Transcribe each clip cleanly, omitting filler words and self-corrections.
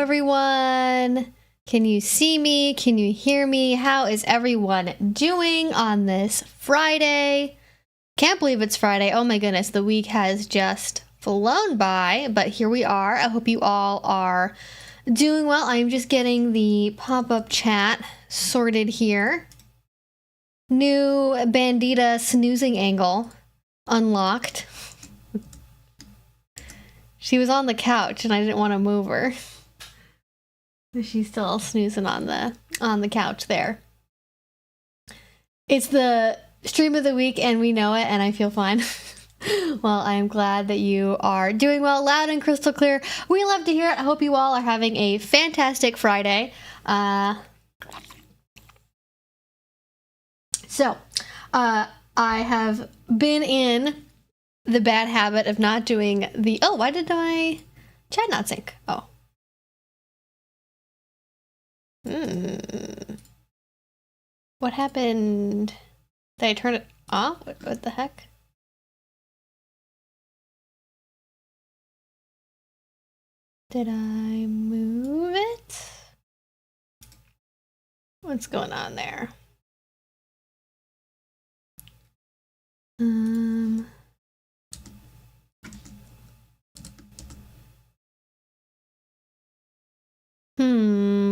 everyone. Can you see me? Can you hear me? How is everyone doing on this Friday? Can't believe it's Friday. Oh my goodness, the week has just flown by, but here we are. I hope you all are doing well. I'm just getting the pop-up chat sorted here. New Bandita snoozing angle unlocked. She was on the couch and I didn't want to move her. She's still snoozing on the couch there. It's the stream of the week and we know it, and I feel fine. Well, I am glad that you are doing well, loud and crystal clear. We love to hear it. I hope you all are having a fantastic Friday. So, I have been in the bad habit of not doing the... Oh, why did my chat not sync? Oh. What happened? Did I turn it off? What the heck? Did I move it? What's going on there?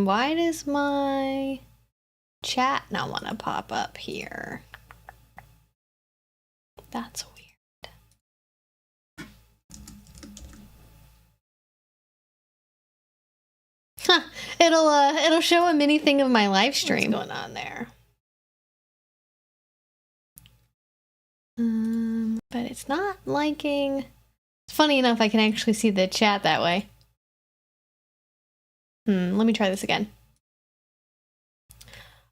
Why does my chat not want to pop up here? That's weird. Huh, it'll show a mini thing of my live stream. What's going on there? But it's not liking... It's funny enough, I can actually see the chat that way. Let me try this again.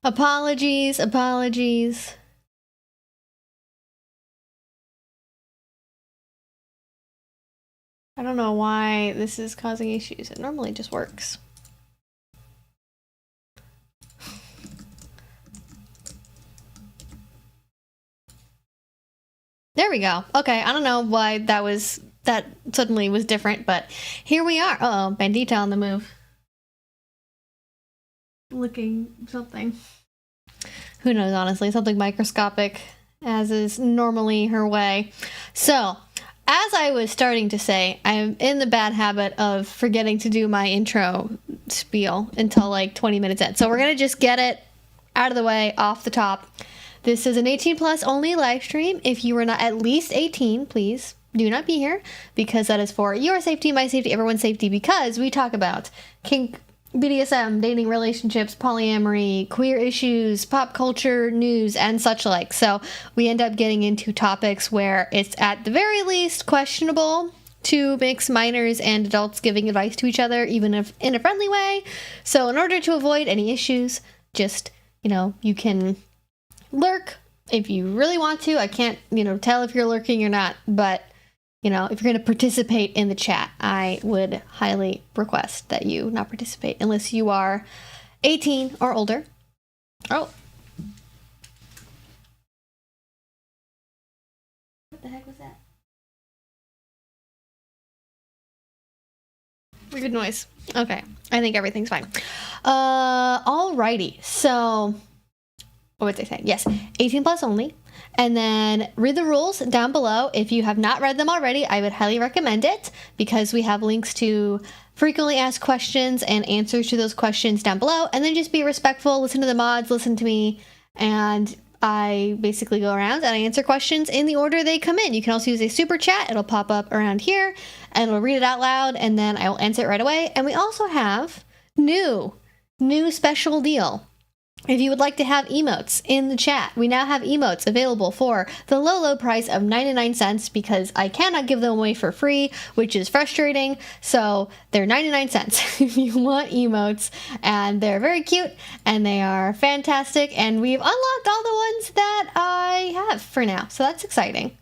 Apologies. I don't know why this is causing issues. It normally just works. There we go. Okay, I don't know why that suddenly was different, but here we are. Uh-oh, Bandita on the move. Looking something. Who knows, honestly, something microscopic, as is normally her way. So, as I was starting to say, I'm in the bad habit of forgetting to do my intro spiel until like 20 minutes in. So we're going to just get it out of the way, off the top. This is an 18 plus only live stream. If you are not at least 18, please do not be here, because that is for your safety, my safety, everyone's safety, because we talk about kink, BDSM, dating, relationships, polyamory, queer issues, pop culture, news, and such like. So we end up getting into topics where it's at the very least questionable to mix minors and adults giving advice to each other, even if in a friendly way. So in order to avoid any issues, just, you can lurk if you really want to. I can't, tell if you're lurking or not, but if you're going to participate in the chat, I would highly request that you not participate unless you are 18 or older. Oh. What the heck was that? Weird noise. Okay. I think everything's fine. Alrighty. So, what would I say? Yes, 18 plus only. And then read the rules down below. If you have not read them already, I would highly recommend it, because we have links to frequently asked questions and answers to those questions down below. And then just be respectful, listen to the mods, listen to me, and I basically go around and I answer questions in the order they come in. You can also use a super chat. It'll pop up around here and it'll read it out loud, and then I will answer it right away. And we also have new special deal. If you would like to have emotes in the chat, we now have emotes available for the low price of 99 cents, because I cannot give them away for free, which is frustrating. So they're 99 cents if you want emotes, and they're very cute and they are fantastic. And we've unlocked all the ones that I have for now. So that's exciting.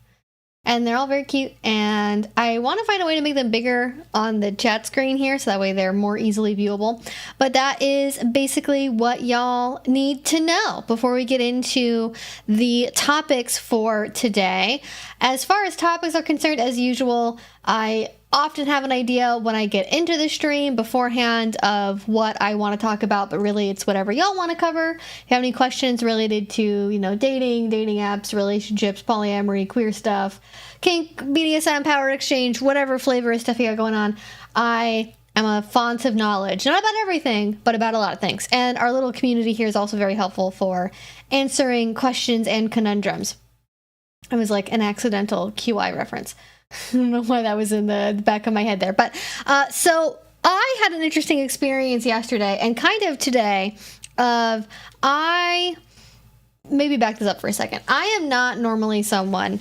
And they're all very cute, and I want to find a way to make them bigger on the chat screen here, so that way they're more easily viewable. But that is basically what y'all need to know before we get into the topics for today. As far as topics are concerned, as usual, I often have an idea when I get into the stream beforehand of what I want to talk about, but really it's whatever y'all want to cover. If you have any questions related to, dating apps, relationships, polyamory, queer stuff, kink, BDSM, power exchange, whatever flavor of stuff you got going on, I am a font of knowledge. Not about everything, but about a lot of things. And our little community here is also very helpful for answering questions and conundrums. It was like an accidental QI reference. I don't know why that was in the back of my head there. But so I had an interesting experience yesterday and kind of today maybe back this up for a second. I am not normally someone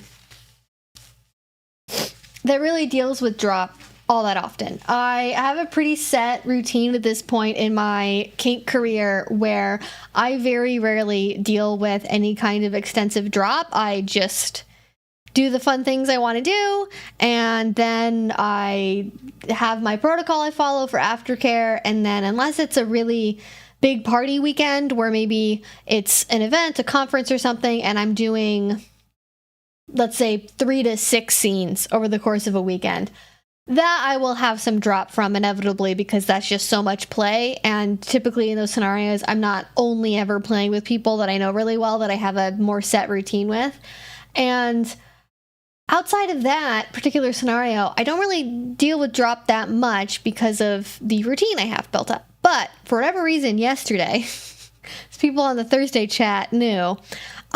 that really deals with drop all that often. I have a pretty set routine at this point in my kink career where I very rarely deal with any kind of extensive drop. I just do the fun things I want to do, and then I have my protocol I follow for aftercare, and then unless it's a really big party weekend where maybe it's an event, a conference or something, and I'm doing, let's say, 3 to 6 scenes over the course of a weekend, that I will have some drop from inevitably, because that's just so much play. And typically in those scenarios, I'm not only ever playing with people that I know really well, that I have a more set routine with. And outside of that particular scenario, I don't really deal with drop that much because of the routine I have built up. But for whatever reason, yesterday, as people on the Thursday chat knew,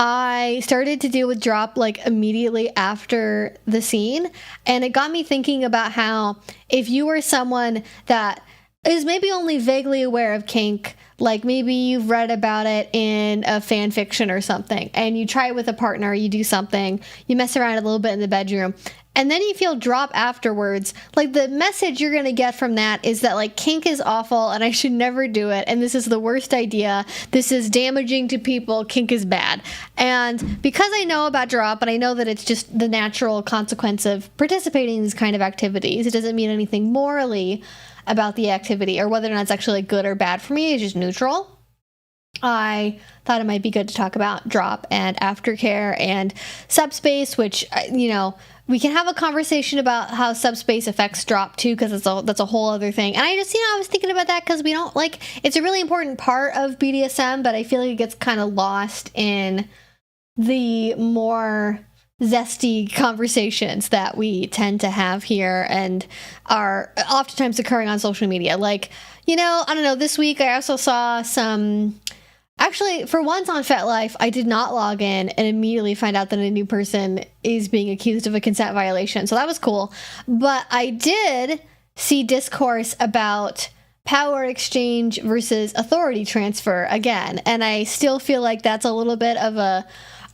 I started to deal with drop like immediately after the scene. And it got me thinking about how if you were someone that is maybe only vaguely aware of kink, like maybe you've read about it in a fan fiction or something, and you try it with a partner, you do something, you mess around a little bit in the bedroom, and then you feel drop afterwards, like the message you're going to get from that is that like kink is awful and I should never do it, and this is the worst idea, this is damaging to people, kink is bad. And because I know about drop and I know that it's just the natural consequence of participating in these kind of activities, it doesn't mean anything morally about the activity or whether or not it's actually good or bad for me, it's just neutral. I thought it might be good to talk about drop and aftercare and Subspace, which, we can have a conversation about how Subspace affects drop too, because that's a whole other thing. And I just, I was thinking about that because we don't it's a really important part of BDSM, but I feel like it gets kind of lost in the more zesty conversations that we tend to have here and are oftentimes occurring on social media. I don't know, this week I also saw actually, for once on FetLife, I did not log in and immediately find out that a new person is being accused of a consent violation. So that was cool. But I did see discourse about power exchange versus authority transfer again. And I still feel like that's a little bit of a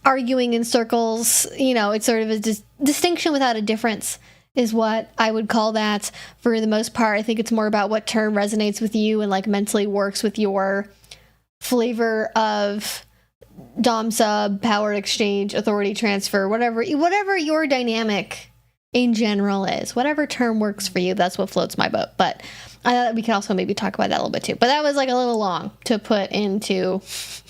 arguing in circles. It's sort of a distinction without a difference is what I would call that for the most part. I think it's more about what term resonates with you and mentally works with your flavor of dom sub, power exchange, authority transfer, whatever your dynamic in general is. Whatever term works for you, that's what floats my boat. But I thought we could also maybe talk about that a little bit too. But that was a little long to put into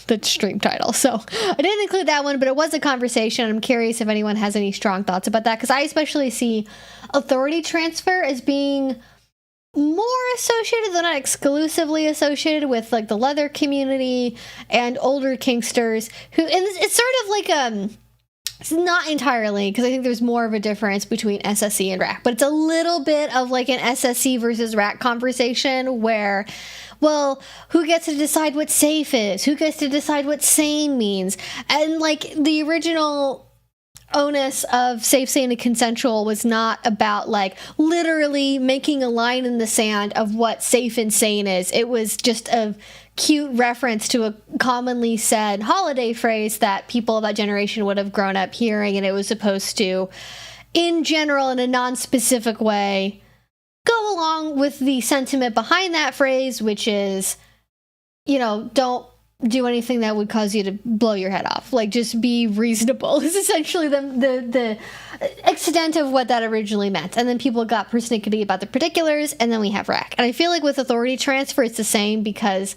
the stream title. So I didn't include that one, but it was a conversation. I'm curious if anyone has any strong thoughts about that, because I especially see authority transfer as being more associated, though not exclusively associated, with the leather community and older kinksters who, and it's sort of it's not entirely, because I think there's more of a difference between SSE and rack, but it's a little bit of an SSE versus rack conversation where, well, who gets to decide what safe is? Who gets to decide what sane means? And the original onus of safe, sane, and consensual was not about literally making a line in the sand of what safe and sane is. It was just a cute reference to a commonly said holiday phrase that people of that generation would have grown up hearing, and it was supposed to, in general, in a non-specific way, go along with the sentiment behind that phrase, which is, don't do anything that would cause you to blow your head off. Just be reasonable is essentially the extent of what that originally meant. And then people got persnickety about the particulars, and then we have rack. And I feel like with authority transfer, it's the same, because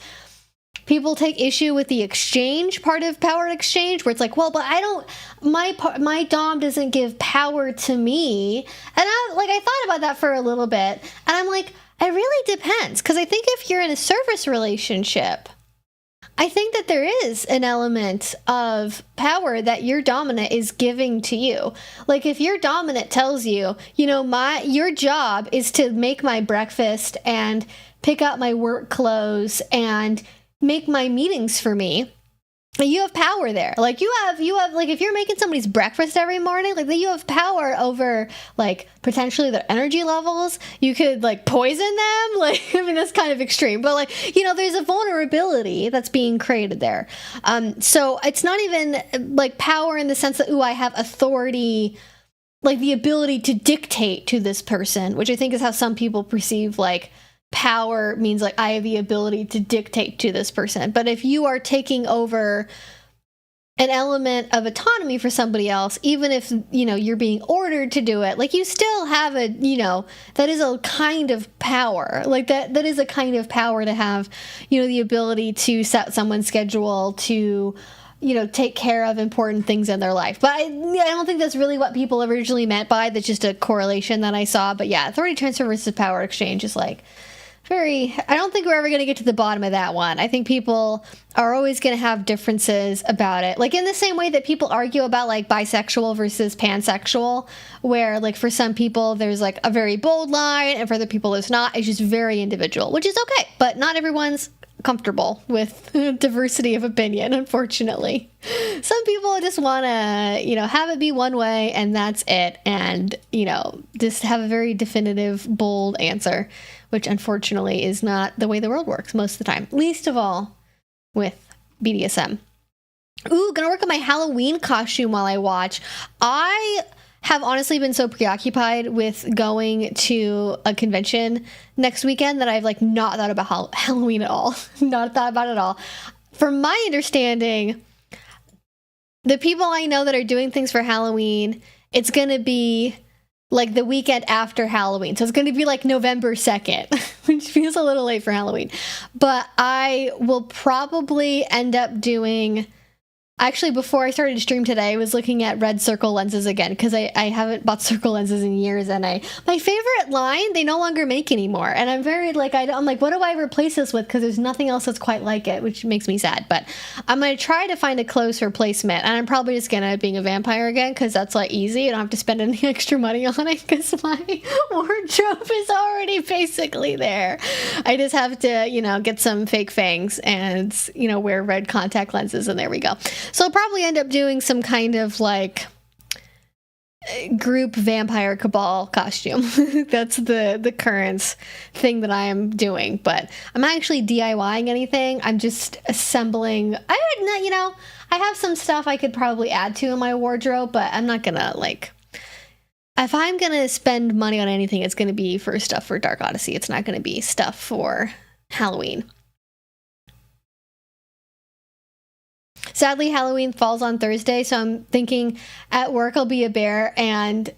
people take issue with the exchange part of power exchange, where it's like, well, but I don't, my dom doesn't give power to me. And I thought about that for a little bit, and I'm like, it really depends. Because I think if you're in a service relationship, I think that there is an element of power that your dominant is giving to you. Like, if your dominant tells you, your job is to make my breakfast and pick up my work clothes and make my meetings for me, you have power there. Like, you have like, if you're making somebody's breakfast every morning, like, you have power over, like, potentially their energy levels. You could, like, poison them. Like, I mean, that's kind of extreme, but, like, there's a vulnerability that's being created there. So it's not even like power in the sense that, ooh, I have authority, like the ability to dictate to this person, which I think is how some people perceive, like, power means, like, I have the ability to dictate to this person. But if you are taking over an element of autonomy for somebody else, even if, you're being ordered to do it, like, you still have a, that is a kind of power. Like, that is a kind of power to have, the ability to set someone's schedule, to, take care of important things in their life. But I don't think that's really what people originally meant by, that's just a correlation that I saw. But yeah, authority transfer versus power exchange is, like, I don't think we're ever going to get to the bottom of that one. I think people are always going to have differences about it. Like, in the same way that people argue about, like, bisexual versus pansexual, where, like, for some people there's, like, a very bold line, and for other people there's not. It's just very individual, which is okay. But not everyone's comfortable with diversity of opinion, unfortunately. Some people just want to, have it be one way and that's it. And, just have a very definitive, bold answer, which unfortunately is not the way the world works most of the time. Least of all with BDSM. Ooh, gonna work on my Halloween costume while I watch. I have honestly been so preoccupied with going to a convention next weekend that I've, like, not thought about Halloween at all. Not thought about it at all. From my understanding, the people I know that are doing things for Halloween, it's going to be, like, the weekend after Halloween. So it's going to be, like, November 2nd, which feels a little late for Halloween. But I will probably end up doing... Actually, before I started to stream today, I was looking at red circle lenses again, because I haven't bought circle lenses in years, and my favorite line, they no longer make anymore, and I'm very, like, I'm like, what do I replace this with, because there's nothing else that's quite like it, which makes me sad. But I'm going to try to find a close replacement, and I'm probably just going to end up being a vampire again, because that's, like, easy. I don't have to spend any extra money on it, because my wardrobe is already basically there. I just have to, get some fake fangs and, wear red contact lenses, and there we go. So I'll probably end up doing some kind of, like, group vampire cabal costume. That's the current thing that I am doing. But I'm not actually DIYing anything. I'm just assembling. I have some stuff I could probably add to in my wardrobe, but I'm not gonna, like... If I'm gonna spend money on anything, it's gonna be for stuff for Dark Odyssey. It's not gonna be stuff for Halloween. Sadly, Halloween falls on Thursday, so I'm thinking at work I'll be a bear, and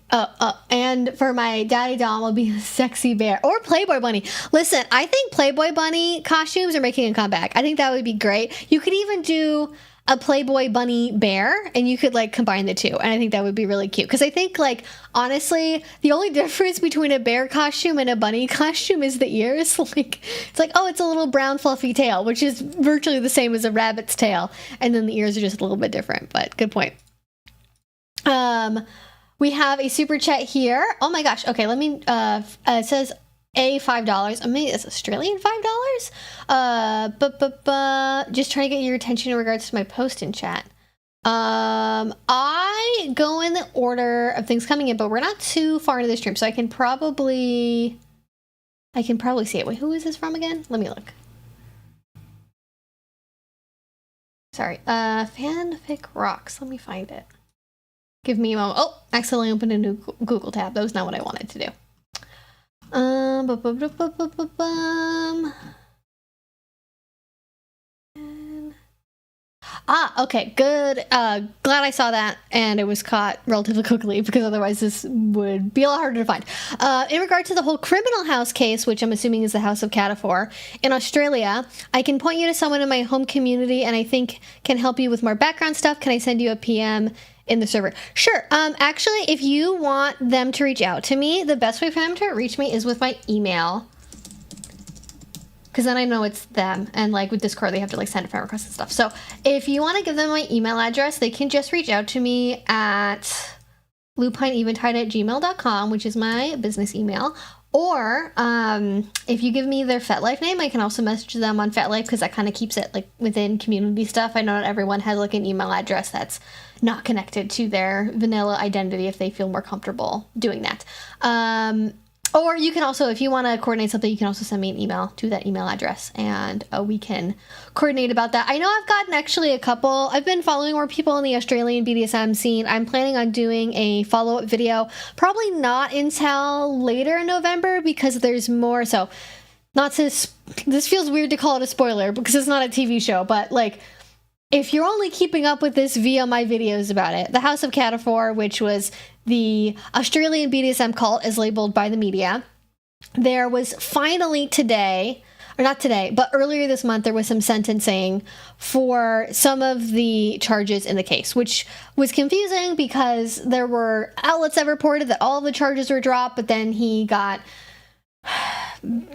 for my daddy dom I'll be a sexy bear or Playboy bunny. Listen, I think Playboy bunny costumes are making a comeback. I think that would be great. You could even do a Playboy bunny bear, and you could, like, combine the two, and I think that would be really cute. Because I think, like, honestly, the only difference between a bear costume and a bunny costume is the ears. Like, it's like, oh, it's a little brown fluffy tail, which is virtually the same as a rabbit's tail, and then the ears are just a little bit different. But good point. We have a super chat here. Oh my gosh. Okay, let me. It says $5. I mean, it's Australian $5. Just trying to get your attention in regards to my post in chat. I go in the order of things coming in, but we're not too far into the stream, so I can probably see it. Wait, who is this from again? Let me look. Sorry, fanfic rocks. Let me find it. Give me a moment. Oh, accidentally opened a new Google tab. That was not what I wanted to do. Okay, good. Glad I saw that and it was caught relatively quickly, because otherwise this would be a lot harder to find. In regard to the whole criminal house case, which I'm assuming is the House of Cataphor, in Australia, I can point you to someone in my home community and I think can help you with more background stuff. Can I send you a PM in the server? Sure. Actually, if you want them to reach out to me, the best way for them to reach me is with my email. Because then I know it's them, and like with Discord they have to like send a friend request and stuff. So if you want to give them my email address, they can just reach out to me at lupineeventide@gmail.com, which is my business email. Or if you give me their FetLife name, I can also message them on FetLife, because that kind of keeps it like within community stuff. I know not everyone has like an email address that's not connected to their vanilla identity if they feel more comfortable doing that. Or you can also, if you want to coordinate something, you can also send me an email to that email address, and we can coordinate about that. I know I've gotten actually I've been following more people in the Australian BDSM scene. I'm planning on doing a follow-up video, probably not until later in November, because there's more. So this feels weird to call it a spoiler because it's not a TV show, but like, if you're only keeping up with this via my videos about it, the House of Cataphor, which was the Australian BDSM cult as labeled by the media, there was finally today, or not today, but earlier this month, there was some sentencing for some of the charges in the case, which was confusing because there were outlets that reported that all of the charges were dropped, but then he got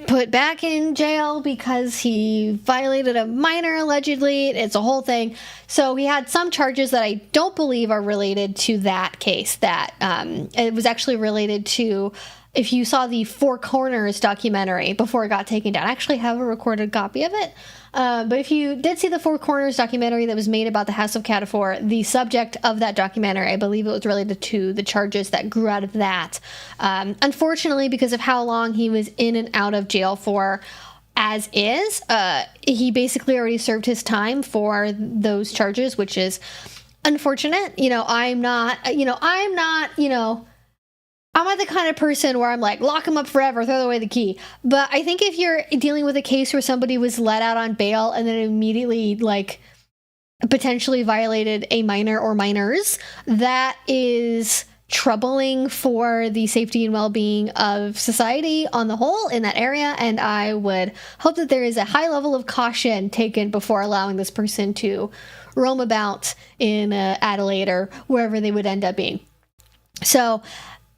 put back in jail because he violated a minor allegedly. It's a whole thing. So he had some charges that I don't believe are related to that case. That it was actually related to, if you saw the Four Corners documentary before it got taken down, I actually have a recorded copy of it. But if you did see the Four Corners documentary that was made about the House of Cataphor, the subject of that documentary, I believe it was related to the charges that grew out of that. Unfortunately, because of how long he was in and out of jail for, as is, he basically already served his time for those charges, which is unfortunate. I'm not the kind of person where I'm like, lock him up forever, throw away the key. But I think if you're dealing with a case where somebody was let out on bail and then immediately like potentially violated a minor or minors, that is troubling for the safety and well-being of society on the whole in that area. And I would hope that there is a high level of caution taken before allowing this person to roam about in Adelaide or wherever they would end up being. So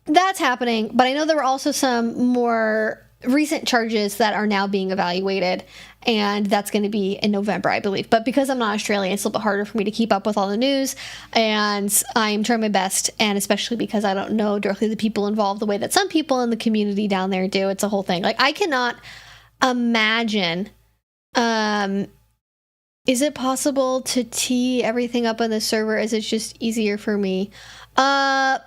that's happening, but I know there were also some more recent charges that are now being evaluated, and that's going to be in November, I believe. But because I'm not Australian, it's a little bit harder for me to keep up with all the news, and I'm trying my best, and especially because I don't know directly the people involved the way that some people in the community down there do. It's a whole thing. Like, I cannot imagine, is it possible to tee everything up on the server? Is it just easier for me? Possibly.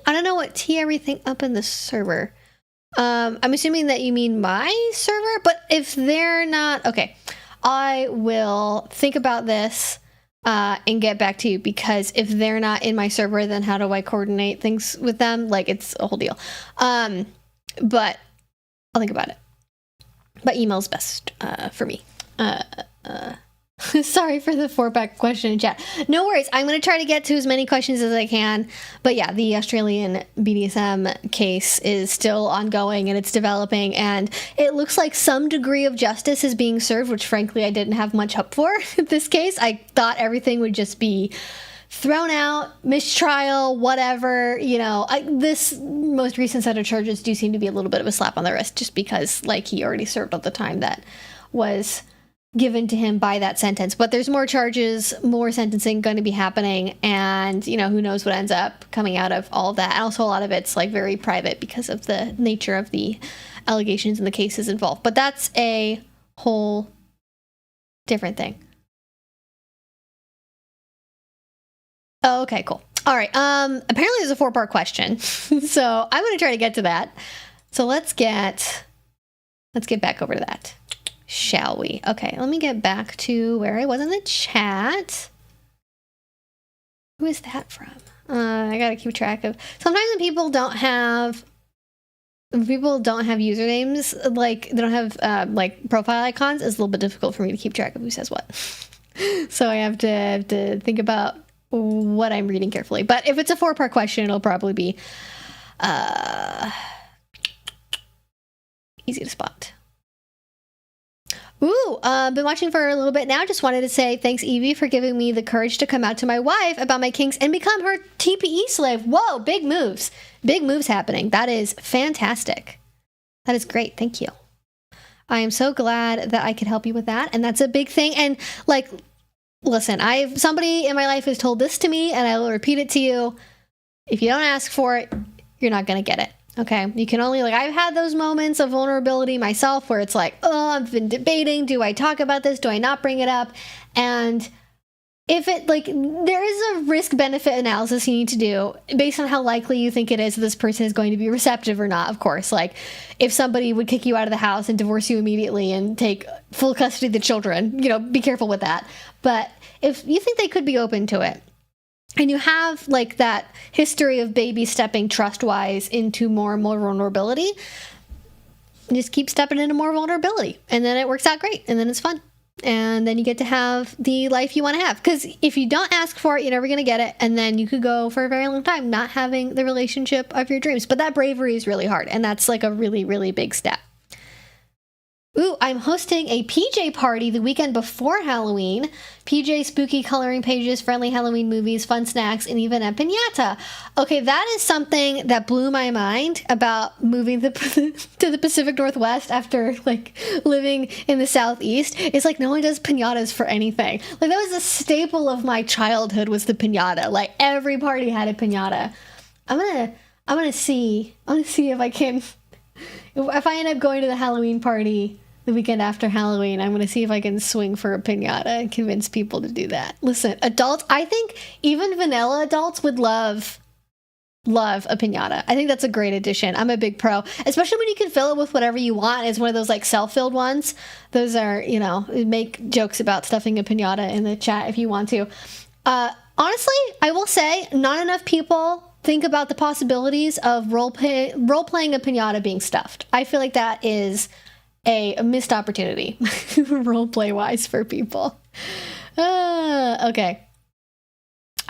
I don't know what tee everything up in the server. I'm assuming that you mean my server, but if they're not, okay, I will think about this, and get back to you, because if they're not in my server, then how do I coordinate things with them? Like, it's a whole deal. But I'll think about it. But email's best, for me. Sorry for the 4-pack question in chat. No worries. I'm going to try to get to as many questions as I can. But yeah, the Australian BDSM case is still ongoing and it's developing. And it looks like some degree of justice is being served, which frankly I didn't have much hope for in this case. I thought everything would just be thrown out, mistrial, whatever. This most recent set of charges do seem to be a little bit of a slap on the wrist, just because like he already served all the time that was given to him by that sentence. But there's more charges, more sentencing going to be happening, and who knows what ends up coming out of all of that. And also a lot of it's like very private because of the nature of the allegations and the cases involved. But that's a whole different thing. Oh, okay, cool. All right. Apparently there's a 4-part question. So I'm going to try to get to that. So let's get back over to that. Shall we? Okay, let me get back to where I was in the chat. Who is that from? I gotta keep track of. Sometimes when people don't have usernames, like they don't have like profile icons, it's a little bit difficult for me to keep track of who says what. So I have to think about what I'm reading carefully. But if it's a 4-part question, it'll probably be easy to spot. Ooh, been watching for a little bit now. Just wanted to say thanks, Evie, for giving me the courage to come out to my wife about my kinks and become her TPE slave. Whoa, big moves. Big moves happening. That is fantastic. That is great. Thank you. I am so glad that I could help you with that. And that's a big thing. And like, listen, somebody in my life has told this to me, and I will repeat it to you. If you don't ask for it, you're not going to get it. Okay. You can only, like, I've had those moments of vulnerability myself where it's like, oh, I've been debating. Do I talk about this? Do I not bring it up? And if it, like, there is a risk benefit analysis you need to do based on how likely you think it is that this person is going to be receptive or not, of course. Like, if somebody would kick you out of the house and divorce you immediately and take full custody of the children, you know, be careful with that. But if you think they could be open to it, and you have, like, that history of baby stepping trust-wise into more and more vulnerability, just keep stepping into more vulnerability. And then it works out great. And then it's fun. And then you get to have the life you want to have. Because if you don't ask for it, you're never going to get it. And then you could go for a very long time not having the relationship of your dreams. But that bravery is really hard. And that's, like, a really, really big step. Ooh, I'm hosting a PJ party the weekend before Halloween. PJ spooky coloring pages, friendly Halloween movies, fun snacks, and even a piñata. Okay, that is something that blew my mind about moving to the Pacific Northwest after, like, living in the Southeast. It's like no one does piñatas for anything. Like, that was a staple of my childhood, was the piñata. Like, every party had a piñata. I'm gonna see if I can. If I end up going to the Halloween party the weekend after Halloween, I'm going to see if I can swing for a piñata and convince people to do that. Listen, adults, I think even vanilla adults would love a piñata. I think that's a great addition. I'm a big pro, especially when you can fill it with whatever you want. It's one of those, like, self-filled ones. Those are, you know, make jokes about stuffing a piñata in the chat if you want to. Honestly, I will say not enough people think about the possibilities of role-playing a piñata being stuffed. I feel like that is a missed opportunity, role-play-wise, for people. Okay.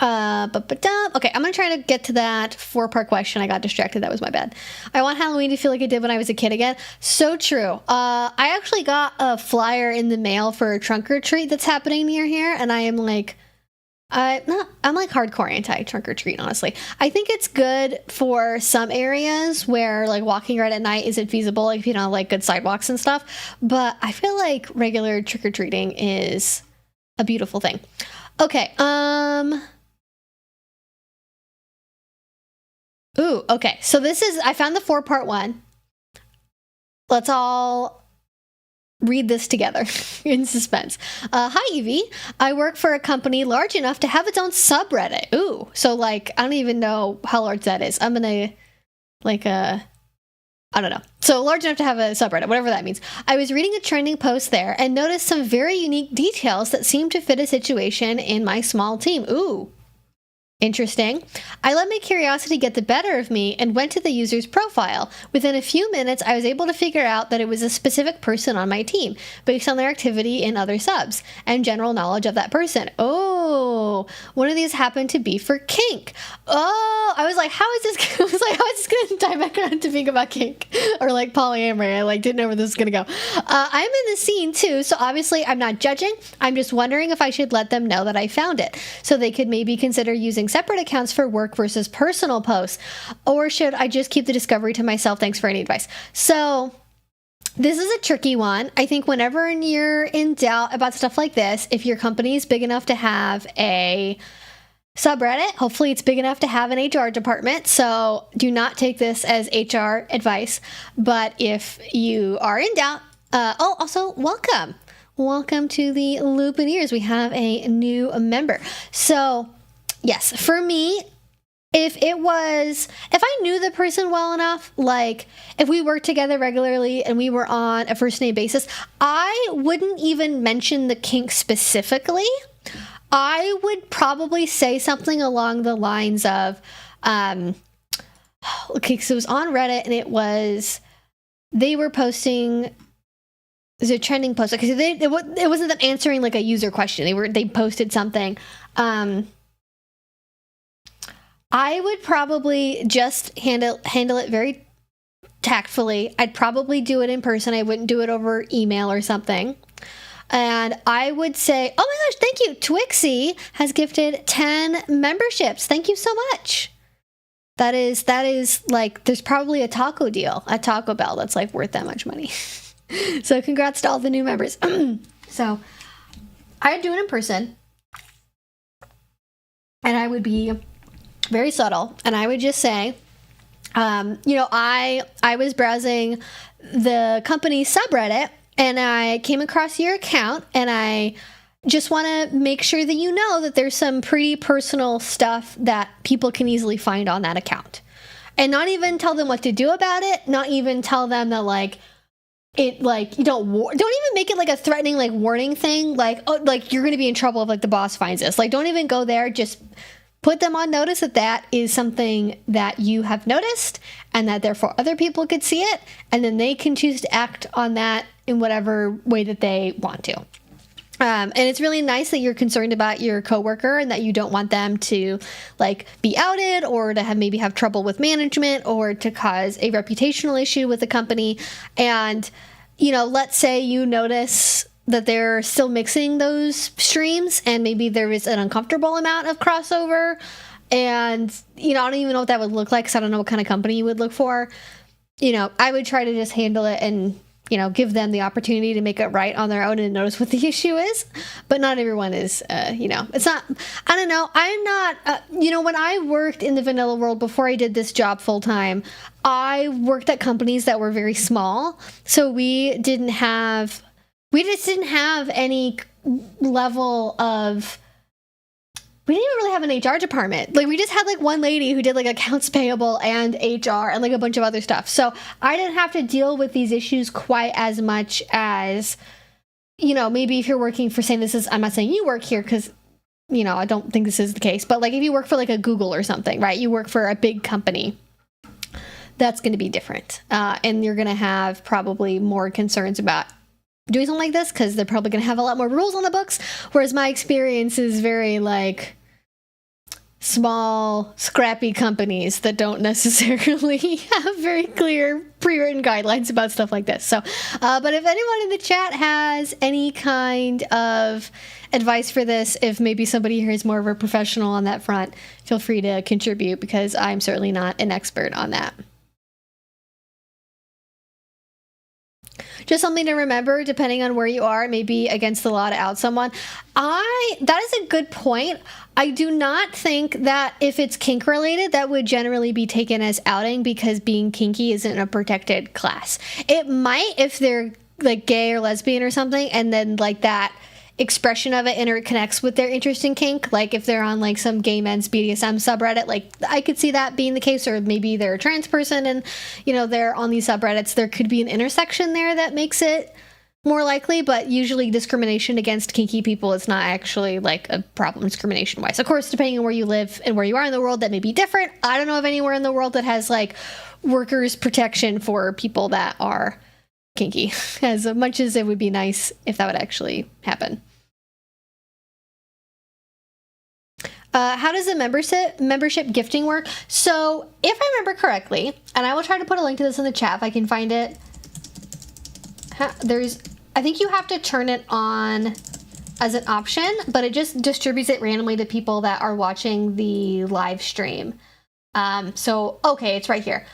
Okay, I'm going to try to get to that 4-part question. I got distracted. That was my bad. I want Halloween to feel like it did when I was a kid again. So true. I actually got a flyer in the mail for a trunk or treat that's happening near here, and I am like, I'm like hardcore anti-trunk or treat, honestly. I think it's good for some areas where, like, walking around at night isn't feasible, like if you don't have, like, good sidewalks and stuff. But I feel like regular trick-or-treating is a beautiful thing. Okay, ooh, okay. So I found the 4-part one. Let's all read this together in suspense. Hi, Evie. I work for a company large enough to have its own subreddit. Ooh. So, like, I don't even know how large that is. I'm gonna, like, I don't know. So large enough to have a subreddit, whatever that means. I was reading a trending post there and noticed some very unique details that seemed to fit a situation in my small team. Ooh. Interesting. I let my curiosity get the better of me and went to the user's profile. Within a few minutes, I was able to figure out that it was a specific person on my team, based on their activity in other subs and general knowledge of that person. Oh, one of these happened to be for kink. Oh, I was like, how is this going to tie back around to being about kink? Or, like, polyamory. I, like, didn't know where this was going to go. I'm in the scene, too, so obviously I'm not judging. I'm just wondering if I should let them know that I found it, so they could maybe consider using separate accounts for work versus personal posts. Or should I just keep the discovery to myself? Thanks for any advice. So this is a tricky one. I think whenever you're in doubt about stuff like this, if your company is big enough to have a subreddit, hopefully it's big enough to have an HR department. So do not take this as HR advice. But if you are in doubt, also welcome. Welcome to the Lupineers. We have a new member. So yes, for me, if I knew the person well enough, like if we worked together regularly and we were on a first name basis, I wouldn't even mention the kink specifically. I would probably say something along the lines of, okay, so it was on Reddit and they were posting It was a trending post because it wasn't them answering like a user question. They posted something. I would probably just handle it very tactfully. I'd probably do it in person. I wouldn't do it over email or something. And I would say, oh my gosh, thank you. Twixie has gifted 10 memberships. Thank you so much. That is like, there's probably a taco deal at Taco Bell that's like worth that much money. So congrats to all the new members. So I'd do it in person. And I would be very subtle. And I would just say, I was browsing the company subreddit and I came across your account, and I just want to make sure that you know that there's some pretty personal stuff that people can easily find on that account. And not even tell them what to do about it, not even tell them that like it, like, you don't even make it like a threatening like warning thing, like, oh, like you're going to be in trouble if like the boss finds this. Like, don't even go there. Just put them on notice that that is something that you have noticed and that therefore other people could see it, and then they can choose to act on that in whatever way that they want to. And it's really nice that you're concerned about your coworker and that you don't want them to like be outed or to maybe have trouble with management or to cause a reputational issue with the company. And, let's say you notice that they're still mixing those streams and maybe there is an uncomfortable amount of crossover. And, I don't even know what that would look like because I don't know what kind of company you would look for. I would try to just handle it and give them the opportunity to make it right on their own and notice what the issue is. But not everyone is, it's not, I don't know. I'm not, when I worked in the vanilla world before I did this job full time, I worked at companies that were very small. So we just didn't have any level of, we didn't even really have an HR department. Like, we just had like one lady who did like accounts payable and HR and like a bunch of other stuff. So I didn't have to deal with these issues quite as much as, maybe if you're working for, saying this is, I'm not saying you work here because, I don't think this is the case, but like if you work for like a Google or something, right? You work for a big company, that's going to be different. And you're going to have probably more concerns about doing something like this because they're probably going to have a lot more rules on the books, whereas my experience is very like small scrappy companies that don't necessarily have very clear pre-written guidelines about stuff like this. So but if anyone in the chat has any kind of advice for this, if maybe somebody here is more of a professional on that front, feel free to contribute because I'm certainly not an expert on that. Just something to remember, depending on where you are, it may be against the law to out someone. That is a good point. I do not think that if it's kink related, that would generally be taken as outing because being kinky isn't a protected class. It might if they're like gay or lesbian or something, and then like that expression of it interconnects with their interest in kink. Like if they're on like some gay men's BDSM subreddit, like I could see that being the case, or maybe they're a trans person and they're on these subreddits. There could be an intersection there that makes it more likely, but usually discrimination against kinky people is not actually like a problem discrimination wise. Of course, depending on where you live and where you are in the world, that may be different. I don't know of anywhere in the world that has like workers protection for people that are kinky, as much as it would be nice if that would actually happen. How does the membership gifting work? So if I remember correctly, and I will try to put a link to this in the chat if I can find it. I think you have to turn it on as an option, but it just distributes it randomly to people that are watching the live stream. So, okay, it's right here.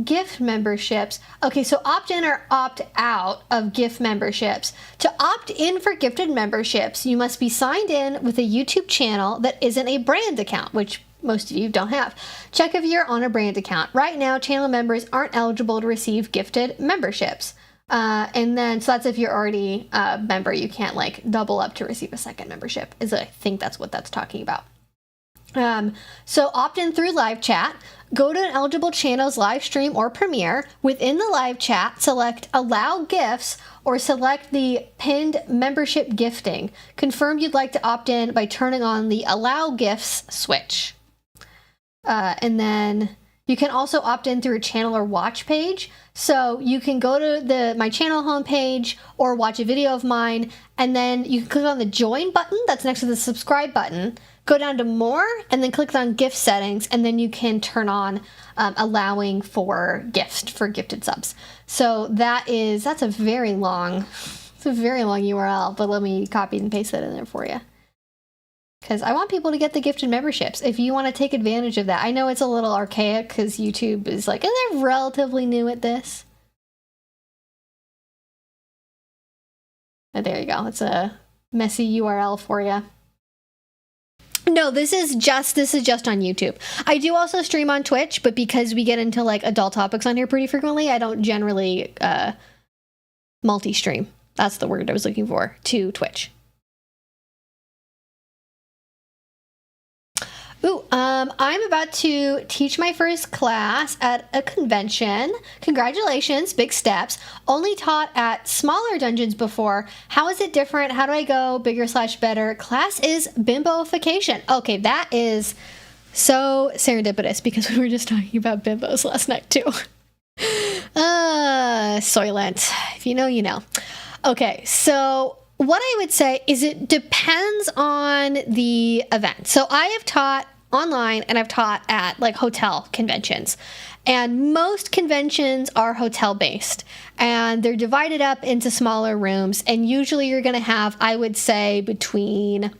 Gift memberships. Okay, so opt in or opt out of gift memberships. To opt in for gifted memberships, you must be signed in with a YouTube channel that isn't a brand account, which most of you don't have. Check if you're on a brand account. Right now, channel members aren't eligible to receive gifted memberships. And then, so that's if you're already a member, you can't like double up to receive a second membership, I think that's what that's talking about. So opt in through live chat. Go to an eligible channel's live stream or premiere. Within the live chat, select Allow Gifts or select the pinned membership gifting. Confirm you'd like to opt in by turning on the Allow Gifts switch. And then You can also opt in through a channel or watch page. So you can go to my channel homepage or watch a video of mine, and then you can click on the join button that's next to the subscribe button, go down to more, and then click on gift settings, and then you can turn on allowing for gifted subs. So that's a very long URL, but let me copy and paste that in there for you, because I want people to get the gifted memberships. If you want to take advantage of that, I know it's a little archaic because YouTube is like, and they're relatively new at this. And there you go. It's a messy URL for you. No, this is just on YouTube. I do also stream on Twitch, but because we get into like adult topics on here pretty frequently, I don't generally multi-stream. That's the word I was looking for, to Twitch. Ooh, I'm about to teach my first class at a convention. Congratulations, big steps. Only taught at smaller dungeons before. How is it different? How do I go bigger/better? Class is Bimboification. Okay, that is so serendipitous because we were just talking about bimbos last night too. Soylent. If you know, you know. Okay, so what I would say is it depends on the event. So I have taught online and I've taught at like hotel conventions, and most conventions are hotel based and they're divided up into smaller rooms, and usually you're going to have, I would say, between,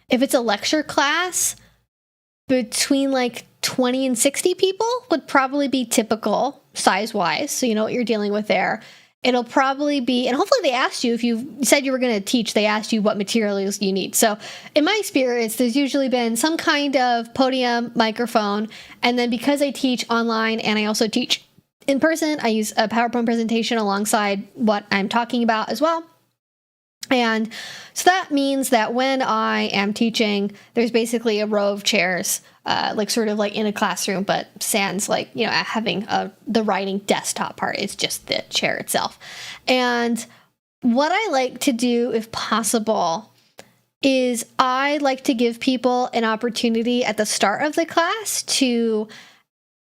if it's a lecture class, between like 20 and 60 people would probably be typical size wise, so you know what you're dealing with there. It'll probably be, and hopefully they asked you, if you said you were going to teach, they asked you what materials you need. So in my experience, there's usually been some kind of podium, microphone, and then because I teach online and I also teach in person, I use a PowerPoint presentation alongside what I'm talking about as well. And so that means that when I am teaching, there's basically a row of chairs, like sort of like in a classroom, but sans like, you know, having the writing desktop part. It's just the chair itself. And what I like to do, if possible, is I like to give people an opportunity at the start of the class to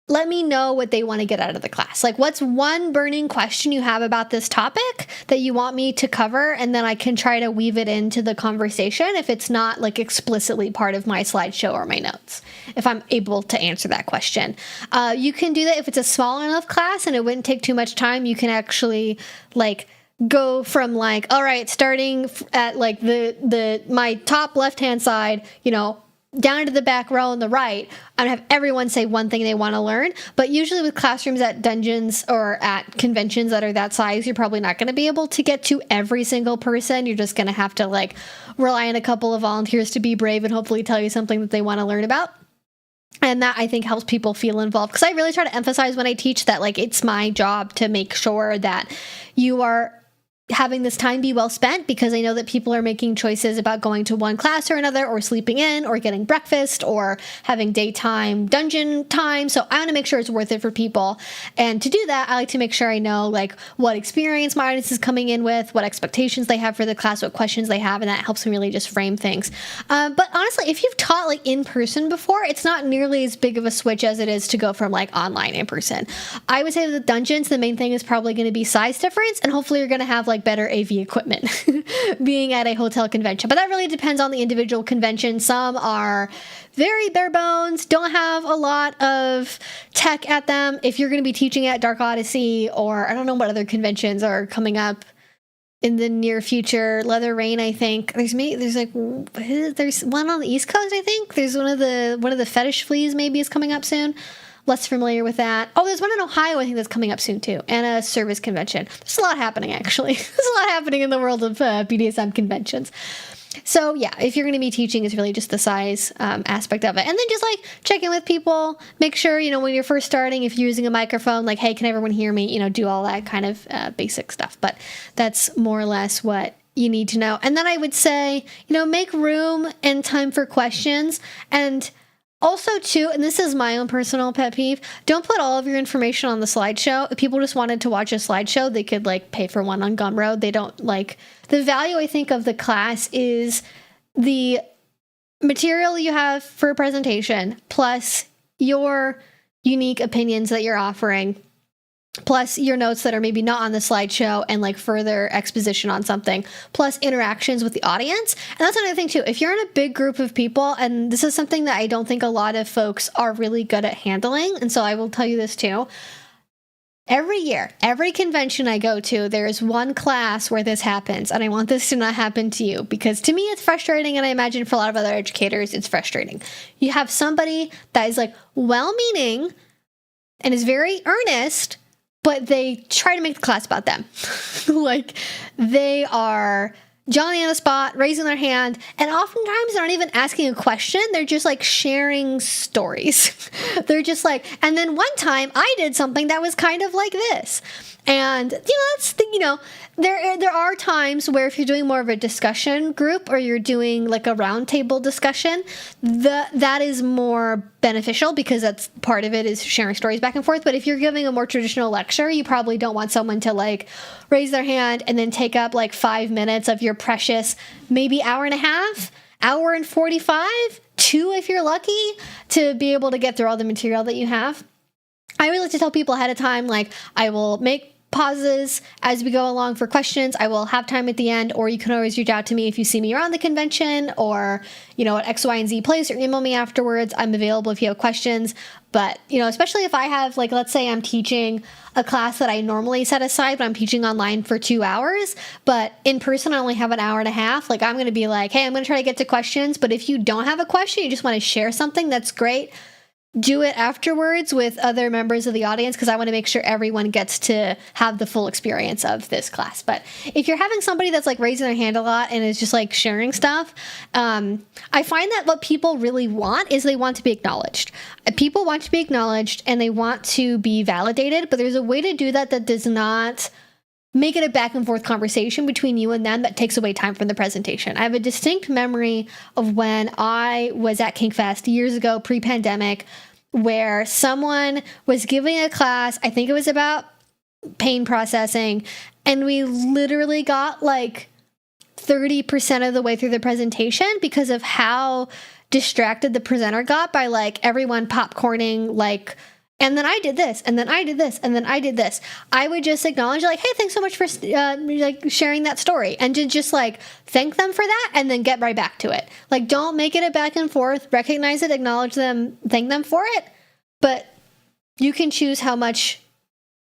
let me know what they want to get out of the class. Like, what's one burning question you have about this topic that you want me to cover? And then I can try to weave it into the conversation if it's not like explicitly part of my slideshow or my notes, if I'm able to answer that question. You can do that if it's a small enough class and it wouldn't take too much time. You can actually like go from like, all right, starting at like my top left-hand side, you know, down to the back row on the right, and have everyone say one thing they want to learn. But usually with classrooms at dungeons or at conventions that are that size, you're probably not going to be able to get to every single person. You're just going to have to like rely on a couple of volunteers to be brave and hopefully tell you something that they want to learn about. And that, I think, helps people feel involved, because I really try to emphasize when I teach that like it's my job to make sure that you are having this time be well spent, because I know that people are making choices about going to one class or another, or sleeping in, or getting breakfast, or having daytime dungeon time. So I want to make sure it's worth it for people. And to do that, I like to make sure I know like what experience my audience is coming in with, what expectations they have for the class, what questions they have, and that helps me really just frame things. But honestly, if you've taught like in person before, it's not nearly as big of a switch as it is to go from like online in person. I would say that the dungeons, the main thing is probably going to be size difference, and hopefully you're going to have like better AV equipment being at a hotel convention. But that really depends on the individual convention. Some are very bare bones, don't have a lot of tech at them. If you're going to be teaching at Dark Odyssey, or I don't know what other conventions are coming up in the near future, Leather Rain, I think. There's one on the East Coast, I think. There's one of the fetish fleas maybe is coming up soon. Less familiar with that. Oh, there's one in Ohio, I think, that's coming up soon, too. And a service convention. There's a lot happening, actually. There's a lot happening in the world of BDSM conventions. So, yeah, if you're going to be teaching, it's really just the size aspect of it. And then just, like, check in with people. Make sure, you know, when you're first starting, if you're using a microphone, like, hey, can everyone hear me? You know, do all that kind of basic stuff. But that's more or less what you need to know. And then I would say, you know, make room and time for questions. And also, too, and this is my own personal pet peeve, don't put all of your information on the slideshow. If people just wanted to watch a slideshow, they could, like, pay for one on Gumroad. They don't, like, the value, I think, of the class is the material you have for a presentation, plus your unique opinions that you're offering, plus your notes that are maybe not on the slideshow and like further exposition on something, plus interactions with the audience. And that's another thing too. If you're in a big group of people, and this is something that I don't think a lot of folks are really good at handling, and so I will tell you this too. Every year, every convention I go to, there is one class where this happens, and I want this to not happen to you, because to me it's frustrating, and I imagine for a lot of other educators it's frustrating. You have somebody that is like well-meaning and is very earnest, but they try to make the class about them. Like, they are Johnny on the spot, raising their hand, and oftentimes they're not even asking a question. They're just like sharing stories. They're just like, and then one time I did something that was kind of like this. And, that's there are times where if you're doing more of a discussion group or you're doing like a roundtable discussion, that is more beneficial because that's part of it is sharing stories back and forth. But if you're giving a more traditional lecture, you probably don't want someone to like raise their hand and then take up like 5 minutes of your precious, maybe hour and a half, hour and 45, 2 if you're lucky, to be able to get through all the material that you have. I always like to tell people ahead of time, like, I will make pauses as we go along for questions. I will have time at the end, or you can always reach out to me if you see me around the convention or, at X, Y, and Z place, or email me afterwards. I'm available if you have questions. But, especially if I have, like, let's say I'm teaching a class that I normally set aside, but I'm teaching online for 2 hours, but in person I only have an hour and a half. Like, I'm going to be like, hey, I'm going to try to get to questions. But if you don't have a question, you just want to share something, that's great. Do it afterwards with other members of the audience, because I want to make sure everyone gets to have the full experience of this class. But if you're having somebody that's like raising their hand a lot and is just like sharing stuff, I find that what people really want is they want to be acknowledged. People want to be acknowledged and they want to be validated, but there's a way to do that that does not make it a back and forth conversation between you and them that takes away time from the presentation. I have a distinct memory of when I was at KinkFest years ago, pre-pandemic, where someone was giving a class, I think it was about pain processing, and we literally got like 30% of the way through the presentation because of how distracted the presenter got by like everyone popcorning, like, and then I did this, and then I did this, and then I did this. I would just acknowledge, like, hey, thanks so much for like sharing that story, and to just like thank them for that, and then get right back to it. Like, don't make it a back and forth. Recognize it, acknowledge them, thank them for it, but you can choose how much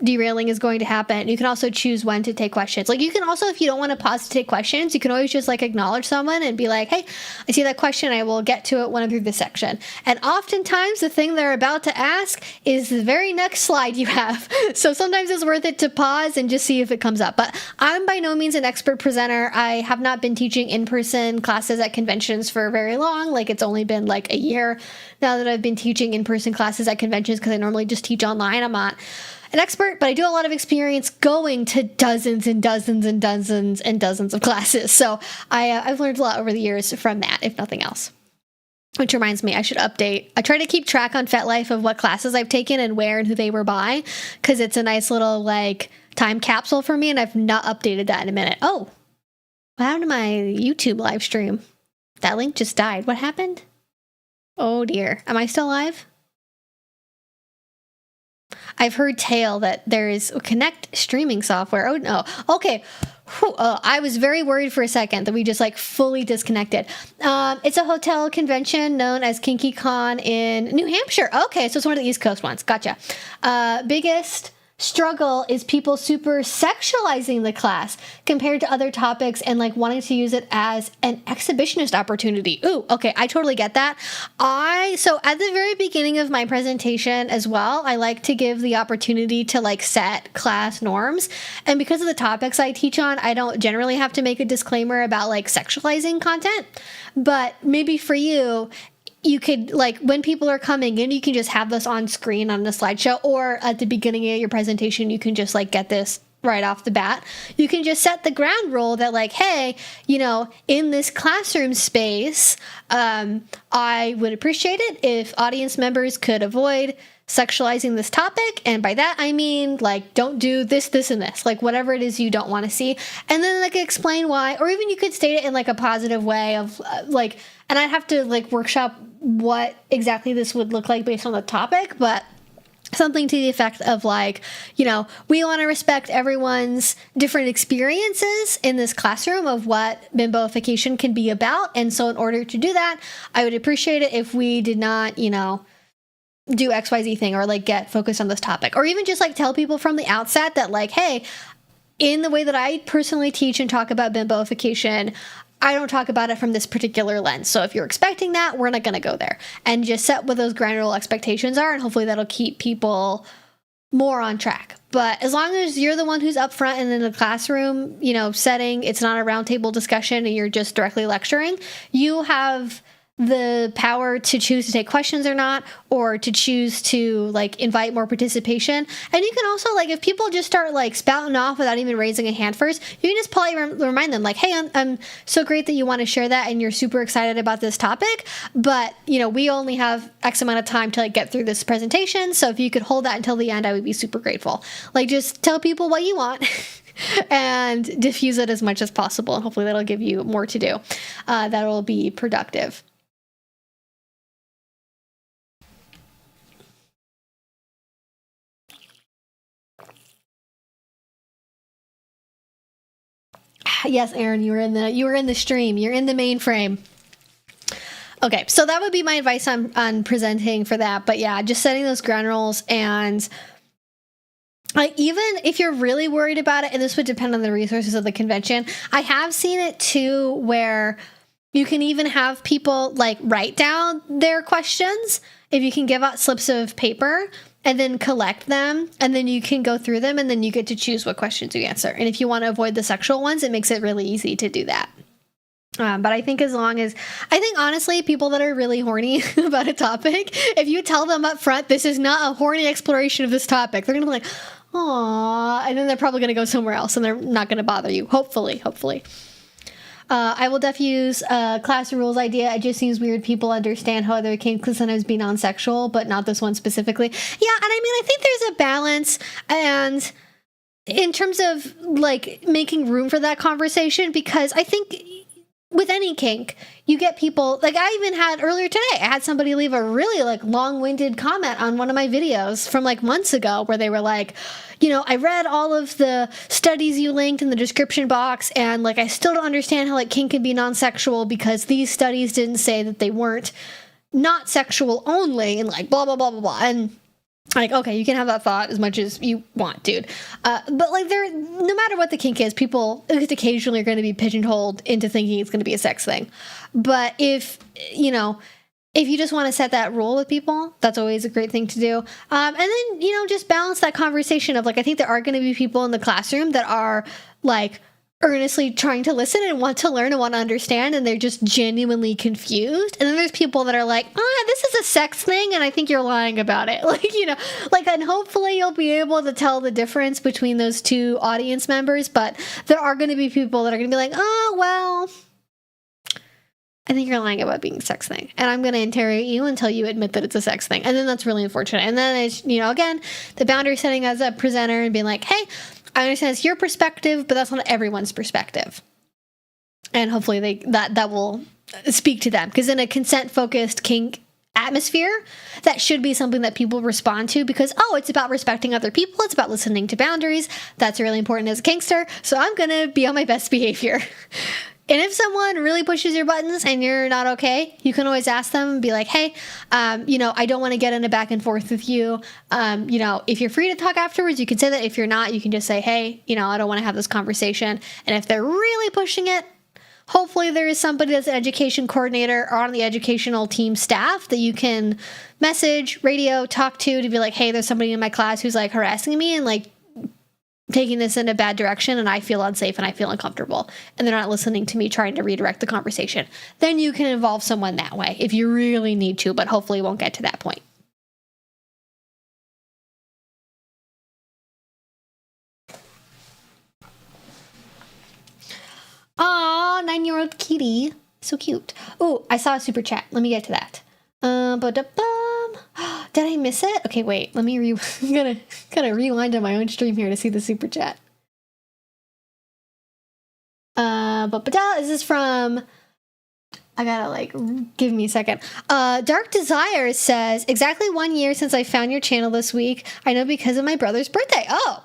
derailing is going to happen. You can also choose when to take questions. Like, you can also, if you don't want to pause to take questions, you can always just like acknowledge someone and be like, hey, I see that question. I will get to it when I'm through this section. And oftentimes the thing they're about to ask is the very next slide you have. So sometimes it's worth it to pause and just see if it comes up. But I'm by no means an expert presenter. I have not been teaching in-person classes at conventions for very long. Like, it's only been like a year now that I've been teaching in-person classes at conventions, because I normally just teach online. I'm not an expert, but I do have a lot of experience going to dozens and dozens and dozens and dozens of classes. So I've learned a lot over the years from that, if nothing else. Which reminds me, I should update. I try to keep track on FetLife of what classes I've taken and where and who they were by, because it's a nice little like time capsule for me, and I've not updated that in a minute. Oh, what happened to my YouTube live stream? That link just died. What happened? Oh dear. Am I still live? I've heard tale that there is Connect streaming software. Oh, no. Okay. Whew, I was very worried for a second that we just like fully disconnected. It's a hotel convention known as KinkyCon in New Hampshire. Okay, so it's one of the East Coast ones. Gotcha. Biggest struggle is people super sexualizing the class compared to other topics and like wanting to use it as an exhibitionist opportunity. Ooh, okay, I totally get that. So at the very beginning of my presentation as well, I like to give the opportunity to like set class norms. And because of the topics I teach on, I don't generally have to make a disclaimer about like sexualizing content. But maybe for you, you could, like, when people are coming in, you can just have this on screen on the slideshow, or at the beginning of your presentation, you can just, like, get this right off the bat. You can just set the ground rule that, like, hey, in this classroom space, I would appreciate it if audience members could avoid sexualizing this topic, and by that I mean like don't do this, this, and this, like whatever it is you don't want to see, and then like explain why, or even you could state it in like a positive way of and I'd have to like workshop what exactly this would look like based on the topic, but something to the effect of like, you know, we want to respect everyone's different experiences in this classroom of what bimboification can be about. And so in order to do that, I would appreciate it if we did not, you know, do XYZ thing or like get focused on this topic, or even just like tell people from the outset that like, hey, in the way that I personally teach and talk about bimboification, I don't talk about it from this particular lens. So if you're expecting that, we're not going to go there, and just set what those granular expectations are. And hopefully that'll keep people more on track. But as long as you're the one who's up front and in the classroom, you know, setting, it's not a roundtable discussion and you're just directly lecturing, you have the power to choose to take questions or not, or to choose to like invite more participation. And you can also, like, if people just start like spouting off without even raising a hand first, you can just politely remind them like, hey, I'm so great that you want to share that and you're super excited about this topic, but you know, we only have X amount of time to like get through this presentation, so if you could hold that until the end, I would be super grateful. Like, just tell people what you want and diffuse it as much as possible, and hopefully that'll give you more to do. That'll be productive. Yes, Aaron, you were in the stream. You're in the mainframe. Okay, so that would be my advice on presenting for that. But yeah, just setting those ground rules, and like, even if you're really worried about it, and this would depend on the resources of the convention, I have seen it too where you can even have people like write down their questions if you can give out slips of paper and then collect them, and then you can go through them, and then you get to choose what questions you answer. And if you want to avoid the sexual ones, it makes it really easy to do that. But I think honestly, people that are really horny about a topic, if you tell them up front, this is not a horny exploration of this topic, they're going to be like, aww, and then they're probably going to go somewhere else, and they're not going to bother you. Hopefully. I will definitely use class rules idea. It just seems weird people understand how other kinks can sometimes be non-sexual, but not this one specifically. Yeah, and I mean, I think there's a balance, and in terms of like making room for that conversation, because I think with any kink, you get people, like I even had earlier today, I had somebody leave a really like long-winded comment on one of my videos from like months ago where they were like, you know, I read all of the studies you linked in the description box, and like I still don't understand how like kink can be non-sexual because these studies didn't say that they weren't not sexual only, and like blah blah blah blah blah. And like, okay, you can have that thought as much as you want, dude. But like, no matter what the kink is, people occasionally are going to be pigeonholed into thinking it's going to be a sex thing. But if you just want to set that rule with people, that's always a great thing to do. And then, you know, just balance that conversation of like, I think there are going to be people in the classroom that are like earnestly trying to listen and want to learn and want to understand, and they're just genuinely confused. And then there's people that are like, this is a sex thing, and I think you're lying about it. Like, you know, like, and hopefully you'll be able to tell the difference between those two audience members, but there are going to be people that are going to be like, oh, well, I think you're lying about being a sex thing, and I'm going to interrogate you until you admit that it's a sex thing. And then that's really unfortunate. And then it's, you know, again, the boundary setting as a presenter and being like, hey, I understand it's your perspective, but that's not everyone's perspective. And hopefully that will speak to them, because in a consent-focused kink atmosphere, that should be something that people respond to, because, oh, it's about respecting other people, it's about listening to boundaries. That's really important as a kinkster, so I'm going to be on my best behavior. And if someone really pushes your buttons and you're not okay, you can always ask them and be like, hey, you know, I don't want to get in a back and forth with you. You know, if you're free to talk afterwards, you can say that. If you're not, you can just say, hey, you know, I don't want to have this conversation. And if they're really pushing it, hopefully there is somebody that's an education coordinator or on the educational team staff that you can message, radio, talk to be like, hey, there's somebody in my class who's like harassing me and like taking this in a bad direction, and I feel unsafe and I feel uncomfortable, and they're not listening to me trying to redirect the conversation. Then you can involve someone that way if you really need to, but hopefully won't get to that point. Aw, 9-year-old kitty. So cute. Oh, I saw a super chat. Let me get to that. Did I miss it? Okay, wait. Let me I'm gonna rewind on my own stream here to see the super chat. Is this from I gotta give me a second. Dark Desires says, exactly 1 year since I found your channel this week. I know because of my brother's birthday. Oh,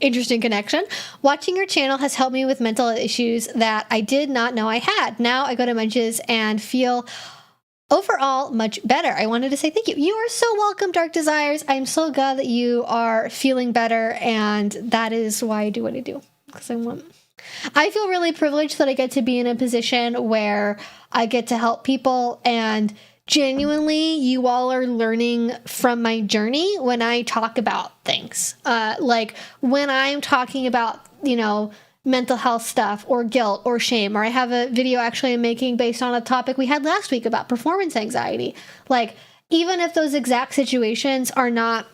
interesting connection. Watching your channel has helped me with mental issues that I did not know I had. Now I go to Munches and feel overall much better. I wanted to say thank you. You are so welcome, Dark Desires. I'm so glad that you are feeling better, and that is why I do what I do. Because I feel really privileged that I get to be in a position where I get to help people, and genuinely you all are learning from my journey when I talk about things. Like when I'm talking about, mental health stuff or guilt or shame, or I have a video actually I'm making based on a topic we had last week about performance anxiety. Like, even if those exact situations are not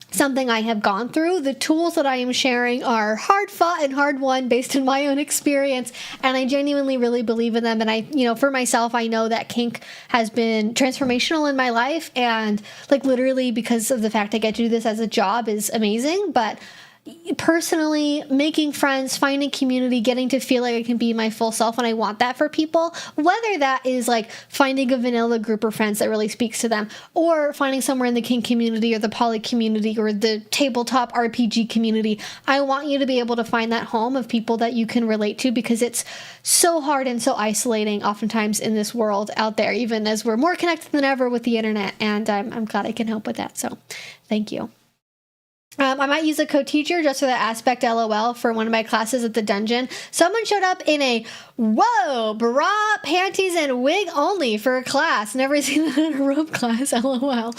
something I have gone through, the tools that I am sharing are hard fought and hard won based on my own experience, and I genuinely really believe in them. And I, for myself, I know that kink has been transformational in my life, and literally because of the fact I get to do this as a job is amazing. But personally, making friends, finding community, getting to feel like I can be my full self, and I want that for people, whether that is finding a vanilla group of friends that really speaks to them, or finding somewhere in the kink community or the poly community or the tabletop RPG community. I want you to be able to find that home of people that you can relate to, because it's so hard and so isolating oftentimes in this world out there, even as we're more connected than ever with the internet, and I'm glad I can help with that. So thank you. I might use a co-teacher just for that aspect, LOL, for one of my classes at the dungeon. Someone showed up in a, bra, panties, and wig only for a class. Never seen that in a robe class, LOL.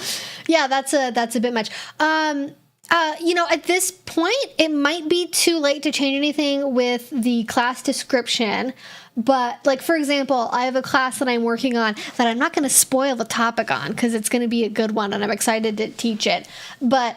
Yeah, that's a bit much. At this point, it might be too late to change anything with the class description. But, for example, I have a class that I'm working on that I'm not going to spoil the topic on because it's going to be a good one and I'm excited to teach it. But,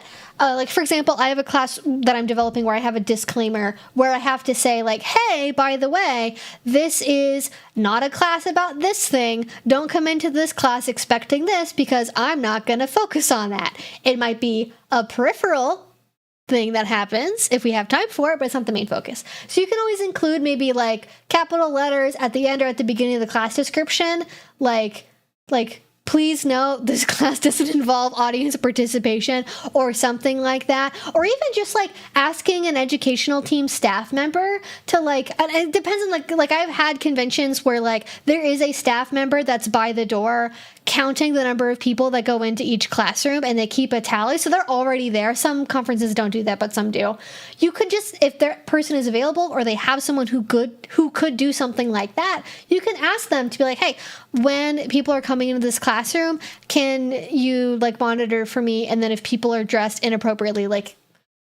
for example, I have a class that I'm developing where I have a disclaimer where I have to say, hey, by the way, this is not a class about this thing. Don't come into this class expecting this because I'm not going to focus on that. It might be a peripheral thing that happens if we have time for it, but it's not the main focus. So you can always include maybe capital letters at the end or at the beginning of the class description, like please note this class doesn't involve audience participation or something like that. Or even just asking an educational team staff member to and it depends on I've had conventions where there is a staff member that's by the door counting the number of people that go into each classroom, and they keep a tally, so they're already there. Some conferences don't do that, but some do. You could just, if that person is available or they have someone who could do something like that, you can ask them to be hey, when people are coming into this classroom, can you monitor for me? And then if people are dressed inappropriately,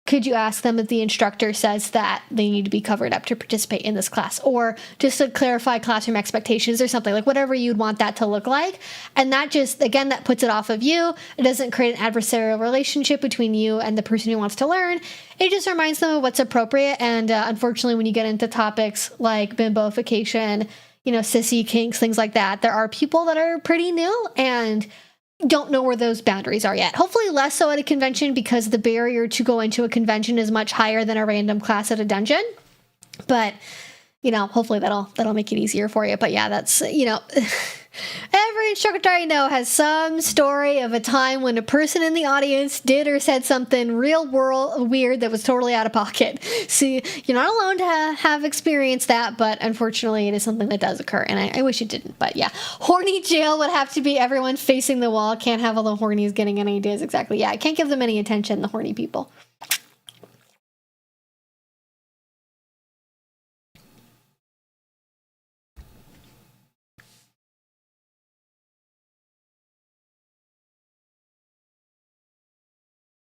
could you ask them if the instructor says that they need to be covered up to participate in this class? Or just to clarify classroom expectations or something, whatever you'd want that to look like. And that just, again, that puts it off of you. It doesn't create an adversarial relationship between you and the person who wants to learn. It just reminds them of what's appropriate. And unfortunately, when you get into topics like bimboification, sissy kinks, things like that, there are people that are pretty new and don't know where those boundaries are yet. Hopefully less so at a convention, because the barrier to go into a convention is much higher than a random class at a dungeon. But, hopefully that'll make it easier for you. But yeah, that's, every instructor I know has some story of a time when a person in the audience did or said something real world weird that was totally out of pocket. So you're not alone to have experienced that, but unfortunately it is something that does occur, and I wish it didn't. But yeah, horny jail would have to be everyone facing the wall. Can't have all the hornies getting any ideas. Exactly. Yeah, I can't give them any attention, the horny people.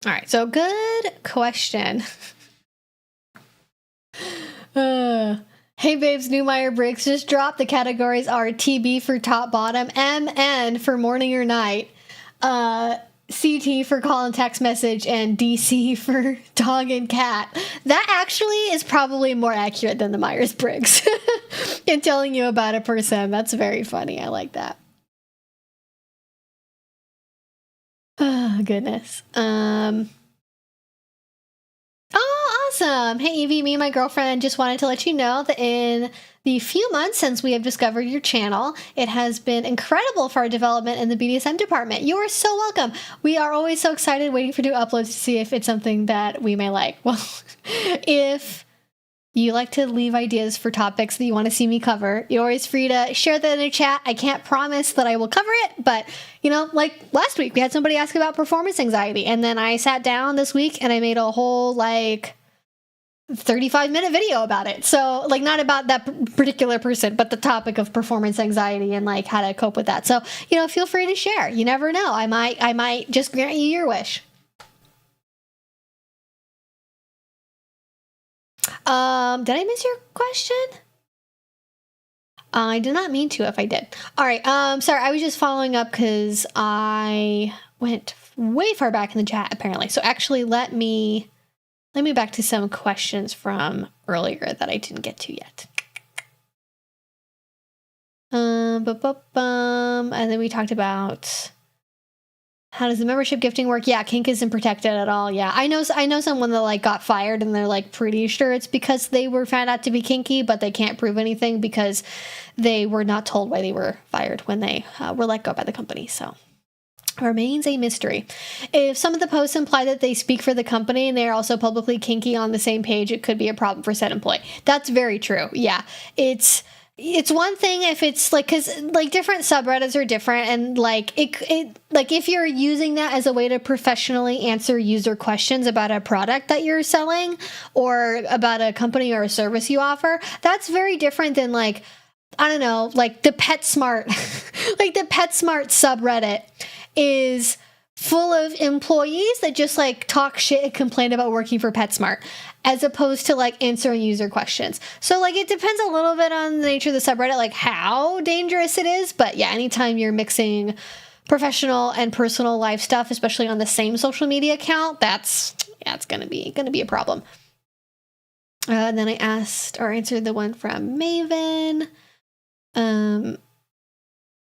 All right, so good question. Hey babes, Newmeyer Briggs just dropped. The categories are TB for top bottom, MN for morning or night, CT for call and text message, and DC for dog and cat. That actually is probably more accurate than the Myers-Briggs in telling you about a person. That's very funny. I like that. Oh, goodness. Oh, awesome. Hey, Evie, me and my girlfriend just wanted to let you know that in the few months since we have discovered your channel. It has been incredible for our development in the BDSM department. You are so welcome. We are always so excited waiting for new uploads to see if it's something that we may like. Well, if you like to leave ideas for topics that you want to see me cover, you're always free to share that in the chat. I can't promise that I will cover it, but, you know, like last week, we had somebody ask about performance anxiety, and then I sat down this week and I made a whole, like, 35-minute video about it. So, like, not about that particular person, but the topic of performance anxiety and, like, how to cope with that. So, you know, feel free to share. You never know. I might just grant you your wish. Did I miss your question? I did not mean to if I did. All right. Sorry, I was just following up because I went way far back in the chat, apparently. So actually, let me back to some questions from earlier that I didn't get to yet. And then we talked about how does the membership gifting work? Yeah, kink isn't protected at all. Yeah, I know someone that like got fired and they're like pretty sure it's because they were found out to be kinky, but they can't prove anything because they were not told why they were fired when they were let go by the company. So remains a mystery. If some of the posts imply that they speak for the company and they're also publicly kinky on the same page, it could be a problem for said employee. That's very true. Yeah, it's one thing if it's like, because like different subreddits are different, and like it like if you're using that as a way to professionally answer user questions about a product that you're selling or about a company or a service you offer, that's very different than like, I don't know, like the PetSmart like the PetSmart subreddit is full of employees that just like talk shit and complain about working for PetSmart, as opposed to like answering user questions. So like it depends a little bit on the nature of the subreddit, like how dangerous it is. But yeah, anytime you're mixing professional and personal life stuff, especially on the same social media account, it's gonna be a problem. And then I answered the one from Maven.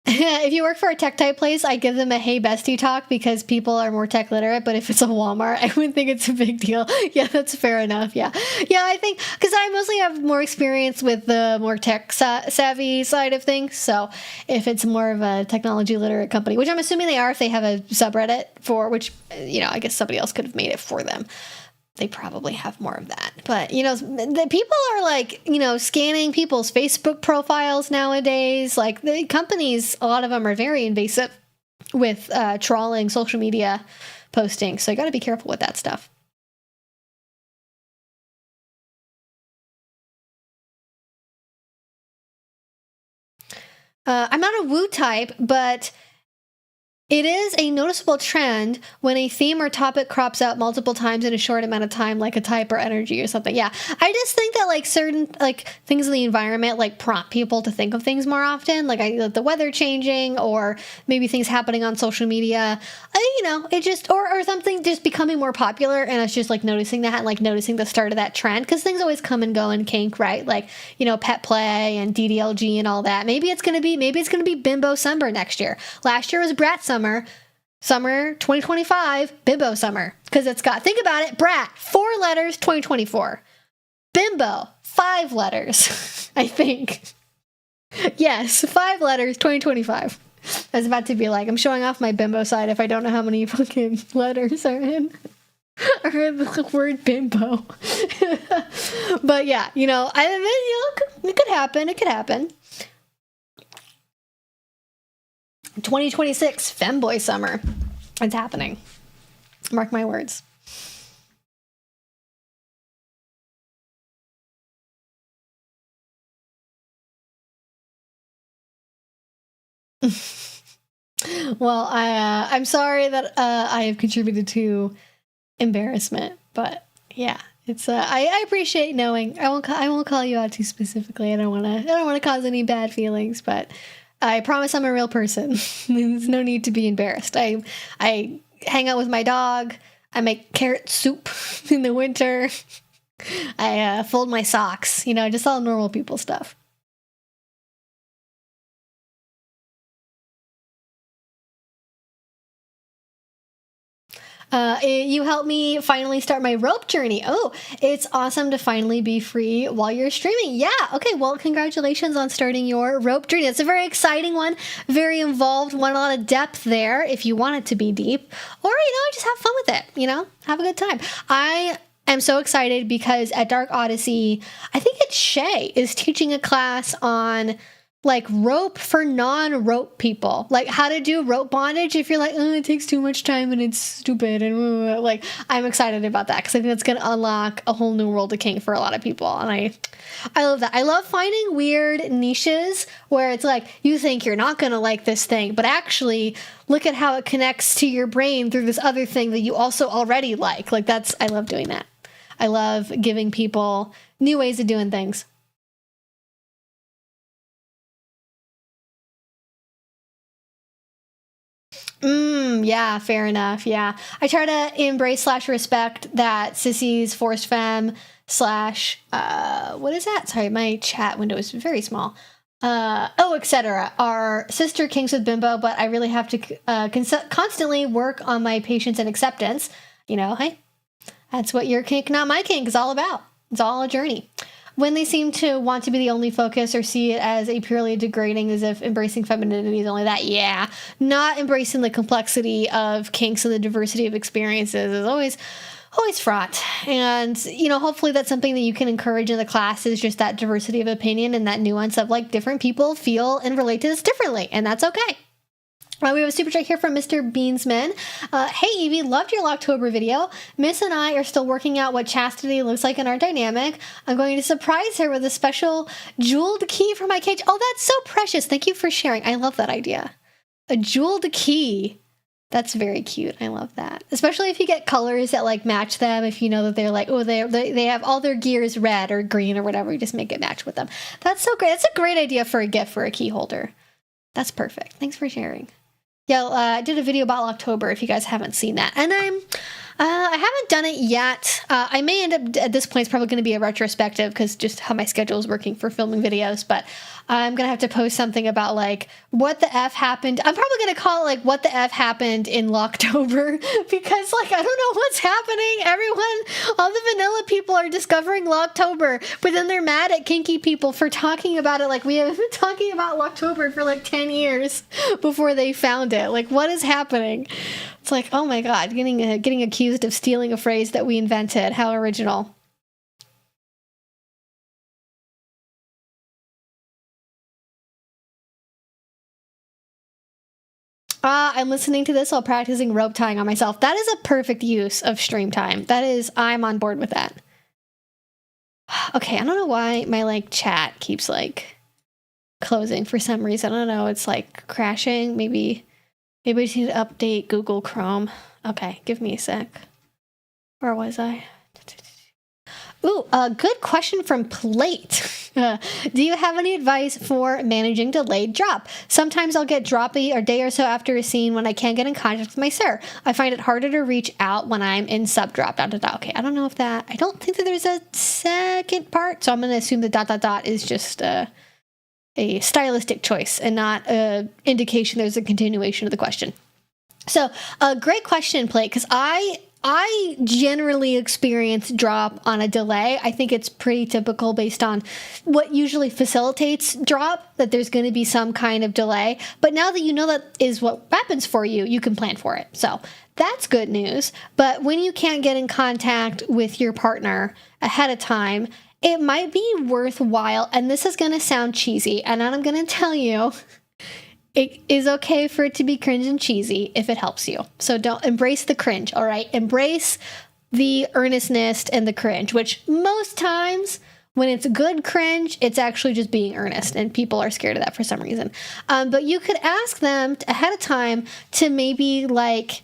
If you work for a tech type place, I give them a hey bestie talk because people are more tech literate, but if it's a Walmart, I wouldn't think it's a big deal. Yeah, that's fair enough. Yeah, I think because I mostly have more experience with the more tech savvy side of things. So if it's more of a technology literate company, which I'm assuming they are if they have a subreddit for which, you know, I guess somebody else could have made it for them. They probably have more of that. But, you know, the people are like, you know, scanning people's Facebook profiles nowadays. Like the companies, a lot of them are very invasive with trawling social media posting. So you got to be careful with that stuff. I'm not a woo type, but it is a noticeable trend when a theme or topic crops up multiple times in a short amount of time, like a type or energy or something. Yeah, I just think that like certain like things in the environment like prompt people to think of things more often, like the weather changing or maybe things happening on social media. You know, it just or something just becoming more popular, and it's just like noticing that, like noticing the start of that trend, because things always come and go in kink, right? Like, you know, pet play and DDLG and all that. Maybe it's gonna be bimbo summer next year. Last year was brat summer. Summer 2025, bimbo summer. Because it's got, think about it, brat, 4 letters, 2024. Bimbo, 5 letters, I think. Yes, 5 letters, 2025. I was about to be like, I'm showing off my bimbo side if I don't know how many fucking letters are in the word bimbo. But yeah, you know, it could happen. It could happen. 2026 femboy summer. It's happening. Mark my words. Well, I'm sorry that I have contributed to embarrassment, but yeah, it's I appreciate knowing. I won't call you out too specifically. I don't want to cause any bad feelings, but I promise I'm a real person. There's no need to be embarrassed. I hang out with my dog. I make carrot soup in the winter. I fold my socks. You know, just all normal people stuff. You helped me finally start my rope journey. Oh, it's awesome to finally be free while you're streaming. Yeah, okay, well, congratulations on starting your rope journey. It's a very exciting one, very involved one, a lot of depth there if you want it to be deep. Or, just have fun with it, have a good time. I'm so excited because at Dark Odyssey, I think it's Shay is teaching a class on like rope for non-rope people, like how to do rope bondage if you're like, oh, it takes too much time and it's stupid, and like I'm excited about that because I think that's going to unlock a whole new world of kink for a lot of people, and I love that. I love finding weird niches where it's like you think you're not going to like this thing, but actually look at how it connects to your brain through this other thing that you also already like. Like I love doing that. I love giving people new ways of doing things. Yeah, fair enough. Yeah. I try to embrace / respect that sissies, forced femme / what is that? Sorry, my chat window is very small. Etc. are sister kinks with bimbo, but I really have to constantly work on my patience and acceptance. Hey, that's what your kink, not my kink, is all about. It's all a journey. When they seem to want to be the only focus or see it as a purely degrading, as if embracing femininity is only that, yeah. Not embracing the complexity of kinks and the diversity of experiences is always fraught. And, hopefully that's something that you can encourage in the class, is just that diversity of opinion and that nuance of like different people feel and relate to this differently. And that's okay. We have a super chat here from Mr. Beansman. Hey, Evie, loved your Locktober video. Miss and I are still working out what chastity looks like in our dynamic. I'm going to surprise her with a special jeweled key for my cage. Oh, that's so precious. Thank you for sharing. I love that idea. A jeweled key. That's very cute. I love that. Especially if you get colors that like match them. If you know that they're like, oh, they have all their gears red or green or whatever. You just make it match with them. That's so great. That's a great idea for a gift for a key holder. That's perfect. Thanks for sharing. Yeah, I did a video about October if you guys haven't seen that. And I haven't done it yet. I may end up, at this point, it's probably going to be a retrospective because just how my schedule is working for filming videos. But I'm going to have to post something about, like, what the F happened. I'm probably going to call it, like, what the F happened in Locktober because, like, I don't know what's happening. All the vanilla people are discovering Locktober, but then they're mad at kinky people for talking about it. Like, we have been talking about Locktober for, like, 10 years before they found it. Like, what is happening? It's like, oh my God, getting accused of stealing a phrase that we invented. How original. I'm listening to this while practicing rope tying on myself. That is a perfect use of stream time. I'm on board with that. Okay, I don't know why my, like, chat keeps, like, closing for some reason. I don't know, it's, like, crashing. Maybe we just need to update Google Chrome. Okay, give me a sec. Where was I? Ooh, a good question from Plate. Do you have any advice for managing delayed drop? Sometimes I'll get droppy a day or so after a scene when I can't get in contact with my sir. I find it harder to reach out when I'm in subdrop. ... Okay, I don't know if that... I don't think that there's a second part, so I'm going to assume the ... is just a stylistic choice and not an indication there's a continuation of the question. So, a great question, Plate, because I generally experience drop on a delay. I think it's pretty typical based on what usually facilitates drop, that there's going to be some kind of delay. But now that you know that is what happens for you, you can plan for it. So that's good news. But when you can't get in contact with your partner ahead of time, it might be worthwhile, and this is going to sound cheesy, and I'm going to tell you, it is okay for it to be cringe and cheesy if it helps you. So don't embrace the cringe, all right? Embrace the earnestness and the cringe, which most times when it's good cringe, it's actually just being earnest, and people are scared of that for some reason. But you could ask them ahead of time to maybe, like,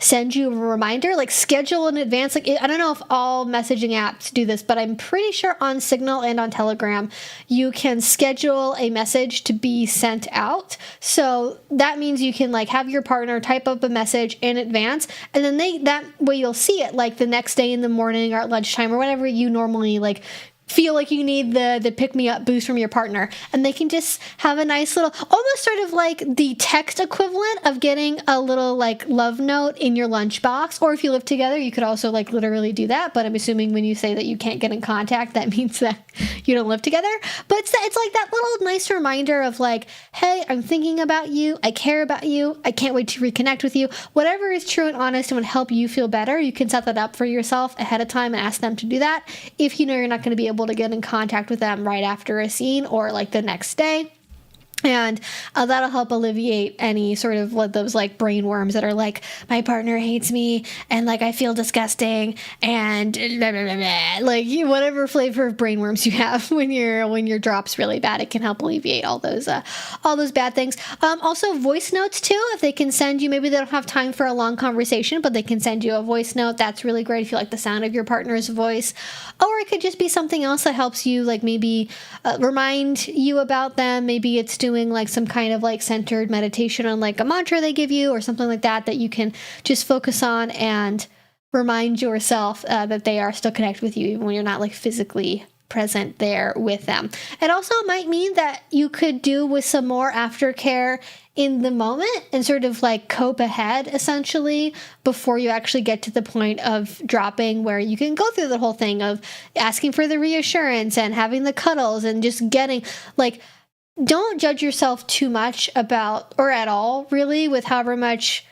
send you a reminder, like schedule in advance. Like, I don't know if all messaging apps do this, but I'm pretty sure on Signal and on Telegram, you can schedule a message to be sent out. So that means you can, like, have your partner type up a message in advance, and then that way you'll see it, like, the next day in the morning or at lunchtime or whenever you normally, like, feel like you need the pick-me-up boost from your partner. And they can just have a nice little, almost sort of like the text equivalent of getting a little like love note in your lunchbox. Or if you live together, you could also like literally do that. But I'm assuming when you say that you can't get in contact, that means that you don't live together. But it's like that little nice reminder of like, hey, I'm thinking about you. I care about you. I can't wait to reconnect with you. Whatever is true and honest and would help you feel better, you can set that up for yourself ahead of time and ask them to do that if you know you're not going to be able to get in contact with them right after a scene or like the next day. And that'll help alleviate any sort of those like brain worms that are like, my partner hates me and like I feel disgusting and blah, blah, blah, blah. Like whatever flavor of brain worms you have when your drop's really bad, it can help alleviate all those bad things. Also voice notes too, if they can send you, maybe they don't have time for a long conversation, but they can send you a voice note. That's really great if you like the sound of your partner's voice. Or it could just be something else that helps you, like maybe remind you about them. Maybe it's doing like some kind of like centered meditation on like a mantra they give you or something like that you can just focus on and remind yourself that they are still connected with you even when you're not like physically present there with them. It also might mean that you could do with some more aftercare in the moment and sort of like cope ahead essentially before you actually get to the point of dropping, where you can go through the whole thing of asking for the reassurance and having the cuddles and just getting like, don't judge yourself too much about, or at all really, with however much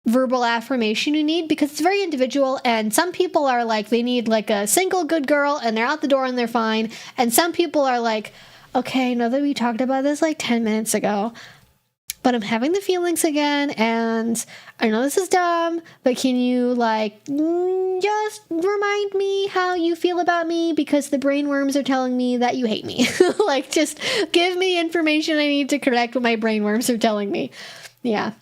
verbal affirmation you need, because it's very individual. And some people are like, they need like a single good girl and they're out the door and they're fine. And some people are like, okay, I know that we talked about this like 10 minutes ago, but I'm having the feelings again, and I know this is dumb, but can you like just remind me how you feel about me, because the brain worms are telling me that you hate me. Like just give me information I need to correct what my brain worms are telling me. Yeah.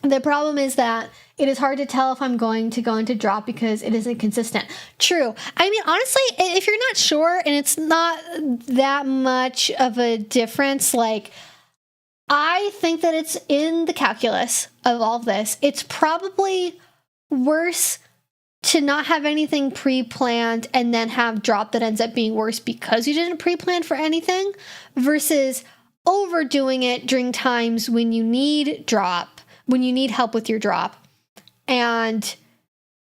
The problem is that it is hard to tell if I'm going to go into drop because it isn't consistent. True. I mean, honestly, if you're not sure and it's not that much of a difference, like I think that it's in the calculus of all of this. It's probably worse to not have anything pre-planned and then have drop that ends up being worse because you didn't pre-plan for anything, versus overdoing it during times when you need drop, when you need help with your drop. And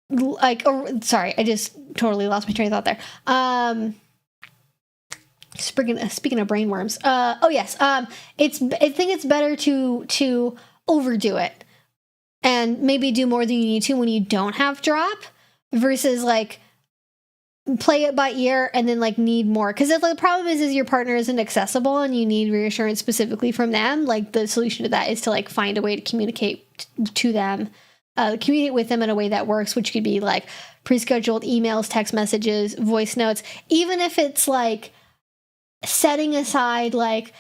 like, sorry, I just totally lost my train of thought there. Speaking of brain worms, I think it's better to overdo it and maybe do more than you need to when you don't have drop, versus like play it by ear and then like need more. Because if the problem is your partner isn't accessible and you need reassurance specifically from them, like the solution to that is to like find a way to communicate to them, communicate with them in a way that works, which could be like pre-scheduled emails, text messages, voice notes, even if it's like setting aside like,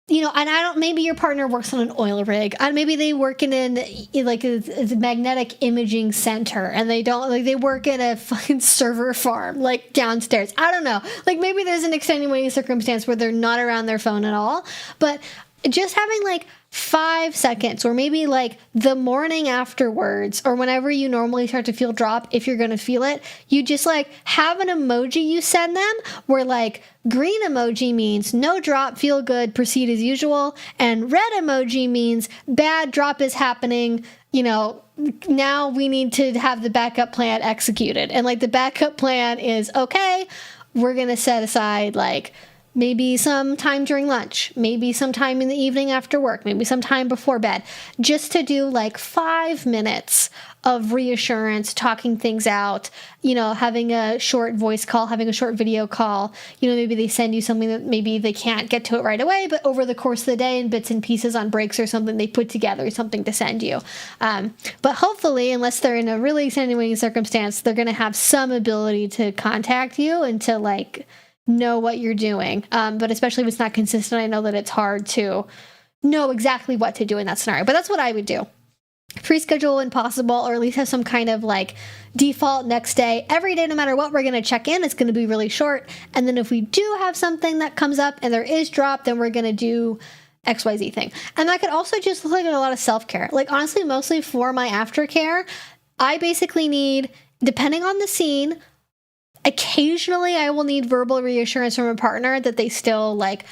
you know, and maybe your partner works on an oil rig, and maybe they work in like a magnetic imaging center, and they work in a fucking server farm like downstairs. I don't know. Like maybe there's an extenuating circumstance where they're not around their phone at all, but just having like 5 seconds, or maybe like the morning afterwards, or whenever you normally start to feel drop, if you're going to feel it, you just like have an emoji you send them where like green emoji means no drop, feel good, proceed as usual, and red emoji means bad, drop is happening, you know, now we need to have the backup plan executed. And like the backup plan is, okay, we're going to set aside like maybe some time during lunch, maybe some time in the evening after work, maybe some time before bed, just to do like 5 minutes of reassurance, talking things out, you know, having a short voice call, having a short video call. You know, maybe they send you something that maybe they can't get to it right away, but over the course of the day in bits and pieces on breaks or something, they put together something to send you. But hopefully, unless they're in a really extenuating circumstance, they're going to have some ability to contact you and to like know what you're doing. But especially if it's not consistent, I know that it's hard to know exactly what to do in that scenario. But that's what I would do. Pre-schedule when possible, or at least have some kind of like default next day. Every day, no matter what, we're going to check in. It's going to be really short. And then if we do have something that comes up and there is drop, then we're going to do XYZ thing. And that could also just look like a lot of self-care. Like honestly, mostly for my aftercare, I basically need, depending on the scene, occasionally I will need verbal reassurance from a partner that they still like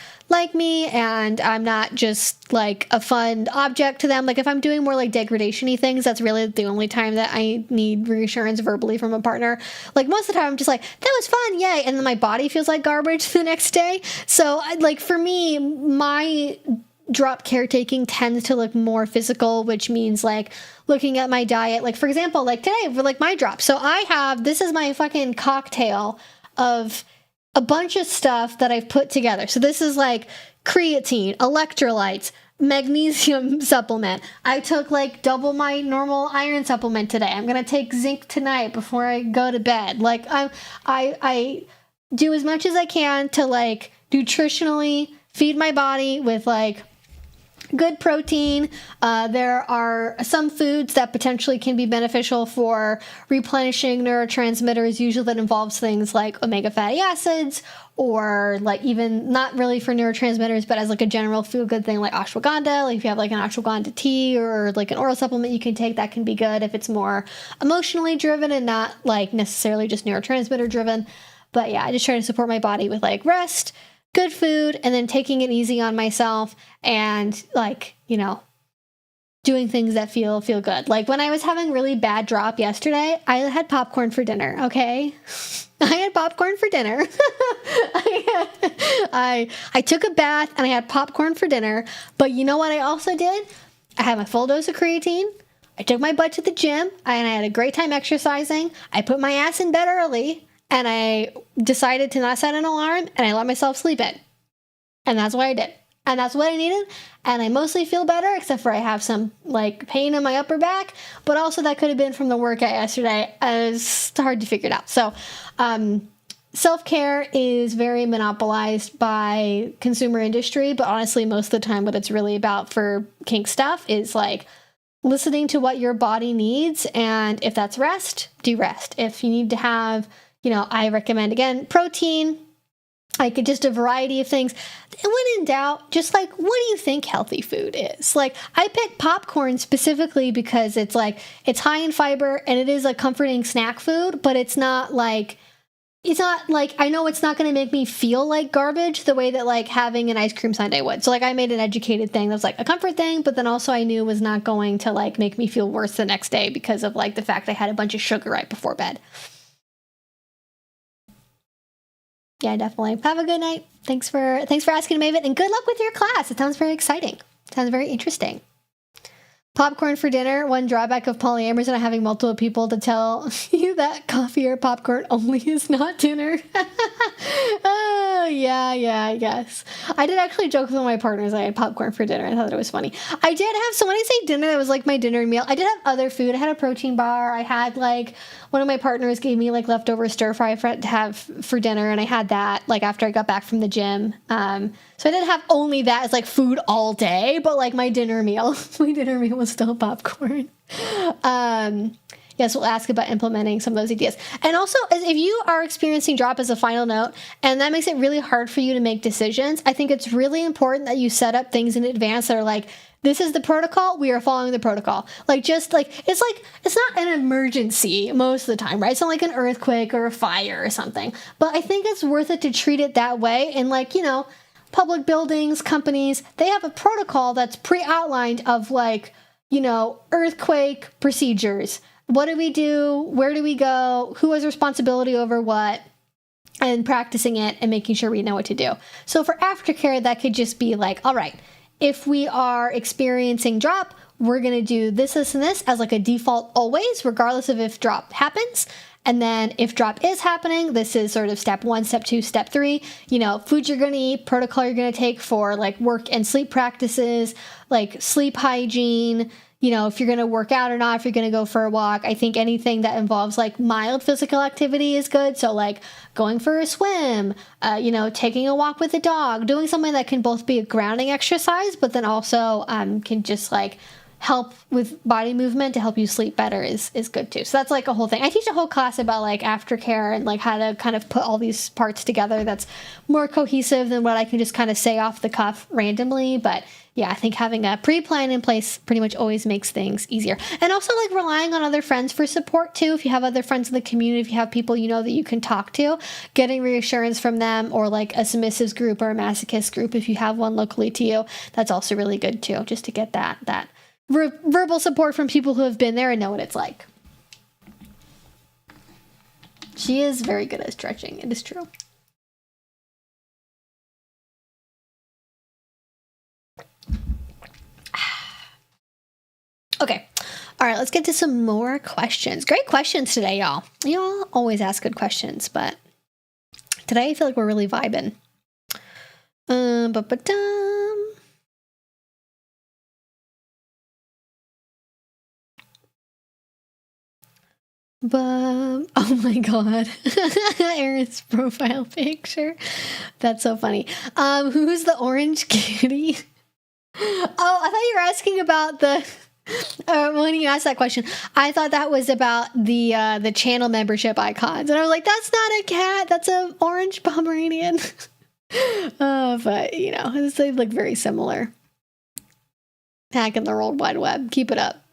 me and I'm not just like a fun object to them. Like if I'm doing more like degradation-y things, that's really the only time that I need reassurance verbally from a partner. Like most of the time I'm just like, that was fun, yay, and then my body feels like garbage the next day. So like for me, my drop caretaking tends to look more physical, which means like looking at my diet. Like for example, like today for like my drop. So this is my fucking cocktail of a bunch of stuff that I've put together. So this is like creatine, electrolytes, magnesium supplement. I took like double my normal iron supplement today. I'm going to take zinc tonight before I go to bed. Like I do as much as I can to like nutritionally feed my body with like good protein. There are some foods that potentially can be beneficial for replenishing neurotransmitters. Usually that involves things like omega fatty acids, or like even not really for neurotransmitters, but as like a general feel good thing like ashwagandha. Like if you have like an ashwagandha tea or like an oral supplement you can take, that can be good if it's more emotionally driven and not like necessarily just neurotransmitter driven. But yeah, I just try to support my body with like rest, good food, and then taking it easy on myself and like, you know, doing things that feel good. Like when I was having really bad drop yesterday, I had popcorn for dinner, okay? I had popcorn for dinner. I took a bath and I had popcorn for dinner. But you know what I also did? I had my full dose of creatine. I took my butt to the gym and I had a great time exercising. I put my ass in bed early. And I decided to not set an alarm, and I let myself sleep in. And that's what I did. And that's what I needed. And I mostly feel better, except for I have some, like, pain in my upper back. But also that could have been from the workout yesterday. It's hard to figure it out. So, self-care is very monopolized by consumer industry. But honestly, most of the time, what it's really about for kink stuff is, like, listening to what your body needs. And if that's rest, do rest. If you need to have... You know, I recommend, again, protein, like just a variety of things. And when in doubt, just like, what do you think healthy food is? Like, I picked popcorn specifically because it's like, it's high in fiber and it is a comforting snack food, but it's not like, I know it's not going to make me feel like garbage the way that like having an ice cream sundae would. So like I made an educated thing that was like a comfort thing, but then also I knew was not going to like make me feel worse the next day because of like the fact I had a bunch of sugar right before bed. Yeah, definitely. Have a good night. Thanks for asking, Maven, and good luck with your class. It sounds very exciting. It sounds very interesting. Popcorn for dinner. One drawback of polyamorous and having multiple people to tell you that coffee or popcorn only is not dinner. Oh, yeah, I guess. I did actually joke with one of my partners I had popcorn for dinner. I thought it was funny. I did have, so when I say dinner, that was like my dinner meal. I did have other food. I had a protein bar. I had like, one of my partners gave me like leftover stir fry to have for dinner, and I had that like after I got back from the gym. So I didn't have only that as like food all day, but like my dinner meal was still popcorn. Yes, we'll ask about implementing some of those ideas. And also, if you are experiencing drop as a final note, and that makes it really hard for you to make decisions, I think it's really important that you set up things in advance that are like, this is the protocol, we are following the protocol. Like, just like, it's not an emergency most of the time, right? It's not like an earthquake or a fire or something. But I think it's worth it to treat it that way. And like, you know, public buildings, companies, they have a protocol that's pre-outlined of like, you know, earthquake procedures. What do we do? Where do we go? Who has responsibility over what? And practicing it and making sure we know what to do. So for aftercare, that could just be like, all right, if we are experiencing drop, we're going to do this, this, and this as like a default always, regardless of if drop happens. And then if drop is happening, this is sort of step 1, step 2, step 3, you know, foods you're going to eat, protocol you're going to take for like work and sleep practices, like sleep hygiene, you know, if you're going to work out or not, if you're going to go for a walk. I think anything that involves like mild physical activity is good. So like going for a swim, you know, taking a walk with a dog, doing something that can both be a grounding exercise, but then also can just like help with body movement to help you sleep better is good too. So that's like a whole thing. I teach a whole class about like aftercare and like how to kind of put all these parts together that's more cohesive than what I can just kind of say off the cuff randomly. But yeah, I think having a pre-plan in place pretty much always makes things easier. And also like relying on other friends for support too. If you have other friends in the community, if you have people you know that you can talk to, getting reassurance from them, or like a submissives group or a masochist group if you have one locally to you, that's also really good too, just to get that verbal support from people who have been there and know what it's like. She is very good at stretching, it is true. Okay. All right, let's get to some more questions. Great questions today, y'all. Y'all always ask good questions, but today I feel like we're really vibing. Oh my god. Erin's profile picture. That's so funny. Who's the orange kitty? Oh, I thought you were asking about the when you asked that question, I thought that was about the channel membership icons. And I was like, that's not a cat, that's an orange Pomeranian. But you know, they look very similar. Hacking the World Wide Web. Keep it up.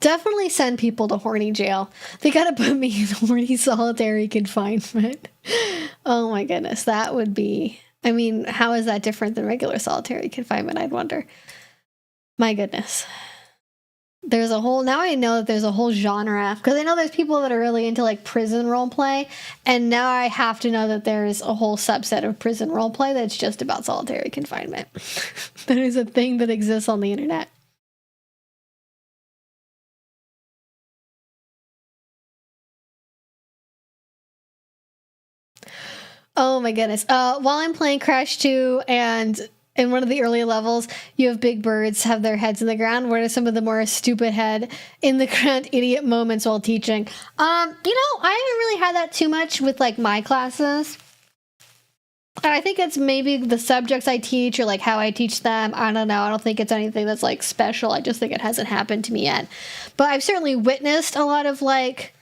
Definitely send people to horny jail. They gotta put me in horny solitary confinement. Oh my goodness, that would be... I mean, how is that different than regular solitary confinement, I'd wonder. My goodness. There's a whole... Now I know that there's a whole genre, because I know there's people that are really into like prison roleplay, and now I have to know that there's a whole subset of prison roleplay that's just about solitary confinement. That is a thing that exists on the internet. Oh my goodness. While I'm playing Crash 2 and in one of the early levels, you have big birds have their heads in the ground. What are some of the more stupid head in the ground idiot moments while teaching? You know, I haven't really had that too much with like my classes. I think it's maybe the subjects I teach or like how I teach them. I don't know. I don't think it's anything that's like special. I just think it hasn't happened to me yet. But I've certainly witnessed a lot of like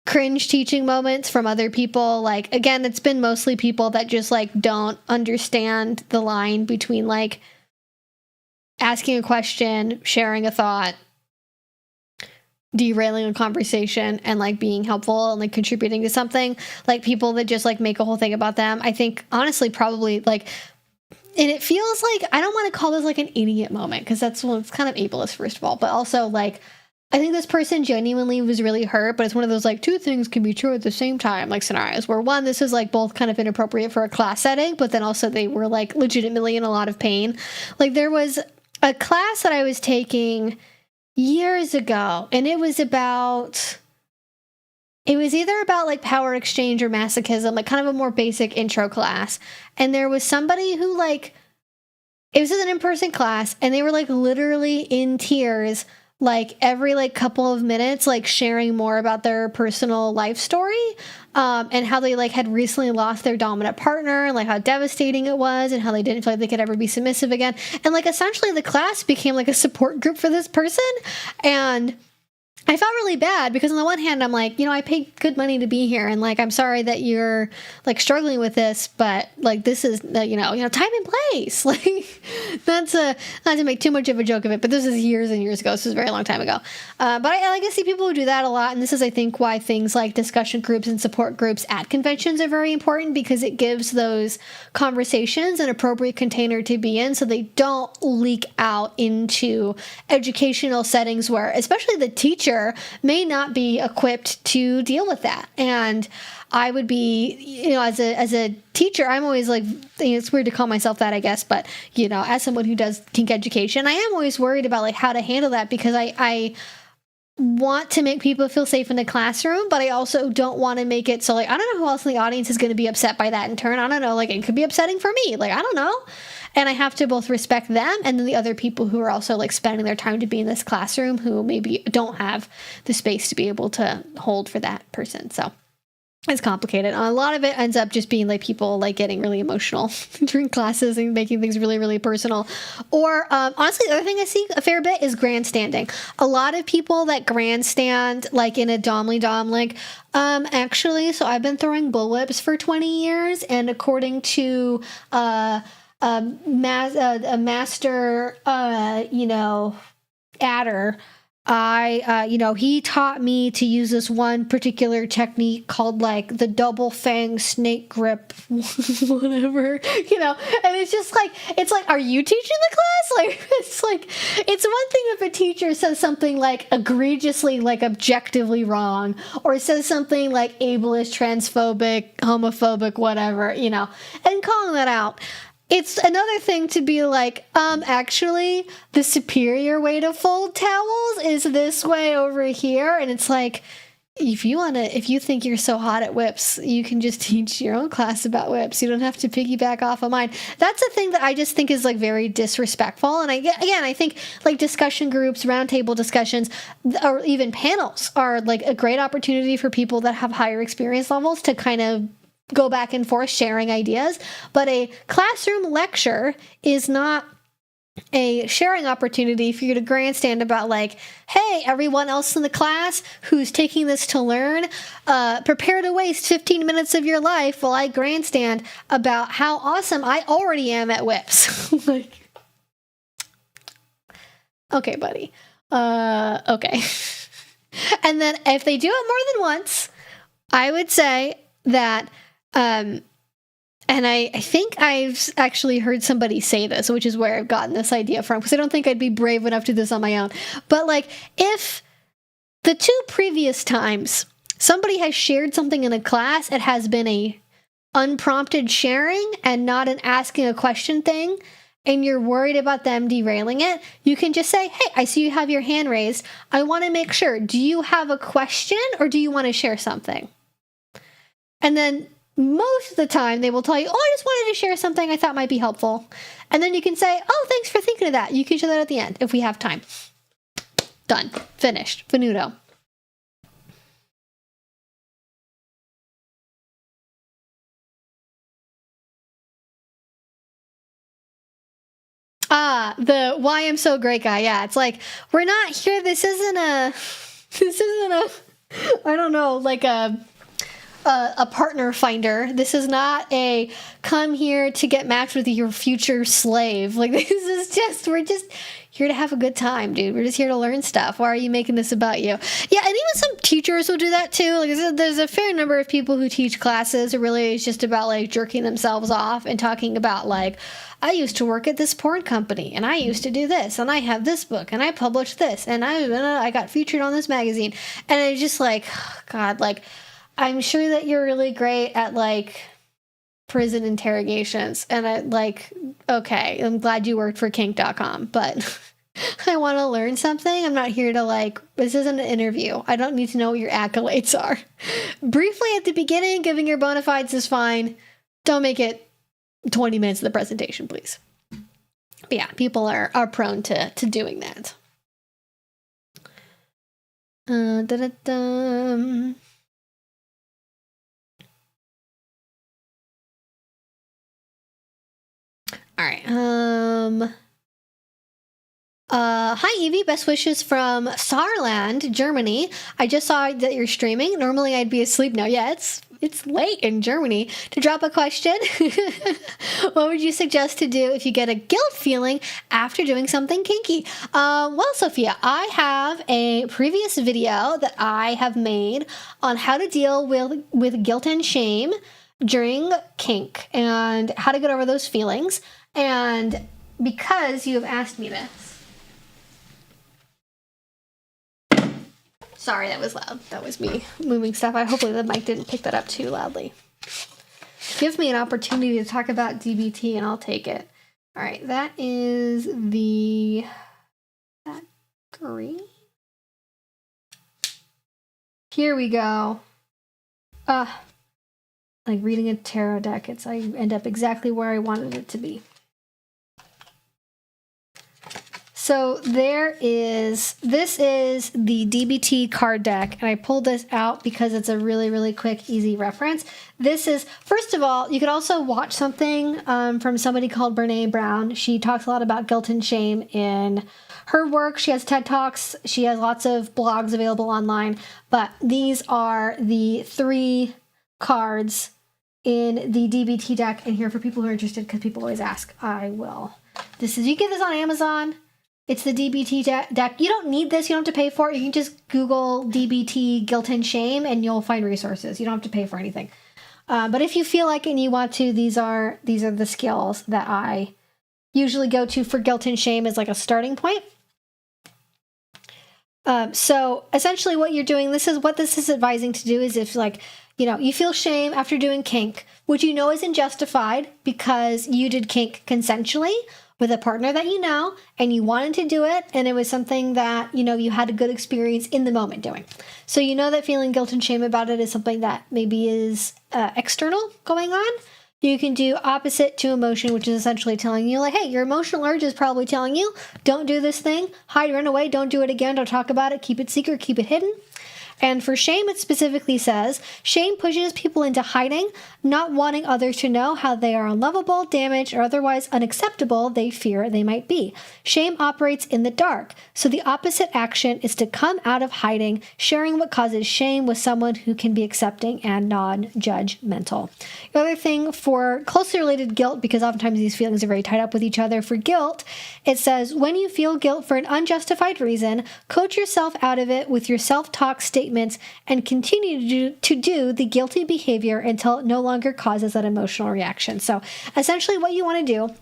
cringe teaching moments from other people. Like, again, it's been mostly people that just like don't understand the line between like asking a question, sharing a thought, derailing a conversation, and like being helpful and like contributing to something. Like people that just like make a whole thing about them. I think honestly probably like, and it feels like, I don't want to call this like an idiot moment because that's, well, it's kind of ableist first of all, but also like I think this person genuinely was really hurt, but it's one of those like two things can be true at the same time, like scenarios where one, this is like both kind of inappropriate for a class setting, but then also they were like legitimately in a lot of pain. Like there was a class that I was taking years ago, and it was either about like power exchange or masochism, like kind of a more basic intro class. And there was somebody who like, it was an in-person class, and they were like literally in tears like every like couple of minutes, like sharing more about their personal life story, and how they like had recently lost their dominant partner, and like how devastating it was, and how they didn't feel like they could ever be submissive again. And like essentially the class became like a support group for this person. And I felt really bad because on the one hand, I'm like, you know, I paid good money to be here, and like, I'm sorry that you're like struggling with this, but like, this is, you know, time and place. Like, that's not to make too much of a joke of it, but this is years and years ago. This was a very long time ago. But I like to see people who do that a lot, and this is, I think, why things like discussion groups and support groups at conventions are very important, because it gives those conversations an appropriate container to be in, so they don't leak out into educational settings where, especially the teacher may not be equipped to deal with that. And I would be, you know, as a teacher, I'm always like, it's weird to call myself that, I guess, but, you know, as someone who does kink education, I am always worried about like how to handle that, because I want to make people feel safe in the classroom, but I also don't want to make it so like, I don't know who else in the audience is going to be upset by that in turn. I don't know, like it could be upsetting for me, like I don't know. And I have to both respect them and then the other people who are also like spending their time to be in this classroom who maybe don't have the space to be able to hold for that person. So It's complicated. A lot of it ends up just being like people like getting really emotional during classes and making things really, really personal. Or honestly, the other thing I see a fair bit is grandstanding. A lot of people that grandstand like in a domly dom like actually, so I've been throwing bullwhips for 20 years, and according to a master adder, he taught me to use this one particular technique called like the double fang snake grip, whatever, and it's like, are you teaching the class? Like, it's one thing if a teacher says something like egregiously, like objectively wrong, or says something like ableist, transphobic, homophobic, whatever, and calling that out. It's another thing to be like, actually, the superior way to fold towels is this way over here. And it's like, if you think you're so hot at whips, you can just teach your own class about whips. You don't have to piggyback off of mine. That's a thing that I just think is like very disrespectful. And I think like discussion groups, roundtable discussions, or even panels are like a great opportunity for people that have higher experience levels to kind of go back and forth sharing ideas. But a classroom lecture is not a sharing opportunity for you to grandstand about like, hey, everyone else in the class who's taking this to learn, prepare to waste 15 minutes of your life while I grandstand about how awesome I already am at whips. Like, okay, buddy. Okay. And then if they do it more than once, I would say that and I think I've actually heard somebody say this, which is where I've gotten this idea from, because I don't think I'd be brave enough to do this on my own. But like, if the 2 previous times somebody has shared something in a class, it has been a unprompted sharing and not an asking a question thing, and you're worried about them derailing it, you can just say, hey, I see you have your hand raised. I want to make sure, do you have a question or do you want to share something? And then most of the time they will tell you, oh, I just wanted to share something I thought might be helpful. And then you can say, oh, thanks for thinking of that. You can share that at the end if we have time. Done. Finished. Finito. The why I'm so great guy. Yeah, it's like, we're not here. This isn't a, I don't know, like a partner finder. This is not a come here to get matched with your future slave. Like, this is just, we're just here to have a good time, dude. We're just here to learn stuff. Why are you making this about you? Yeah, and even some teachers will do that too. Like, there's a fair number of people who teach classes who really is just about like jerking themselves off and talking about like, I used to work at this porn company and I used to do this and I have this book and I published this and I got featured on this magazine. And it's just like, God, like, I'm sure that you're really great at like prison interrogations, and okay, I'm glad you worked for kink.com, but I want to learn something. I'm not here to like, this isn't an interview. I don't need to know what your accolades are. Briefly at the beginning, giving your bona fides is fine. Don't make it 20 minutes of the presentation, please. But yeah, people are prone to doing that. All right. Hi Evie, best wishes from Saarland, Germany. I just saw that you're streaming. Normally I'd be asleep now. Yeah, it's late in Germany. To drop a question, what would you suggest to do if you get a guilt feeling after doing something kinky? Well, Sophia, I have a previous video that I have made on how to deal with guilt and shame during kink and how to get over those feelings. And because you have asked me this, sorry, that was loud. That was me moving stuff. Hopefully the mic didn't pick that up too loudly. Gives me an opportunity to talk about DBT and I'll take it. All right, that is that green. Here we go. Like reading a tarot deck, I end up exactly where I wanted it to be. So this is the DBT card deck, and I pulled this out because it's a really, really quick, easy reference. This is, first of all, you could also watch something from somebody called Brene Brown. She talks a lot about guilt and shame in her work. She has TED Talks. She has lots of blogs available online, but these are the 3 cards in the DBT deck, and here for people who are interested, because people always ask, I will. You get this on Amazon. It's the DBT deck. You don't need this. You don't have to pay for it. You can just Google DBT guilt and shame, and you'll find resources. You don't have to pay for anything. But if you feel like it and you want to, these are the skills that I usually go to for guilt and shame as like a starting point. So essentially what you're doing, this is advising to do is if like, you feel shame after doing kink, which you know isn't justified because you did kink consensually with a partner that you know, and you wanted to do it, and it was something that, you had a good experience in the moment doing. So you know that feeling guilt and shame about it is something that maybe is external going on. You can do opposite to emotion, which is essentially telling you, like, hey, your emotional urge is probably telling you, don't do this thing, hide, run away, don't do it again, don't talk about it, keep it secret, keep it hidden. And for shame, it specifically says, shame pushes people into hiding, not wanting others to know how they are unlovable, damaged, or otherwise unacceptable they fear they might be. Shame operates in the dark, so the opposite action is to come out of hiding, sharing what causes shame with someone who can be accepting and non-judgmental. The other thing for closely related guilt, because oftentimes these feelings are very tied up with each other, for guilt, it says, when you feel guilt for an unjustified reason, coach yourself out of it with your self-talk statements and continue to do the guilty behavior until it no longer causes that emotional reaction. So essentially what you want to do,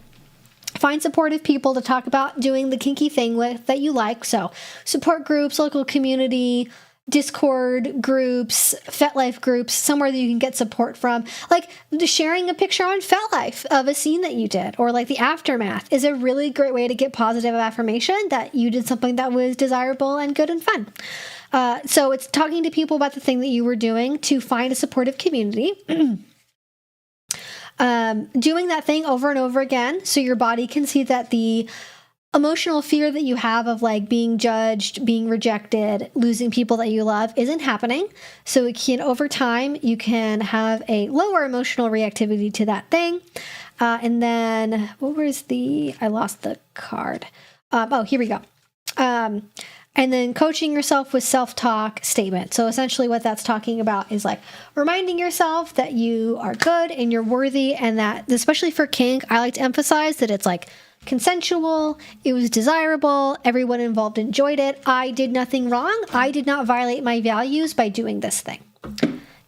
find supportive people to talk about doing the kinky thing with that you like. So support groups, local community, Discord groups, FetLife groups, somewhere that you can get support from. Like sharing a picture on FetLife of a scene that you did, or like the aftermath is a really great way to get positive affirmation that you did something that was desirable and good and fun. So it's talking to people about the thing that you were doing to find a supportive community. Doing that thing over and over again so your body can see that the emotional fear that you have of like being judged, being rejected, losing people that you love isn't happening. So it can, over time, you can have a lower emotional reactivity to that thing. And then I lost the card. Here we go. And then coaching yourself with self-talk statement. So essentially what that's talking about is like reminding yourself that you are good and you're worthy, and that, especially for kink, I like to emphasize that it's like consensual, it was desirable, everyone involved enjoyed it, I did nothing wrong, I did not violate my values by doing this thing.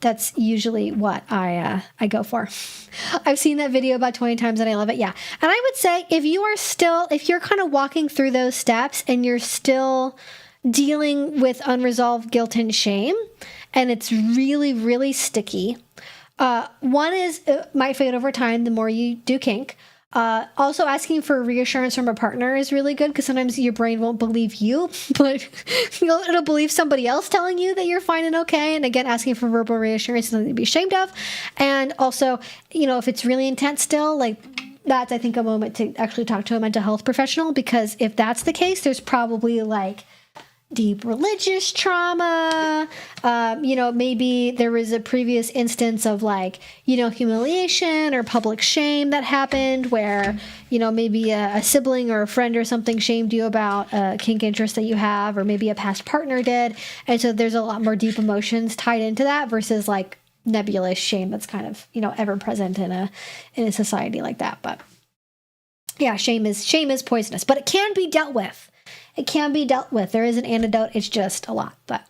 That's usually what I go for. I've seen that video about 20 times and I love it. Yeah. And I would say if you're kind of walking through those steps and you're still dealing with unresolved guilt and shame, and it's really, really sticky, one is might fade over time the more you do kink. Also asking for reassurance from a partner is really good, because sometimes your brain won't believe you, but it'll believe somebody else telling you that you're fine and okay. And again, asking for verbal reassurance is something to be ashamed of. And also, if it's really intense still, like that's, I think, a moment to actually talk to a mental health professional, because if that's the case, there's probably like deep religious trauma, maybe there was a previous instance of like, humiliation or public shame that happened where, maybe a sibling or a friend or something shamed you about a kink interest that you have, or maybe a past partner did. And so there's a lot more deep emotions tied into that versus like nebulous shame that's kind of, ever present in a society like that. But yeah, shame is poisonous, but it can be dealt with. It can be dealt with. There is an antidote. It's just a lot, but.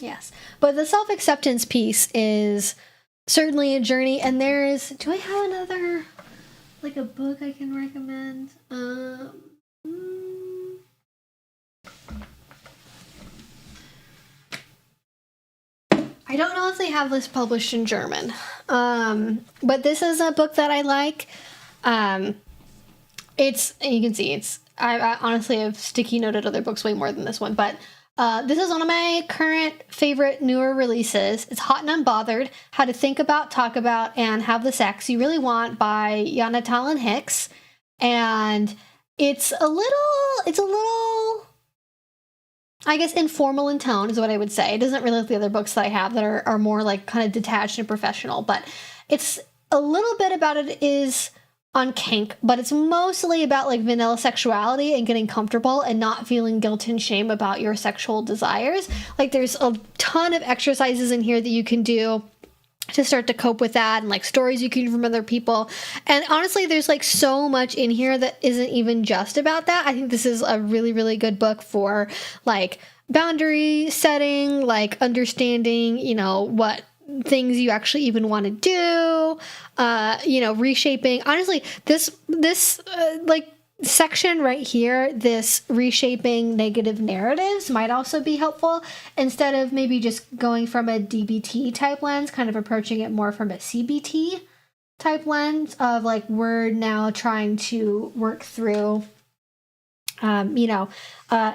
Yes. But the self-acceptance piece is certainly a journey. And do I have another, like a book I can recommend? I don't know if they have this published in German, but this is a book that I like. You can see I honestly have sticky noted other books way more than this one, but This is one of my current favorite newer releases. It's Hot and Unbothered, How to Think About, Talk About, and Have the Sex You Really Want by Yana Talon Hicks. And it's a little, I guess, informal in tone is what I would say. It doesn't really like the other books that I have that are more like kind of detached and professional, but it's a little bit about it is on kink, but it's mostly about like vanilla sexuality and getting comfortable and not feeling guilt and shame about your sexual desires. Like there's a ton of exercises in here that you can do to start to cope with that, and like stories you can hear from other people. And honestly, there's like so much in here that isn't even just about that. I think this is a really, really good book for like boundary setting, like understanding, you know, what things you actually even want to do, you know, reshaping. Honestly, this like section right here, this reshaping negative narratives might also be helpful instead of maybe just going from a DBT type lens, kind of approaching it more from a CBT type lens of like, we're now trying to work through you know,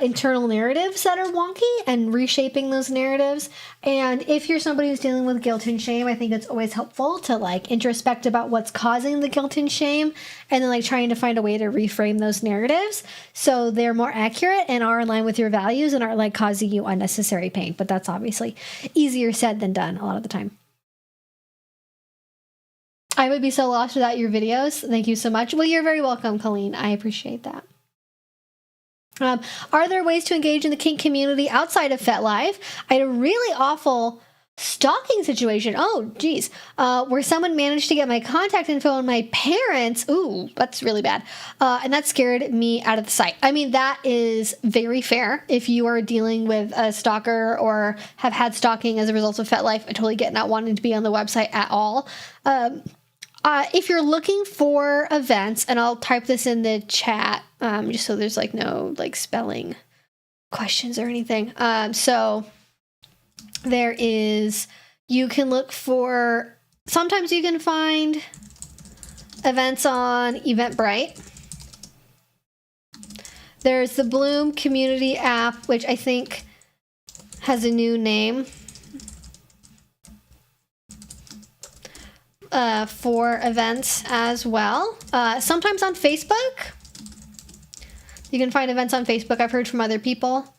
internal narratives that are wonky and reshaping those narratives. And if you're somebody who's dealing with guilt and shame, I think it's always helpful to like introspect about what's causing the guilt and shame, and then like trying to find a way to reframe those narratives so they're more accurate and are in line with your values and aren't like causing you unnecessary pain. But that's obviously easier said than done a lot of the time. I would be so lost without your videos. Thank you so much. Well, you're very welcome, Colleen. I appreciate that. Are there ways to engage in the kink community outside of FetLife? I had a really awful stalking situation. Oh, geez. Where someone managed to get my contact info and my parents. Ooh, that's really bad. And that scared me out of the site. I mean, that is very fair. If you are dealing with a stalker or have had stalking as a result of FetLife, I totally get not wanting to be on the website at all. If you're looking for events, and I'll type this in the chat, just so there's like no like spelling questions or anything. So there is, you can look for, sometimes you can find events on Eventbrite. There's the Bloom community app, which I think has a new name. For events as well. Sometimes on Facebook. You can find events on Facebook. I've heard from other people.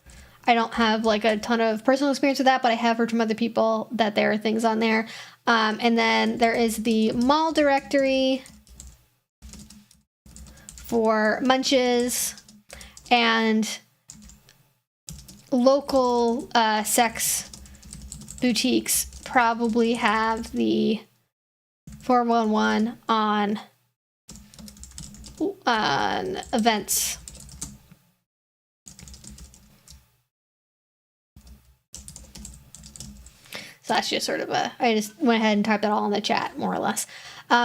I don't have like a ton of personal experience with that, but I have heard from other people that there are things on there. And then there is the mall directory for munches, and local sex boutiques probably have the 411 on events. So that's just sort of I just went ahead and typed that all in the chat, more or less.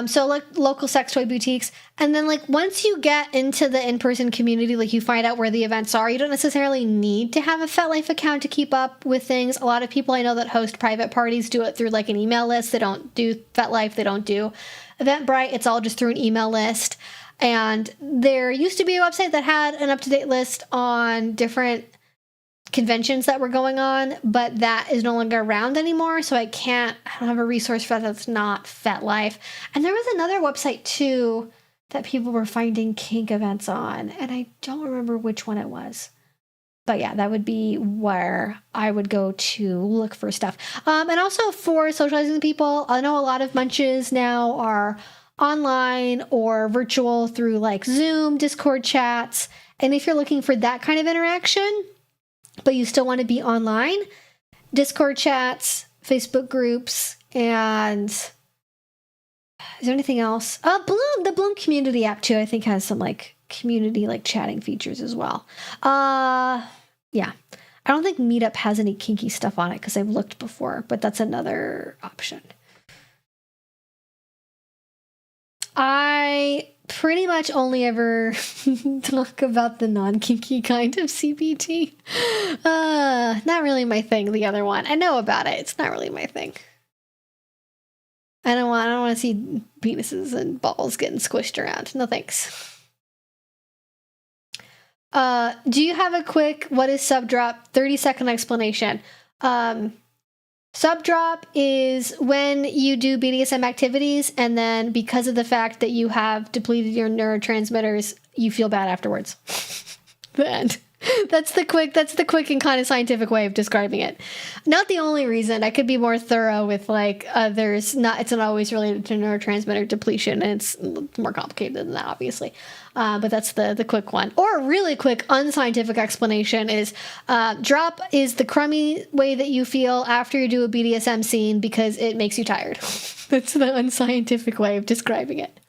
So like local sex toy boutiques. And then like once you get into the in-person community, like you find out where the events are, you don't necessarily need to have a FetLife account to keep up with things. A lot of people I know that host private parties do it through like an email list. They don't do FetLife. They don't do Eventbrite. It's all just through an email list. And there used to be a website that had an up-to-date list on different conventions that were going on, but that is no longer around anymore, so I don't have a resource for that that's not FetLife. And there was another website too that people were finding kink events on, and I don't remember which one it was. But yeah, that would be where I would go to look for stuff. And also for socializing with people, I know a lot of munches now are online or virtual through like Zoom, Discord chats, and if you're looking for that kind of interaction, but you still want to be online, Discord chats, Facebook groups, and is there anything else? Bloom, the Bloom community app too, I think has some like community like chatting features as well. Yeah. I don't think Meetup has any kinky stuff on it because I've looked before, but that's another option. I pretty much only ever talk about the non-kinky kind of CBT. Not really my thing, the other one. I know about it. It's not really my thing. I don't want to see penises and balls getting squished around. No thanks. Do you have a quick, what is Subdrop? 30-second explanation. Subdrop is when you do BDSM activities, and then because of the fact that you have depleted your neurotransmitters, you feel bad afterwards. The end. That's the quick and kind of scientific way of describing it. Not the only reason. I could be more thorough with like it's not always related to neurotransmitter depletion, and it's more complicated than that, obviously. But that's the quick one. Or a really quick unscientific explanation is drop is the crummy way that you feel after you do a BDSM scene because it makes you tired. That's the unscientific way of describing it.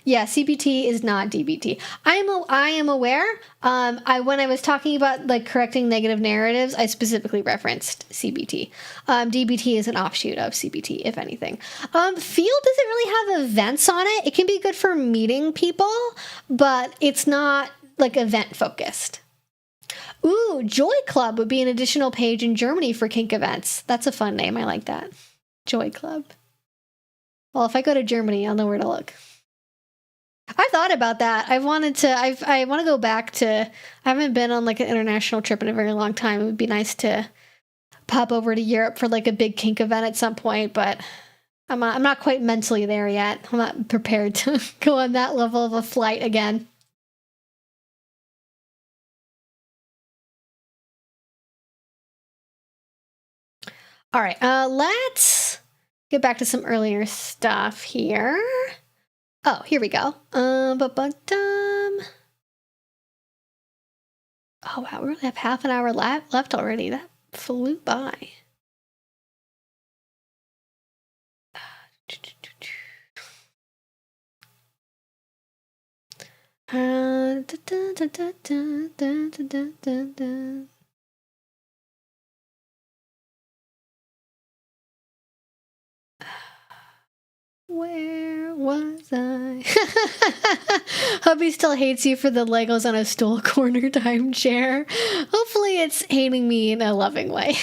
Yeah, CBT is not DBT. I am aware. When I was talking about like correcting negative narratives, I specifically referenced CBT. DBT is an offshoot of CBT, if anything. Field doesn't really have events on it. It can be good for meeting people, but it's not like event focused. Ooh, Joy Club would be an additional page in Germany for kink events. That's a fun name. I like that. Joy Club. Well, if I go to Germany, I'll know where to look. I thought about that. I want to go back to, I haven't been on like an international trip in a very long time. It would be nice to pop over to Europe for like a big kink event at some point, but I'm not quite mentally there yet. I'm not prepared to go on that level of a flight again. All right, let's get back to some earlier stuff here. Oh, here we go. Oh, wow, we only have half an hour left already. That flew by. Where was I? Hubby still hates you for the Legos on a stool corner timeshare. Hopefully it's hating me in a loving way.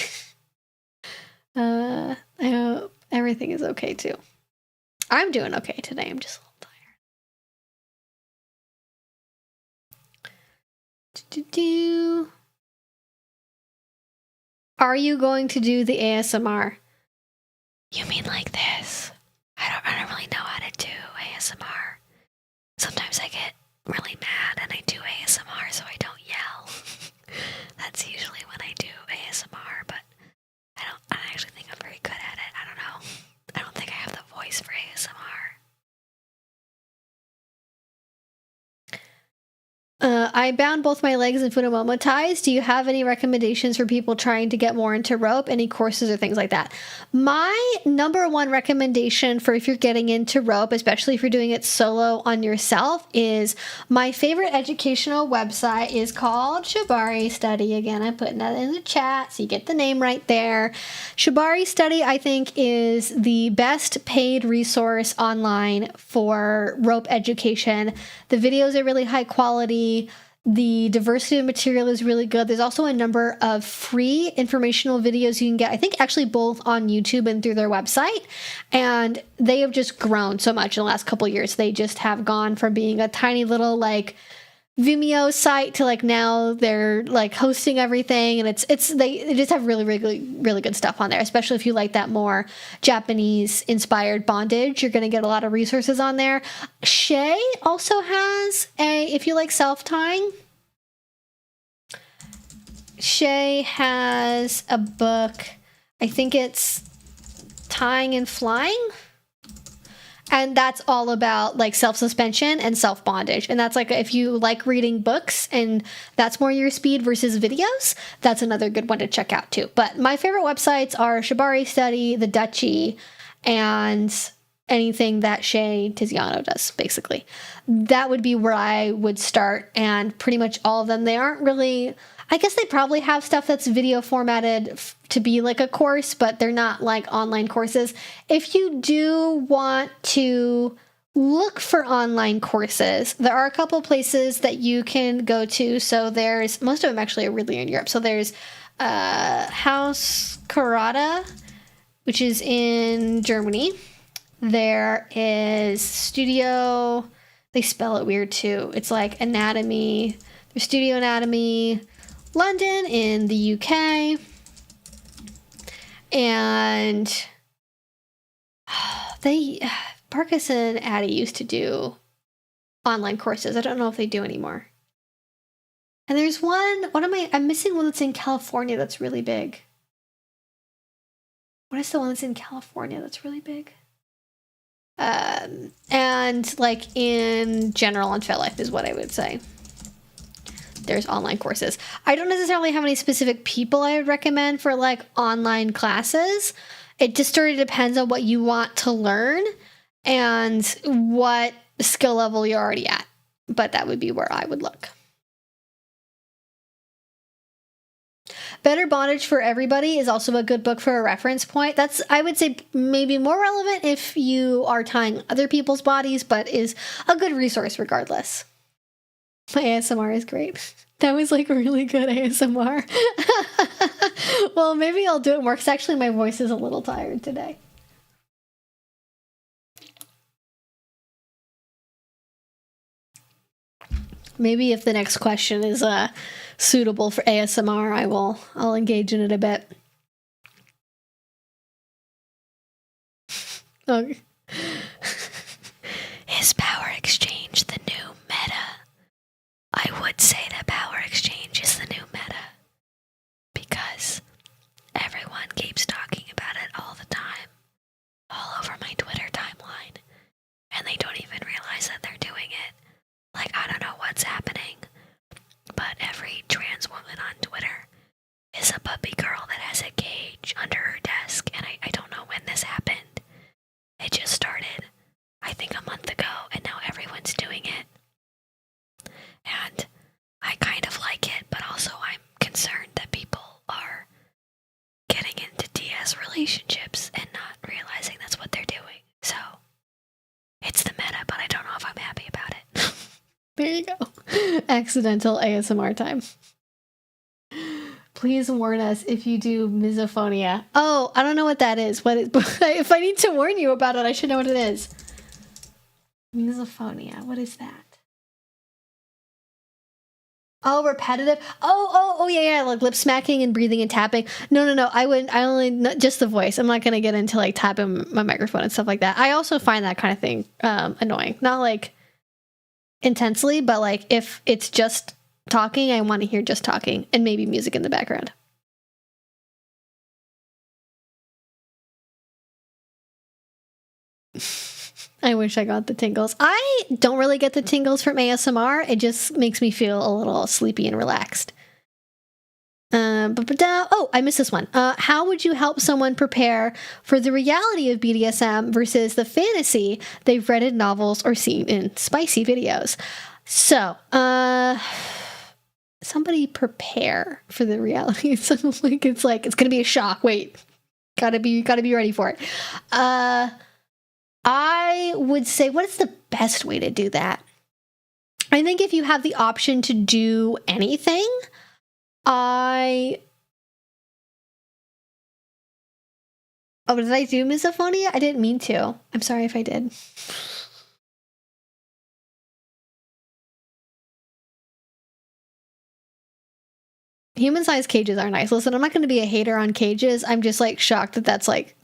I hope everything is okay too. I'm doing okay today. I'm just a little tired. Are you going to do the ASMR? You mean like this? I don't really know how to do ASMR. Sometimes I get really mad and I do ASMR so I don't yell. That's usually when I do ASMR, but I actually think I'm very good at it. I don't know. I don't think I have the voice for ASMR. I bound both my legs in Funamomo ties. Do you have any recommendations for people trying to get more into rope? Any courses or things like that? My number one recommendation for if you're getting into rope, especially if you're doing it solo on yourself, is my favorite educational website is called Shibari Study. Again, I'm putting that in the chat so you get the name right there. Shibari Study, I think, is the best paid resource online for rope education. The videos are really high quality. The diversity of material is really good. There's also a number of free informational videos you can get, I think actually both on YouTube and through their website. And they have just grown so much in the last couple of years. They just have gone from being a tiny little like Vimeo site to like now they're like hosting everything, and they just have really good stuff on there, especially if you like that more Japanese inspired bondage. You're going to get a lot of resources on there. Shay also has if you like self-tying, Shay has a book, I think it's Tying and Flying. And that's all about like self-suspension and self-bondage. And that's like, if you like reading books and that's more your speed versus videos, that's another good one to check out too. But my favorite websites are Shibari Study, The Duchy, and anything that Shay Tiziano does, basically. That would be where I would start, and pretty much all of them. They aren't really, I guess they probably have stuff that's video formatted to be like a course, but they're not like online courses. If you do want to look for online courses, there are a couple places that you can go to. So there's, most of them actually are really in Europe. So there's Haus Karada, which is in Germany. There is Studio They spell it weird too. It's like anatomy, their Studio Anatomy, London in the UK. And Marcus and Addie used to do online courses. I don't know if they do anymore. And there's I'm missing one that's in California that's really big. What is the one that's in California that's really big? And like in general on FetLife is what I would say. There's online courses. I don't necessarily have any specific people I would recommend for like online classes. It just sort of depends on what you want to learn and what skill level you're already at. But that would be where I would look. Better Bondage for Everybody is also a good book for a reference point. That's, I would say, maybe more relevant if you are tying other people's bodies, but is a good resource regardless. My ASMR is great. That was like really good ASMR. Well, maybe I'll do it more because actually my voice is a little tired today. Maybe if the next question is suitable for ASMR, I'll engage in it a bit. Okay. Is power exchange the new meta? I would say that power exchange is the new meta because everyone keeps talking about it all the time, all over my Twitter timeline, and they don't even realize that they're doing it. Like, I don't know what's happening, but every trans woman on Twitter is a puppy girl that has a cage under her desk, and I don't know when this happened. It just started, I think, a month ago, and now everyone's doing it. And I kind of like it, but also I'm concerned that people are getting into DS relationships and not realizing that's what they're doing. So, it's the meta, but I don't know if I'm happy about it. There you go. Accidental ASMR time. Please warn us if you do misophonia. Oh, I don't know what that is. If I need to warn you about it, I should know what it is. Misophonia. What is that? Oh, repetitive. Oh, yeah, like lip smacking and breathing and tapping. No. I only, just the voice. I'm not going to get into like tapping my microphone and stuff like that. I also find that kind of thing annoying. Not like intensely, but like if it's just talking, I want to hear just talking and maybe music in the background. I wish I got the tingles. I don't really get the tingles from ASMR. It just makes me feel a little sleepy and relaxed. Oh, I missed this one. How would you help someone prepare for the reality of BDSM versus the fantasy they've read in novels or seen in spicy videos? So, somebody prepare for the reality. It sounds like it's gonna be a shock. Wait, gotta be ready for it. I would say, what is the best way to do that? I think if you have the option to do anything, Oh, did I do misophonia? I didn't mean to. I'm sorry if I did. Human-sized cages are nice. Listen, I'm not going to be a hater on cages. I'm just like shocked that that's like,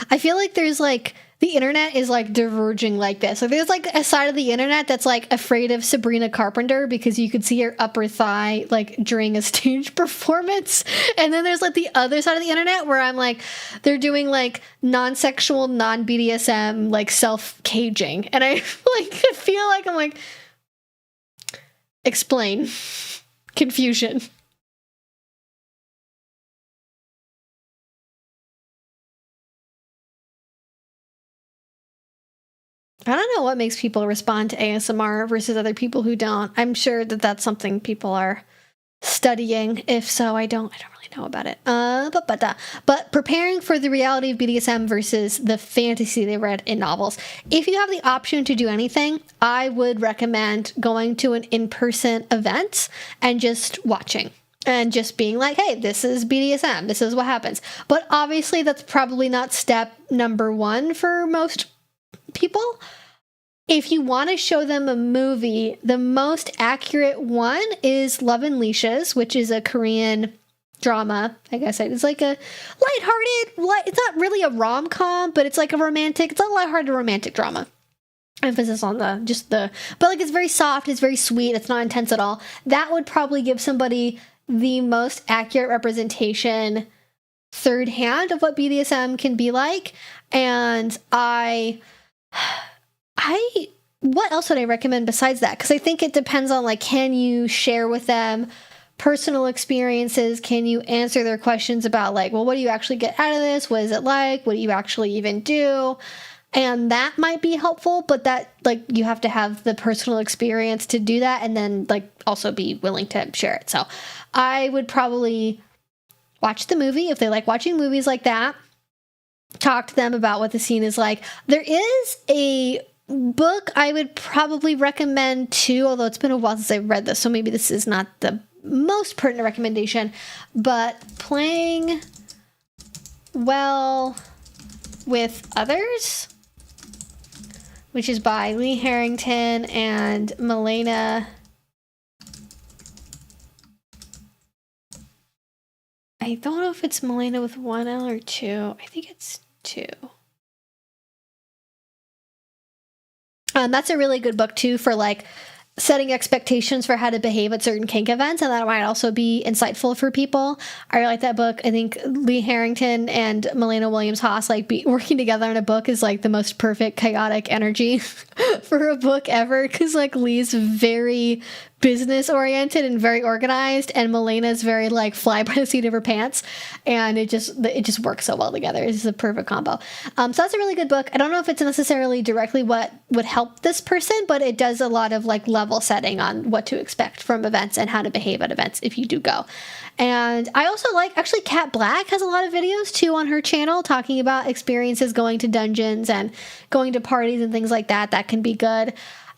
I feel like there's like, the internet is like diverging like this. So there's like a side of the internet that's like afraid of Sabrina Carpenter because you could see her upper thigh like during a stage performance. And then there's like the other side of the internet where I'm like, they're doing like non-sexual, non-BDSM, like self-caging. And I like feel like I'm like, explain. Confusion. I don't know what makes people respond to ASMR versus other people who don't. I'm sure that that's something people are studying. If so, I don't really know about it. But preparing for the reality of BDSM versus the fantasy they read in novels. If you have the option to do anything, I would recommend going to an in-person event and just watching. And just being like, hey, this is BDSM. This is what happens. But obviously, that's probably not step number one for most people. if you want to show them a movie, the most accurate one is Love and Leashes, which is a Korean drama. I guess it's like a lighthearted, it's not really a rom-com, but it's like it's a lighthearted romantic drama. Emphasis on but like it's very soft, it's very sweet, it's not intense at all. That would probably give somebody the most accurate representation third hand of what BDSM can be like. And what else would I recommend besides that? Because I think it depends on, like, can you share with them personal experiences? Can you answer their questions about, like, well, what do you actually get out of this? What is it like? What do you actually even do? And that might be helpful, but that, like, you have to have the personal experience to do that, and then, like, also be willing to share it. So I would probably watch the movie if they like watching movies like that. Talk to them about what the scene is like. There is a book I would probably recommend too, although it's been a while since I've read this, so maybe this is not the most pertinent recommendation, but Playing Well with Others, which is by Lee Harrington and Milena. I don't know if it's Milena with one L or two. I think it's two. That's a really good book too for, like, setting expectations for how to behave at certain kink events, and that might also be insightful for people. I really like that book. I think Lee Harrington and Milena Williams Haas, like, working together in a book is, like, the most perfect chaotic energy for a book ever, because, like, Lee's very business oriented and very organized, and Milena's very, like, fly by the seat of her pants, and it just works so well together. It's a perfect combo. So that's a really good book. I don't know if it's necessarily directly what would help this person, but it does a lot of, like, level setting on what to expect from events and how to behave at events if you do go. And I also like, actually, Kat Black has a lot of videos too on her channel talking about experiences going to dungeons and going to parties and things like that. That can be good.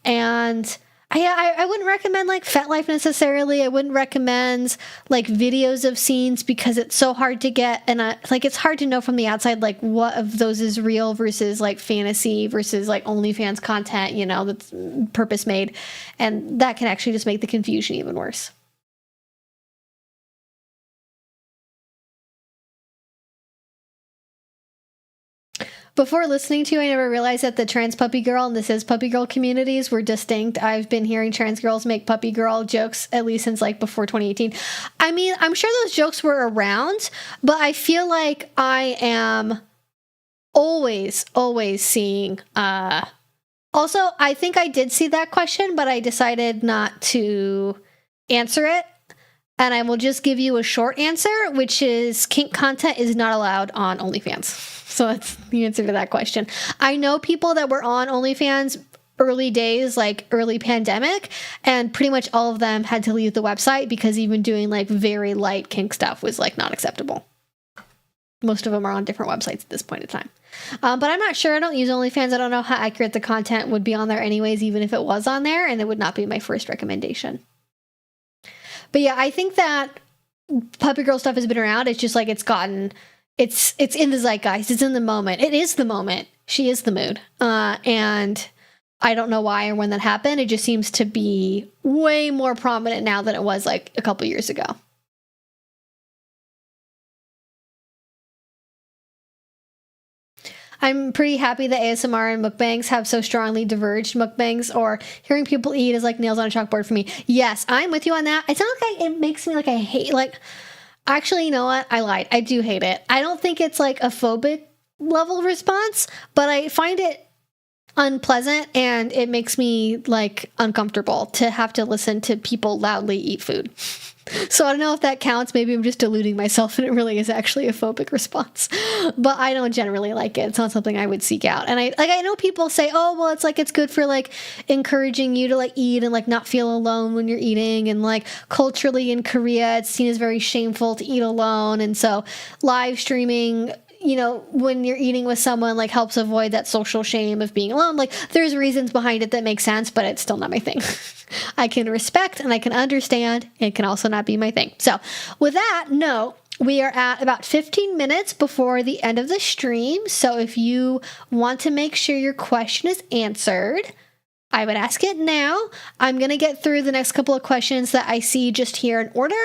And I wouldn't recommend, like, FetLife necessarily. I wouldn't recommend, like, videos of scenes because it's so hard to get, and like, it's hard to know from the outside, like, what of those is real versus, like, fantasy versus, like, OnlyFans content, you know, that's purpose made, and that can actually just make the confusion even worse. Before listening to you, I never realized that the trans puppy girl and the cis puppy girl communities were distinct. I've been hearing trans girls make puppy girl jokes at least since, like, before 2018. I mean, I'm sure those jokes were around, but I feel like I am always seeing, also, I think I did see that question, but I decided not to answer it. And I will just give you a short answer, which is kink content is not allowed on OnlyFans. So that's the answer to that question. I know people that were on OnlyFans early days, like early pandemic, and pretty much all of them had to leave the website because even doing, like, very light kink stuff was, like, not acceptable. Most of them are on different websites at this point in time. But I'm not sure. I don't use OnlyFans. I don't know how accurate the content would be on there anyways, even if it was on there, and it would not be my first recommendation. But yeah, I think that puppy girl stuff has been around. It's just, like, it's in the zeitgeist. It's in the moment. It is the moment. She is the mood. And I don't know why or when that happened. It just seems to be way more prominent now than it was, like, a couple years ago. I'm pretty happy that ASMR and mukbangs have so strongly diverged. Mukbangs or hearing people eat is like nails on a chalkboard for me. Yes, I'm with you on that. It's not like it makes me, like, I hate, like, actually, you know what? I lied. I do hate it. I don't think it's, like, a phobic level response, but I find it unpleasant, and it makes me, like, uncomfortable to have to listen to people loudly eat food. So I don't know if that counts. Maybe I'm just deluding myself and it really is actually a phobic response. But I don't generally like it. It's not something I would seek out. And I know people say, oh, well, it's, like, it's good for, like, encouraging you to, like, eat and, like, not feel alone when you're eating. And, like, culturally in Korea, it's seen as very shameful to eat alone. And so live streaming, you know, when you're eating with someone, like, helps avoid that social shame of being alone. Like, there's reasons behind it that make sense, but it's still not my thing. I can respect and I can understand. It can also not be my thing. So with that, no, we are at about 15 minutes before the end of the stream. So if you want to make sure your question is answered, I would ask it now. I'm going to get through the next couple of questions that I see just here in order,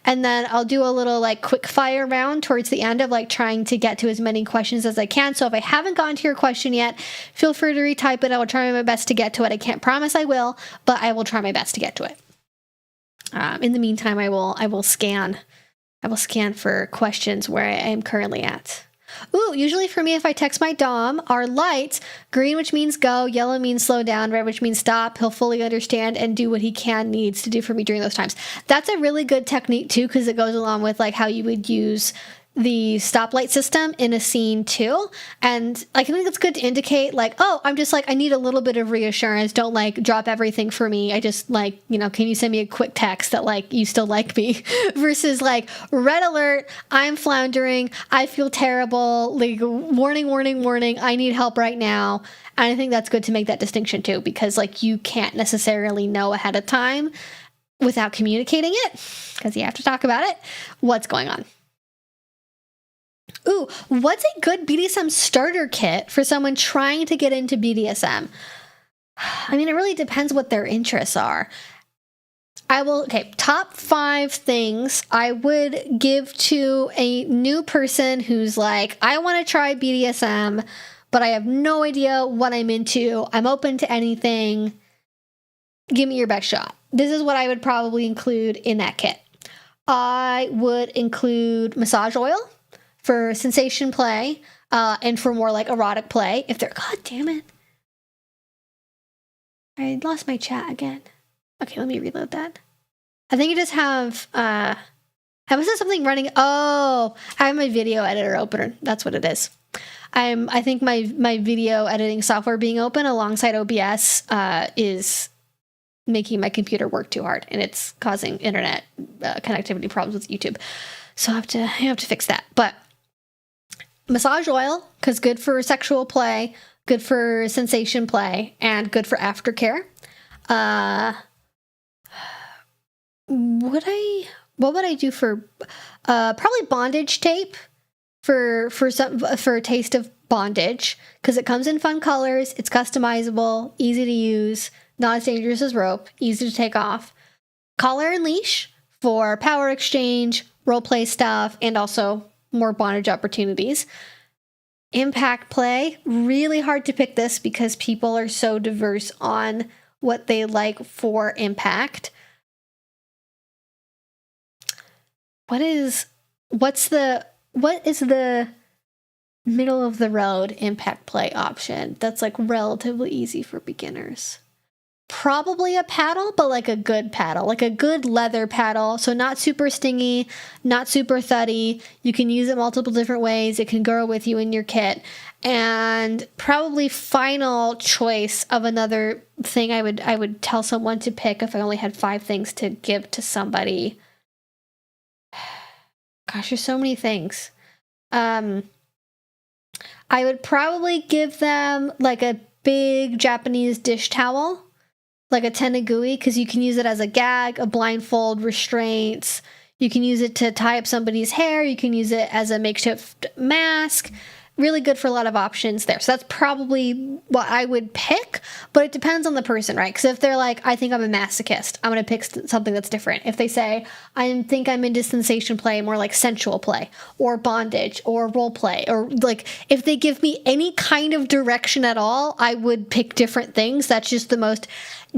and then I'll do a little like quick fire round towards the end of like trying to get to as many questions as I can. So if I haven't gotten to your question yet, feel free to retype it. I will try my best to get to it. I can't promise I will, but I will try my best to get to it. In the meantime, I will scan for questions where I am currently at. Ooh, usually for me, if I text my Dom, our lights, green, which means go, yellow means slow down, red, which means stop. He'll fully understand and do what he needs to do for me during those times. That's a really good technique too, because it goes along with like how you would use the stoplight system in a scene too. And like, I think it's good to indicate like, oh, I'm just like, I need a little bit of reassurance. Don't like drop everything for me. I just like, can you send me a quick text that like you still like me versus like red alert, I'm floundering, I feel terrible, like warning, warning, warning, I need help right now. And I think that's good to make that distinction too, because like you can't necessarily know ahead of time without communicating it, because you have to talk about it, what's going on. Ooh, what's a good BDSM starter kit for someone trying to get into BDSM? I mean, it really depends what their interests are. Top 5 things I would give to a new person who's like, I want to try BDSM, but I have no idea what I'm into. I'm open to anything. Give me your best shot. This is what I would probably include in that kit. I would include massage oil for sensation play, and for more like erotic play. If they're, God damn it. I lost my chat again. Okay, let me reload that. I think you just have, I was there something running? Oh, I have my video editor opener. That's what it is. I think my video editing software being open alongside OBS is making my computer work too hard, and it's causing internet connectivity problems with YouTube. So I have to fix that. But massage oil, because good for sexual play, good for sensation play, and good for aftercare. What would I do for probably bondage tape for a taste of bondage, because it comes in fun colors, it's customizable, easy to use, not as dangerous as rope, easy to take off. Collar and leash for power exchange, role play stuff, and also more bondage opportunities. Impact play, really hard to pick this because people are so diverse on what they like for impact. What is the middle of the road impact play option that's like relatively easy for beginners? Probably a paddle, but like a good paddle, like a good leather paddle. So not super stingy, not super thuddy. You can use it multiple different ways. It can go with you in your kit. And probably final choice of another thing I would tell someone to pick if I only had 5 things to give to somebody. Gosh, there's so many things. I would probably give them like a big Japanese dish towel, like a tenagui, because you can use it as a gag, a blindfold, restraints. You can use it to tie up somebody's hair. You can use it as a makeshift mask. Really good for a lot of options there. So that's probably what I would pick, but it depends on the person, right? Because if they're like, I think I'm a masochist, I'm going to pick something that's different. If they say, I think I'm into sensation play, more like sensual play, or bondage, or role play, or like, if they give me any kind of direction at all, I would pick different things. That's just the most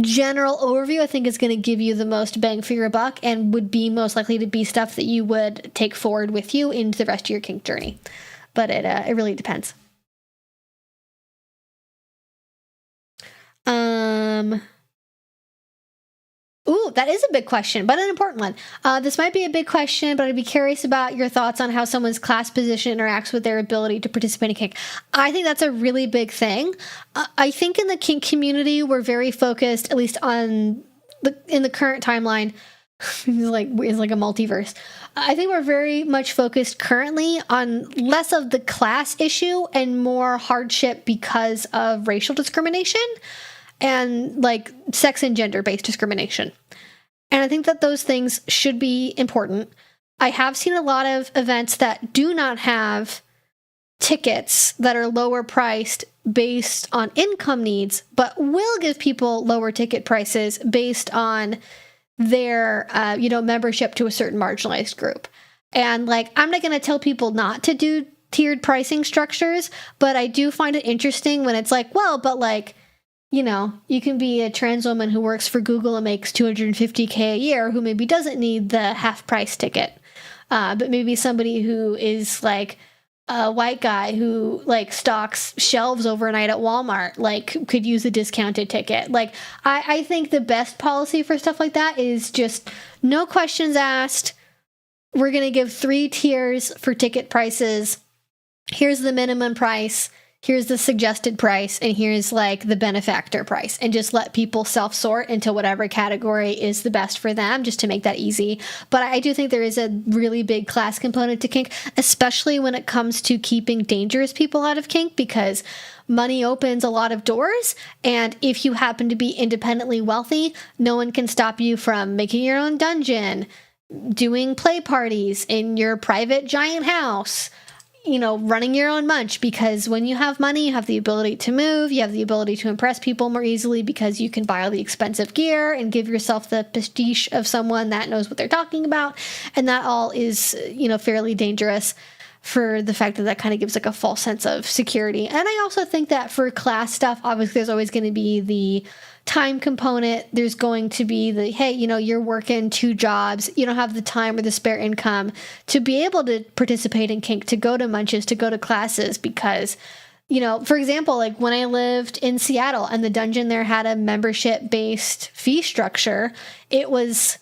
general overview. I think is going to give you the most bang for your buck and would be most likely to be stuff that you would take forward with you into the rest of your kink journey. But it really depends. Ooh, that is a big question, but an important one. This might be a big question, but I'd be curious about your thoughts on how someone's class position interacts with their ability to participate in kink. I think that's a really big thing. I think in the kink community, we're very focused, at least in the current timeline, it's like a multiverse. I think we're very much focused currently on less of the class issue and more hardship because of racial discrimination and like sex and gender-based discrimination. And I think that those things should be important. I have seen a lot of events that do not have tickets that are lower priced based on income needs, but will give people lower ticket prices based on their, membership to a certain marginalized group. And like, I'm not going to tell people not to do tiered pricing structures, but I do find it interesting when it's like, well, but like, you can be a trans woman who works for Google and makes $250K a year who maybe doesn't need the half price ticket. But maybe somebody who is like a white guy who like stocks shelves overnight at Walmart, like could use a discounted ticket. Like, I think the best policy for stuff like that is just no questions asked. We're going to give 3 tiers for ticket prices. Here's the minimum price. Here's the suggested price, and here's like the benefactor price, and just let people self-sort into whatever category is the best for them, just to make that easy. But I do think there is a really big class component to kink, especially when it comes to keeping dangerous people out of kink, because money opens a lot of doors, and if you happen to be independently wealthy, no one can stop you from making your own dungeon, doing play parties in your private giant house, running your own munch, because when you have money, you have the ability to move, you have the ability to impress people more easily because you can buy all the expensive gear and give yourself the prestige of someone that knows what they're talking about. And that all is, fairly dangerous for the fact that kind of gives like a false sense of security. And I also think that for class stuff, obviously there's always going to be the time component. There's going to be the, hey, you're working 2 jobs. You don't have the time or the spare income to be able to participate in kink, to go to munches, to go to classes, because, for example, like when I lived in Seattle and the dungeon there had a membership-based fee structure, it was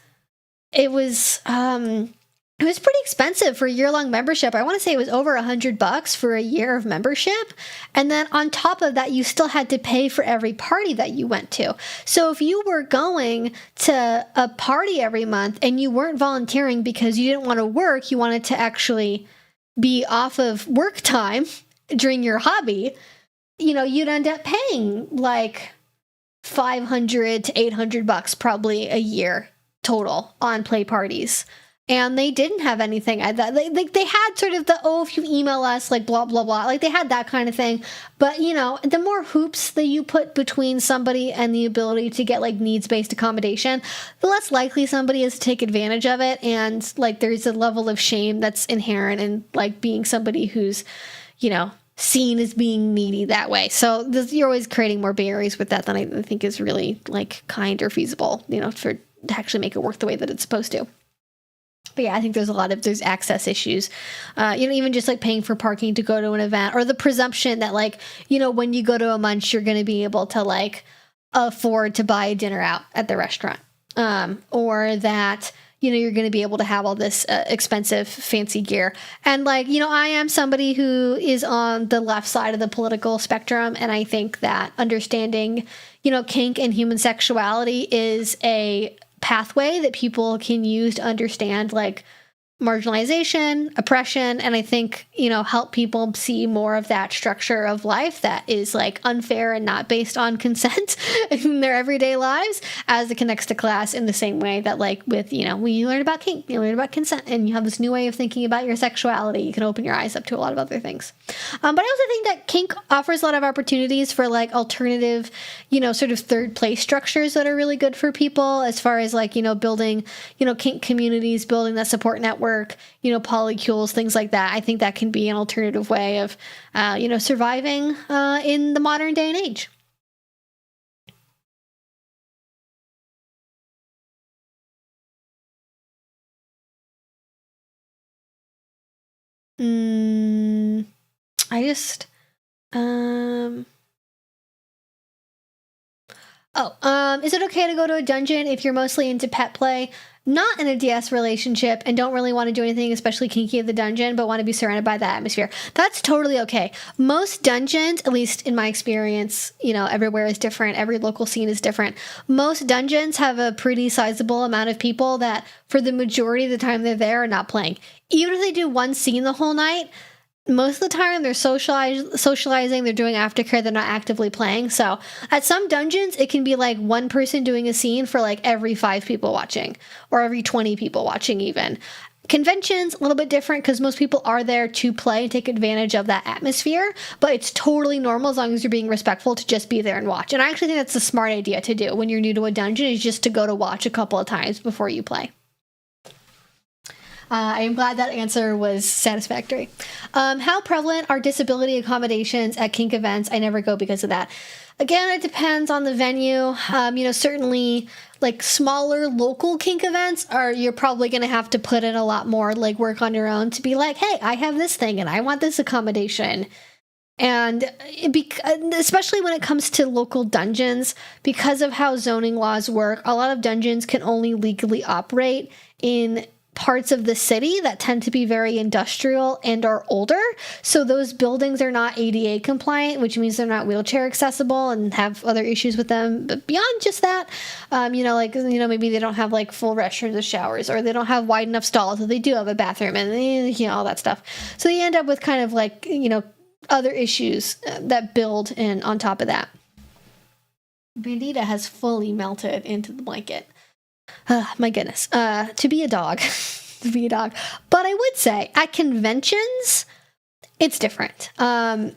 pretty expensive for a year-long membership. I want to say it was over $100 for a year of membership. And then on top of that, you still had to pay for every party that you went to. So if you were going to a party every month and you weren't volunteering because you didn't want to work, you wanted to actually be off of work time during your hobby, you'd end up paying like $500 to $800 probably a year total on play parties. And they didn't have anything. They had sort of the, if you email us, like blah, blah, blah. Like they had that kind of thing. But, the more hoops that you put between somebody and the ability to get like needs-based accommodation, the less likely somebody is to take advantage of it. And like there's a level of shame that's inherent in like being somebody who's, seen as being needy that way. So you're always creating more barriers with that than I think is really like kind or feasible, to actually make it work the way that it's supposed to. But yeah, I think there's access issues, even just like paying for parking to go to an event, or the presumption that like, when you go to a munch, you're going to be able to like afford to buy a dinner out at the restaurant, or that, you're going to be able to have all this expensive fancy gear. And like, I am somebody who is on the left side of the political spectrum. And I think that understanding, kink and human sexuality is a pathway that people can use to understand like marginalization, oppression, and I think, help people see more of that structure of life that is like unfair and not based on consent in their everyday lives, as it connects to class in the same way that like with, when you learn about kink, you learn about consent, and you have this new way of thinking about your sexuality, you can open your eyes up to a lot of other things. But I also think that kink offers a lot of opportunities for like alternative, sort of third place structures that are really good for people, as far as like, building, kink communities, building that support network, polycules, things like that. I think that can be an alternative way of, surviving in the modern day and age. Is it okay to go to a dungeon if you're mostly into pet play, not in a DS relationship, and don't really want to do anything especially kinky at the dungeon, but want to be surrounded by that atmosphere? That's totally okay. Most dungeons, at least in my experience, everywhere is different. Every local scene is different. Most dungeons have a pretty sizable amount of people that, for the majority of the time they're there, are not playing. Even if they do one scene the whole night, most of the time they're socializing, they're doing aftercare, they're not actively playing. So at some dungeons, it can be like one person doing a scene for like every 5 people watching, or every 20 people watching even. Conventions, a little bit different because most people are there to play and take advantage of that atmosphere, but it's totally normal as long as you're being respectful to just be there and watch. And I actually think that's a smart idea to do when you're new to a dungeon, is just to go to watch a couple of times before you play. I am glad that answer was satisfactory. How prevalent are disability accommodations at kink events? I never go because of that. Again, it depends on the venue. Certainly like smaller local kink events you're probably going to have to put in a lot more like work on your own to be like, hey, I have this thing and I want this accommodation. And especially when it comes to local dungeons, because of how zoning laws work, a lot of dungeons can only legally operate in parts of the city that tend to be very industrial and are older. So those buildings are not ADA compliant, which means they're not wheelchair accessible and have other issues with them. But beyond just that, maybe they don't have like full restrooms or showers, or they don't have wide enough stalls, so they do have a bathroom and all that stuff. So you end up with kind of like, other issues that build in on top of that. Bandita has fully melted into the blanket. My goodness. To be a dog. But I would say at conventions, it's different. Yeah?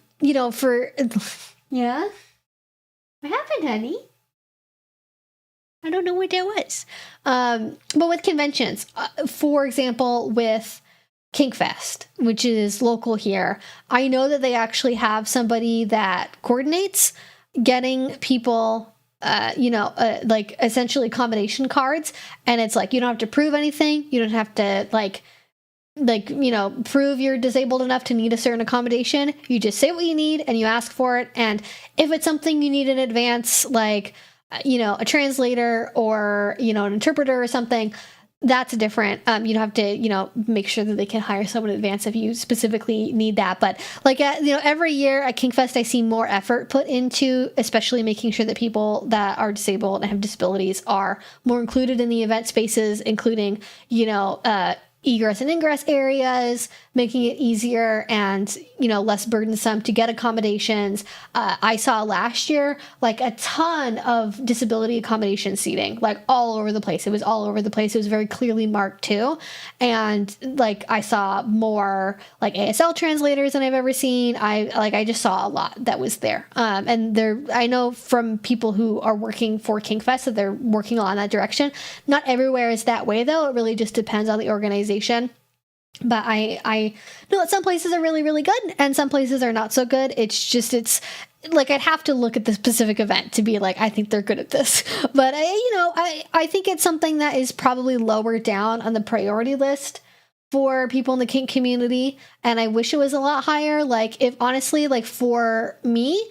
What happened, honey? I don't know what that was. But with conventions, for example, with Kinkfest, which is local here, I know that they actually have somebody that coordinates getting people like essentially accommodation cards. And it's like, you don't have to prove anything. You don't have to prove you're disabled enough to need a certain accommodation. You just say what you need and you ask for it. And if it's something you need in advance, like, a translator or, an interpreter or something, that's different. You have to, make sure that they can hire someone in advance if you specifically need that. But like, every year at Kinkfest, I see more effort put into, especially making sure that people that are disabled and have disabilities are more included in the event spaces, including, egress and ingress areas, making it easier and, less burdensome to get accommodations. I saw last year, like a ton of disability accommodation seating, like all over the place. It was all over the place. It was very clearly marked too. And like, I saw more like ASL translators than I've ever seen. I just saw a lot that was there. And I know from people who are working for Kinkfest that they're working on that direction. Not everywhere is that way though. It really just depends on the organization. But I know that some places are really, really good and some places are not so good. It's like, I'd have to look at the specific event to be like, I think they're good at this. But I think it's something that is probably lower down on the priority list for people in the kink community. And I wish it was a lot higher. Like, if honestly, like for me,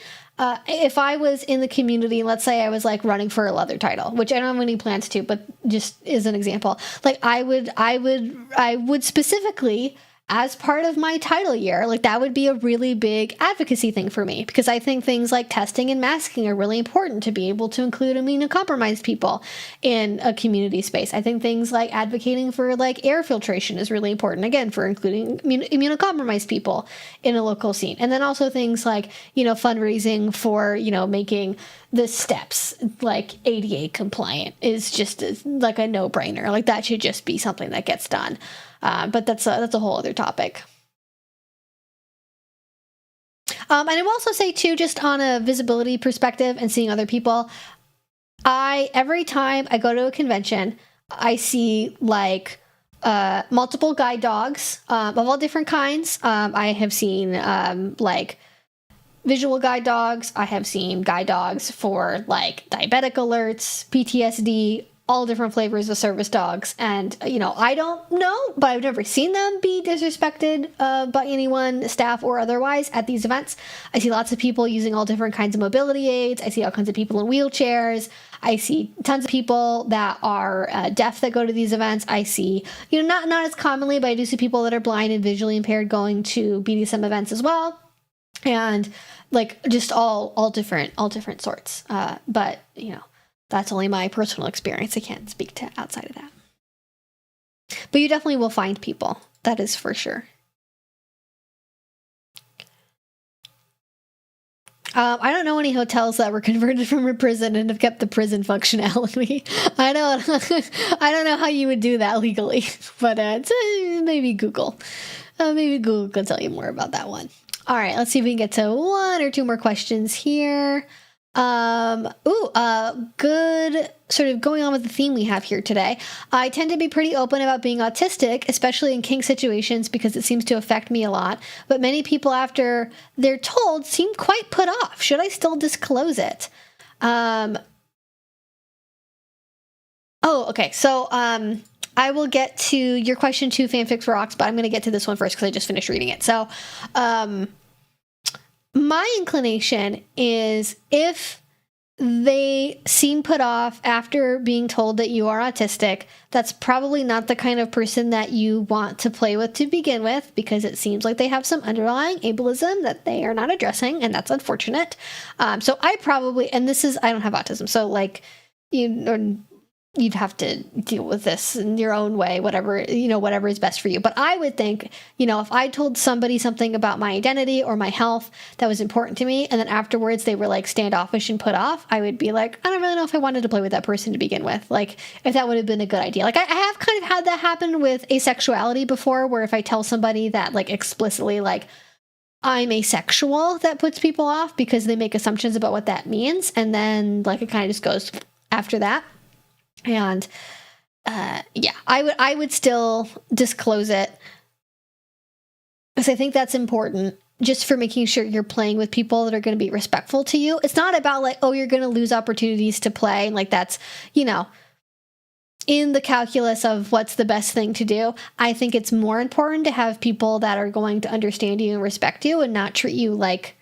if I was in the community, let's say I was like running for a leather title, which I don't have any plans to, but just as an example, like I would specifically, as part of my title year, like that would be a really big advocacy thing for me, because I think things like testing and masking are really important to be able to include immunocompromised people in a community space. I think things like advocating for like air filtration is really important, again, for including immunocompromised people in a local scene. And then also things like, fundraising for, making the steps like ADA compliant is just like a no-brainer. Like that should just be something that gets done. But that's a whole other topic. And I will also say too, just on a visibility perspective and seeing other people, every time I go to a convention, I see like multiple guide dogs of all different kinds. I have seen like visual guide dogs. I have seen guide dogs for like diabetic alerts, PTSD, all different flavors of service dogs. And, I don't know, but I've never seen them be disrespected by anyone, staff or otherwise, at these events. I see lots of people using all different kinds of mobility aids. I see all kinds of people in wheelchairs. I see tons of people that are deaf that go to these events. I see, not as commonly, but I do see people that are blind and visually impaired going to BDSM events as well. And like just all different sorts. But, that's only my personal experience. I can't speak to outside of that. But you definitely will find people. That is for sure. I don't know any hotels that were converted from a prison and have kept the prison functionality. I don't know how you would do that legally, but maybe Google. Maybe Google can tell you more about that one. All right, let's see if we can get to one or two more questions here. Good sort of going on with the theme we have here today. I tend to be pretty open about being autistic, especially in kink situations, because it seems to affect me a lot. But many people, after they're told, seem quite put off. Should I still disclose it? Okay. So, I will get to your question to Fanfics Rocks, but I'm going to get to this one first because I just finished reading it. So, my inclination is if they seem put off after being told that you are autistic, that's probably not the kind of person that you want to play with to begin with, because it seems like they have some underlying ableism that they are not addressing, and that's unfortunate. So I probably, and this is, I don't have autism, so like, you'd have to deal with this in your own way, whatever is best for you. But I would think, if I told somebody something about my identity or my health that was important to me, and then afterwards they were like standoffish and put off, I would be like, I don't really know if I wanted to play with that person to begin with. Like, if that would have been a good idea. Like, I have kind of had that happen with asexuality before, where if I tell somebody that like explicitly, like, I'm asexual, that puts people off because they make assumptions about what that means. And then like, it kind of just goes after that. And I would still disclose it, because I think that's important, just for making sure you're playing with people that are going to be respectful to you. It's not about like, oh, you're going to lose opportunities to play, and like that's, in the calculus of what's the best thing to do. I think it's more important to have people that are going to understand you and respect you and not treat you like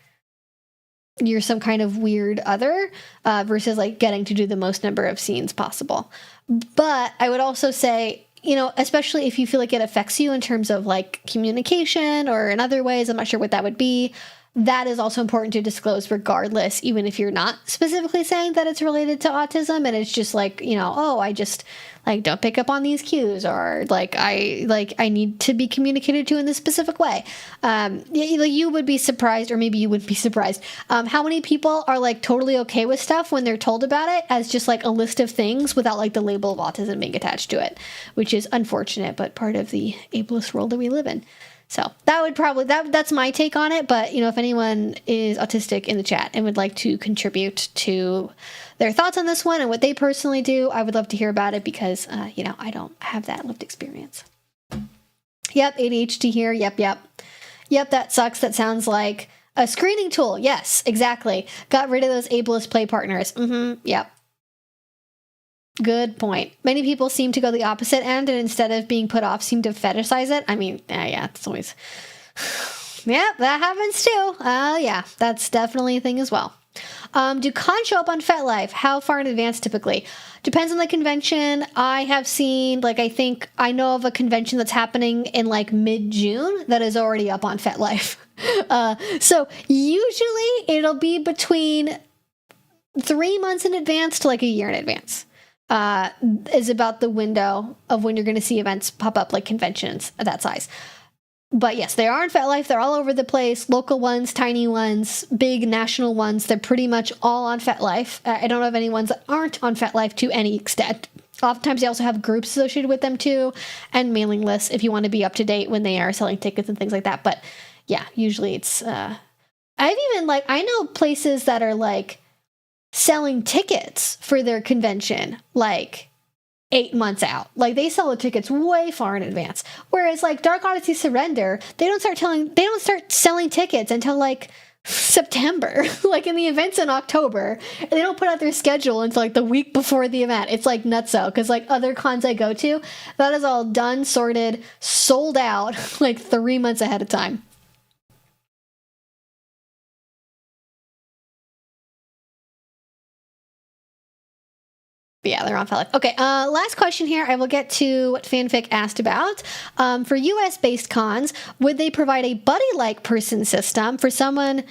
you're some kind of weird other, versus like getting to do the most number of scenes possible. But I would also say, especially if you feel like it affects you in terms of like communication or in other ways, I'm not sure what that would be, that is also important to disclose regardless, even if you're not specifically saying that it's related to autism and it's just like, I just like don't pick up on these cues, or I need to be communicated to in this specific way. You would be surprised, or maybe you wouldn't be surprised, how many people are like totally okay with stuff when they're told about it as just like a list of things without like the label of autism being attached to it, which is unfortunate, but part of the ableist world that we live in. So that would probably, that's my take on it. But, if anyone is autistic in the chat and would like to contribute to their thoughts on this one and what they personally do, I would love to hear about it, because, I don't have that lived experience. Yep, ADHD here. Yep, that sucks. That sounds like a screening tool. Yes, exactly. Got rid of those ableist play partners. Yep. Good point. Many people seem to go the opposite end, and instead of being put off, seem to fetishize it. I mean, yeah, it's always... yeah, that happens too. Yeah, that's definitely a thing as well. Do cons show up on FetLife? How far in advance typically? Depends on the convention. I have seen, I think I know of a convention that's happening in mid-June that is already up on FetLife. So usually it'll be between 3 months in advance to a year in advance. Is about the window of when you're going to see events pop up, like conventions of that size. But yes, they are in FetLife. They're all over the place. Local ones, tiny ones, big national ones. They're pretty much all on FetLife. I don't know of any ones that aren't on FetLife to any extent. Oftentimes they also have groups associated with them too, and mailing lists if you want to be up to date when they are selling tickets and things like that. But yeah, usually it's, I know places that are selling tickets for their convention 8 months out. They sell the tickets way far in advance. Whereas Dark Odyssey Surrender, they don't start selling tickets until September. And the event's in October. And they don't put out their schedule until the week before the event. It's nutso, because other cons I go to, that is all done, sorted, sold out 3 months ahead of time. But yeah, they're on FetLife. Okay, last question here. I will get to what Fanfic asked about. For US-based cons, would they provide a buddy-like person system for someone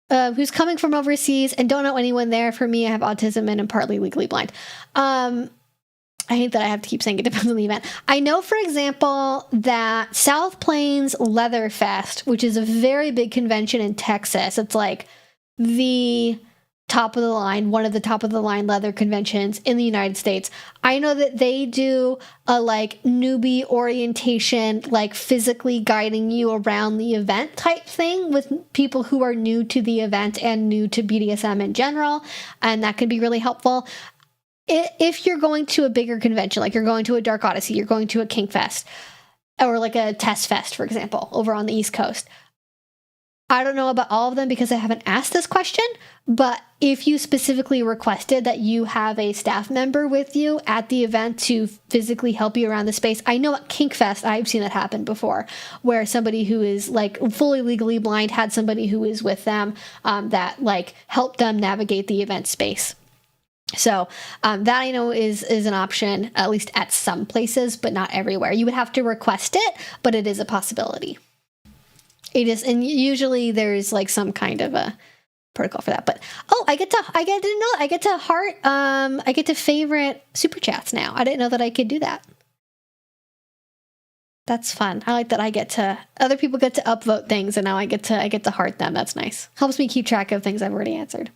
who's coming from overseas and don't know anyone there? For me, I have autism and I'm partly legally blind. I hate that I have to keep saying it depends on the event. I know, for example, that South Plains Leather Fest, which is a very big convention in Texas, it's the one of the top of the line leather conventions in the United States. I know that they do a like newbie orientation, like physically guiding you around the event type thing with people who are new to the event and new to BDSM in general. And that can be really helpful. If you're going to a bigger convention, like you're going to a Dark Odyssey, you're going to a Kink Fest, or like a Test Fest, for example, over on the East Coast. I don't know about all of them because I haven't asked this question, but if you specifically requested that you have a staff member with you at the event to physically help you around the space, I know at Kink Fest, I've seen that happen before, where somebody who is like fully legally blind had somebody who is with them that like helped them navigate the event space. So that I know is an option, at least at some places, but not everywhere. You would have to request it, but it is a possibility. It is, and usually there's like some kind of a protocol for that. But I get to favorite super chats now. I didn't know that I could do that. That's fun. I like that other people get to upvote things, and now I get to heart them. That's nice. Helps me keep track of things I've already answered.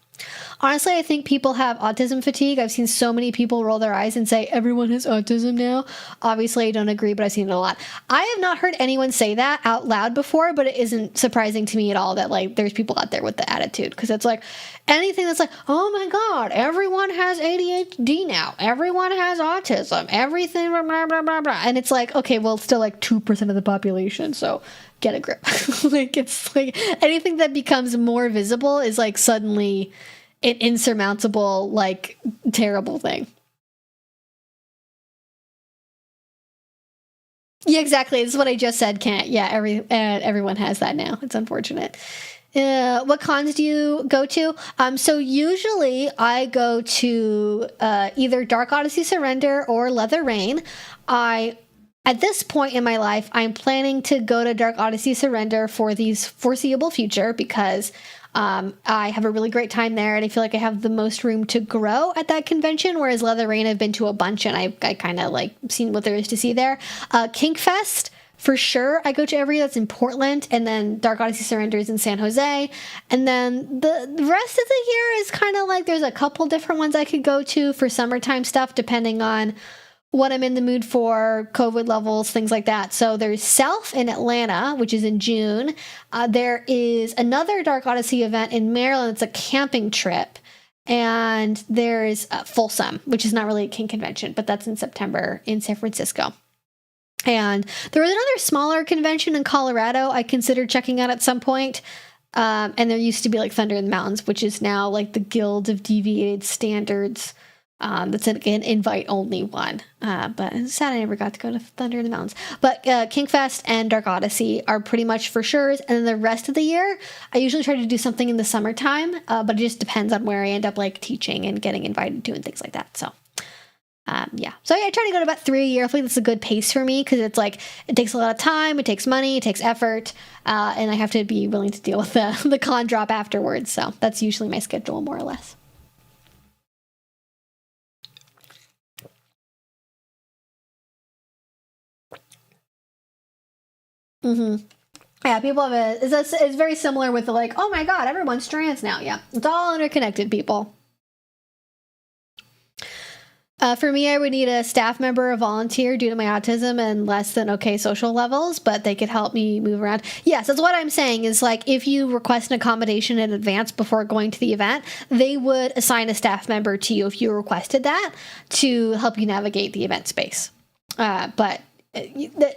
Honestly, I think people have autism fatigue. I've seen so many people roll their eyes and say, everyone has autism now. Obviously, I don't agree, but I've seen it a lot. I have not heard anyone say that out loud before, but it isn't surprising to me at all that like there's people out there with the attitude. Because it's like anything that's like, oh my God, everyone has ADHD now. Everyone has autism. Everything, blah, blah, blah, blah, blah. And it's like, okay, well, it's still like 2% of the population, so get a grip. Like, it's like anything that becomes more visible is like suddenly an insurmountable, like, terrible thing. Yeah, exactly. This is what I just said, Kent. Yeah, everyone has that now. It's unfortunate. What cons do you go to? So usually I go to either Dark Odyssey Surrender or Leather Rain. At this point in my life, I'm planning to go to Dark Odyssey Surrender for the foreseeable future because I have a really great time there, and I feel like I have the most room to grow at that convention, whereas Leather Rain, I've been to a bunch, and I kind of like seen what there is to see there. Kink Fest, for sure, I go to every year. That's in Portland, and then Dark Odyssey Surrender is in San Jose, and then the rest of the year is kind of like there's a couple different ones I could go to for summertime stuff, depending on what I'm in the mood for, COVID levels, things like that. So there's Self in Atlanta, which is in June. There is another Dark Odyssey event in Maryland. It's a camping trip. And there's Folsom, which is not really a kink convention, but that's in September in San Francisco. And there was another smaller convention in Colorado I considered checking out at some point. And there used to be like Thunder in the Mountains, which is now like the Guild of Deviated Standards. That's an invite-only one. But it's sad I never got to go to Thunder in the Mountains. But Kink Fest and Dark Odyssey are pretty much for sure. And then the rest of the year, I usually try to do something in the summertime. But it just depends on where I end up like teaching and getting invited to and things like that. So, yeah. So I try to go to about 3 a year. I feel like that's a good pace for me because it's like it takes a lot of time, it takes money, it takes effort, and I have to be willing to deal with the con drop afterwards. So that's usually my schedule, more or less. Mm-hmm. Yeah, people have it's very similar with the like, oh my God, everyone's trans now. Yeah, it's all interconnected, people. For me, I would need a staff member, a volunteer due to my autism and less than okay social levels, but they could help me move around. Yes, that's what I'm saying is like if you request an accommodation in advance before going to the event, they would assign a staff member to you if you requested that to help you navigate the event space. But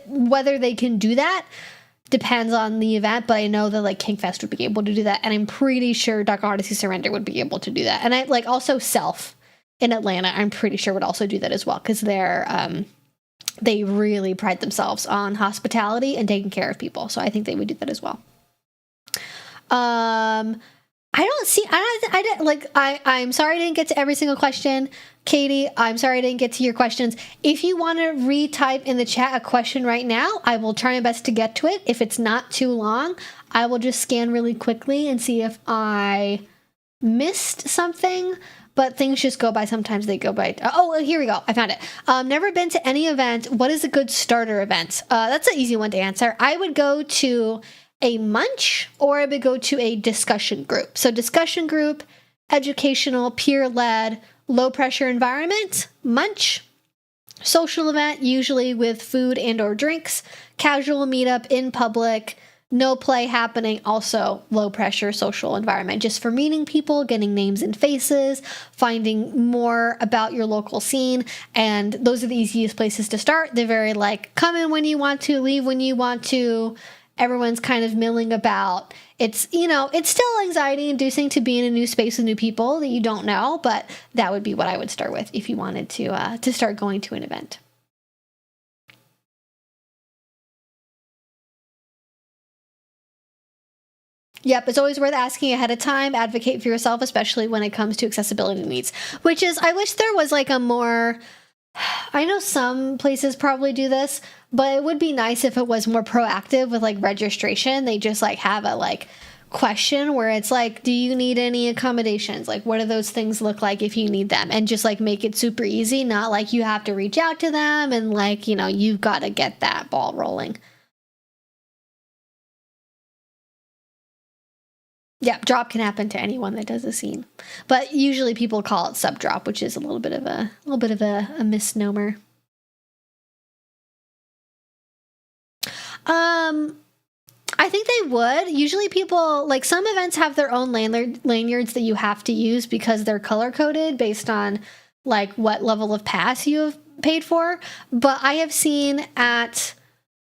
whether they can do that depends on the event, but I know that like Kink Fest would be able to do that, and I'm pretty sure Dark Odyssey Surrender would be able to do that. And I like also Self in Atlanta, I'm pretty sure would also do that as well, because they really pride themselves on hospitality and taking care of people. So I think they would do that as well. I'm sorry I didn't get to every single question. Katie, I'm sorry I didn't get to your questions. If you want to retype in the chat a question right now, I will try my best to get to it. If it's not too long, I will just scan really quickly and see if I missed something. But things just go by. Sometimes they go by. Oh, here we go. I found it. Never been to any event. What is a good starter event? That's an easy one to answer. I would go to a munch, or I would go to a discussion group. So discussion group, educational, peer-led, low-pressure environment, munch. Social event, usually with food and or drinks. Casual meetup in public. No play happening, also low-pressure social environment. Just for meeting people, getting names and faces, finding more about your local scene. And those are the easiest places to start. They're very like, come in when you want to, leave when you want to. Everyone's kind of milling about. It's, you know, it's still anxiety inducing to be in a new space with new people that you don't know, but that would be what I would start with if you wanted to start going to an event. Yep, it's always worth asking ahead of time. Advocate for yourself, especially when it comes to accessibility needs, which is, I wish there was like a more, I know some places probably do this, but it would be nice if it was more proactive with like registration. They just like have a like question where it's like, do you need any accommodations? Like, what do those things look like if you need them? And just like make it super easy, not like you have to reach out to them and like, you know, you've got to get that ball rolling. Yeah, drop can happen to anyone that does a scene, but usually people call it subdrop, which is a little bit of a misnomer. I think they would. Usually people, like some events have their own lanyards that you have to use because they're color coded based on like what level of pass you have paid for. But I have seen at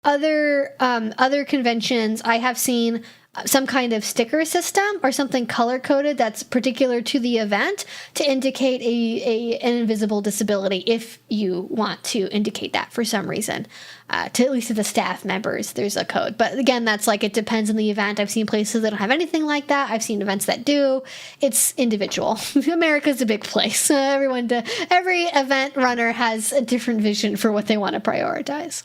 other conventions, I have seen some kind of sticker system or something color coded that's particular to the event to indicate an invisible disability if you want to indicate that for some reason. To at least to the staff members, there's a code. But again, that's like, it depends on the event. I've seen places that don't have anything like that. I've seen events that do. It's individual. America's a big place. Every event runner has a different vision for what they want to prioritize.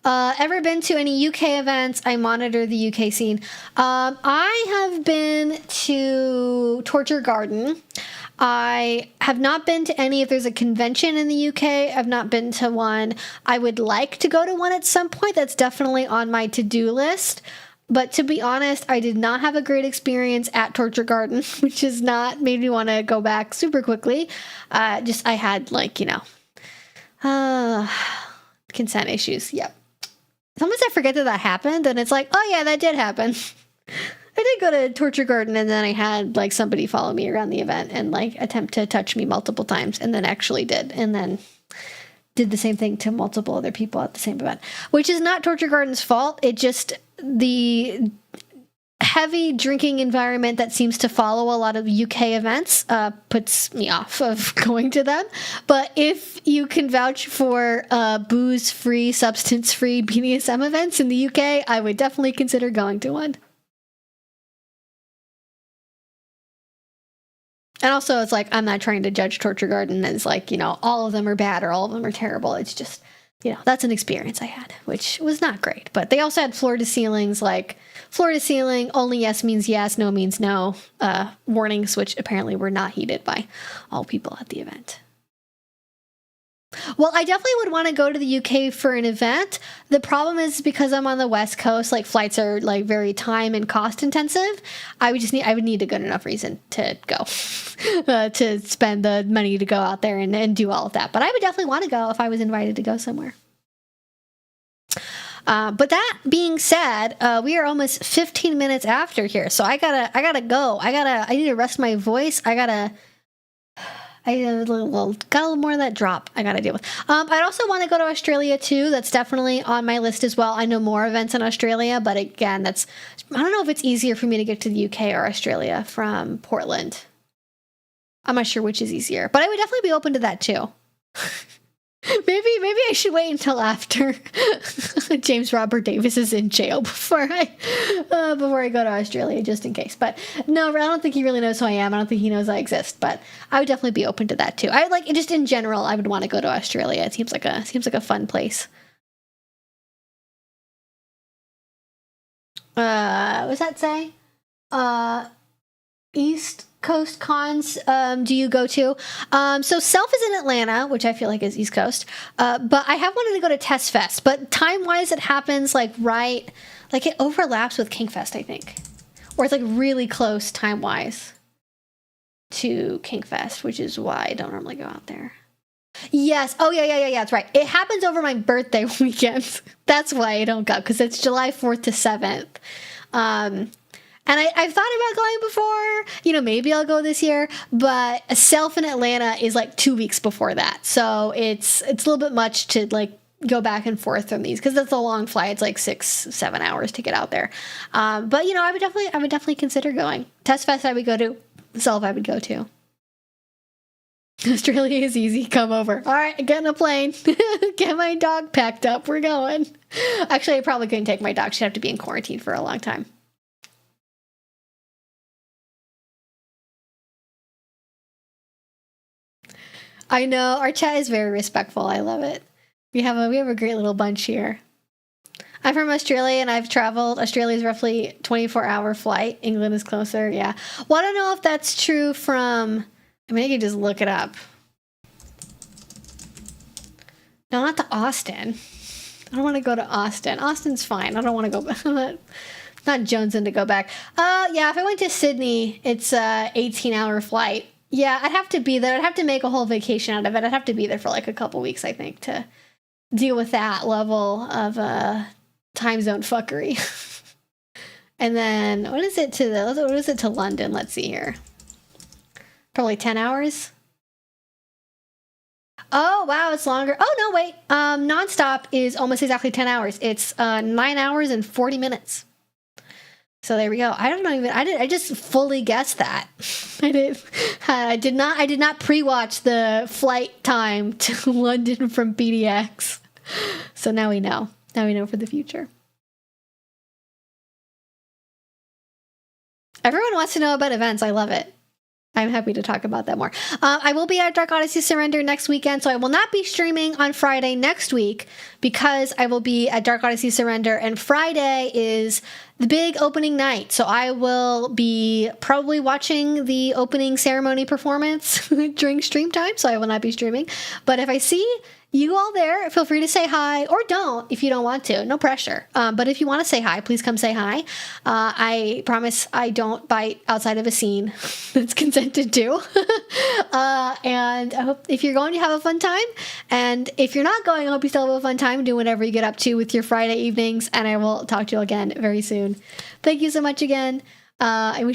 Ever been to any UK events? I monitor the UK scene. I have been to Torture Garden. I have not been to any. If there's a convention in the UK, I've not been to one. I would like to go to one at some point. That's definitely on my to-do list. But to be honest, I did not have a great experience at Torture Garden, which has not made me want to go back super quickly. I had like, consent issues. Yep. Sometimes I forget that happened, and it's like, oh yeah, that did happen. I did go to Torture Garden, and then I had like somebody follow me around the event and like attempt to touch me multiple times, and then actually did, and then did the same thing to multiple other people at the same event, which is not Torture Garden's fault. It just, the heavy drinking environment that seems to follow a lot of UK events puts me off of going to them. But if you can vouch for booze-free, substance-free BDSM events in the UK, I would definitely consider going to one. And also, it's like, I'm not trying to judge Torture Garden as like, all of them are bad or all of them are terrible. It's just, that's an experience I had, which was not great. But they also had floor to ceilings, like floor to ceiling, only yes means yes, no means no, warnings, which apparently were not heeded by all people at the event. Well, I definitely would want to go to the UK for an event. The problem is because I'm on the West Coast, like flights are like very time and cost intensive. I would need a good enough reason to go, to spend the money to go out there and do all of that. But I would definitely want to go if I was invited to go somewhere. But that being said, we are almost 15 minutes after here, so I gotta go. I need to rest my voice. I got a little more of that drop I gotta deal with. I'd also want to go to Australia too. That's definitely on my list as well. I know more events in Australia, but again, I don't know if it's easier for me to get to the UK or Australia from Portland. I'm not sure which is easier, but I would definitely be open to that too. Maybe I should wait until after James Robert Davis is in jail before I go to Australia, just in case. But no, I don't think he really knows who I am. I don't think he knows I exist. But I would definitely be open to that too. I like, just in general, I would want to go to Australia. It seems like a fun place. What does that say? East Coast cons do you go to? So Self is in Atlanta, which I feel like is East Coast. But I have wanted to go to Test Fest, but time-wise it happens like it overlaps with Kink Fest, I think. Or it's like really close time-wise to Kink Fest, which is why I don't normally go out there. Yes. Oh, yeah. That's right. It happens over my birthday weekend. That's why I don't go, because it's July 4th to 7th. And I've thought about going before. Maybe I'll go this year. But Self in Atlanta is like 2 weeks before that. So it's a little bit much to like go back and forth from these, because that's a long flight. It's like 6-7 hours to get out there. But I would definitely consider going. Test Fest I would go to. Self I would go to. Australia is easy. Come over. All right, get in a plane. Get my dog packed up. We're going. Actually, I probably couldn't take my dog. She'd have to be in quarantine for a long time. I know. Our chat is very respectful. I love it. We have a great little bunch here. I'm from Australia and I've traveled. Australia's roughly 24-hour flight. England is closer. Yeah. Well, I don't know if that's true from... I mean, I can just look it up. No, not to Austin. I don't want to go to Austin. Austin's fine. I don't want to go back. I'm not jonesing to go back. Yeah, if I went to Sydney, it's a 18-hour flight. Yeah, I'd have to be there. I'd have to make a whole vacation out of it. I'd have to be there for like a couple weeks, I think, to deal with that level of time zone fuckery. And then what is it to London? Let's see here. Probably 10 hours. Oh, wow, it's longer. Oh, no, wait. Nonstop is almost exactly 10 hours. It's 9 hours and 40 minutes. So there we go. I don't know even. I just fully guessed that. I did not pre-watch the flight time to London from PDX. So now we know. Now we know for the future. Everyone wants to know about events. I love it. I'm happy to talk about that more. I will be at Dark Odyssey Surrender next weekend, so I will not be streaming on Friday next week because I will be at Dark Odyssey Surrender, and Friday is the big opening night. So I will be probably watching the opening ceremony performance during stream time, so I will not be streaming. But if I see you all there, feel free to say hi, or don't if you don't want to. No pressure. But if you want to say hi, please come say hi. I promise I don't bite outside of a scene that's consented to. And I hope if you're going, you have a fun time. And if you're not going, I hope you still have a fun time doing whatever you get up to with your Friday evenings. And I will talk to you again very soon. Thank you so much again. I wish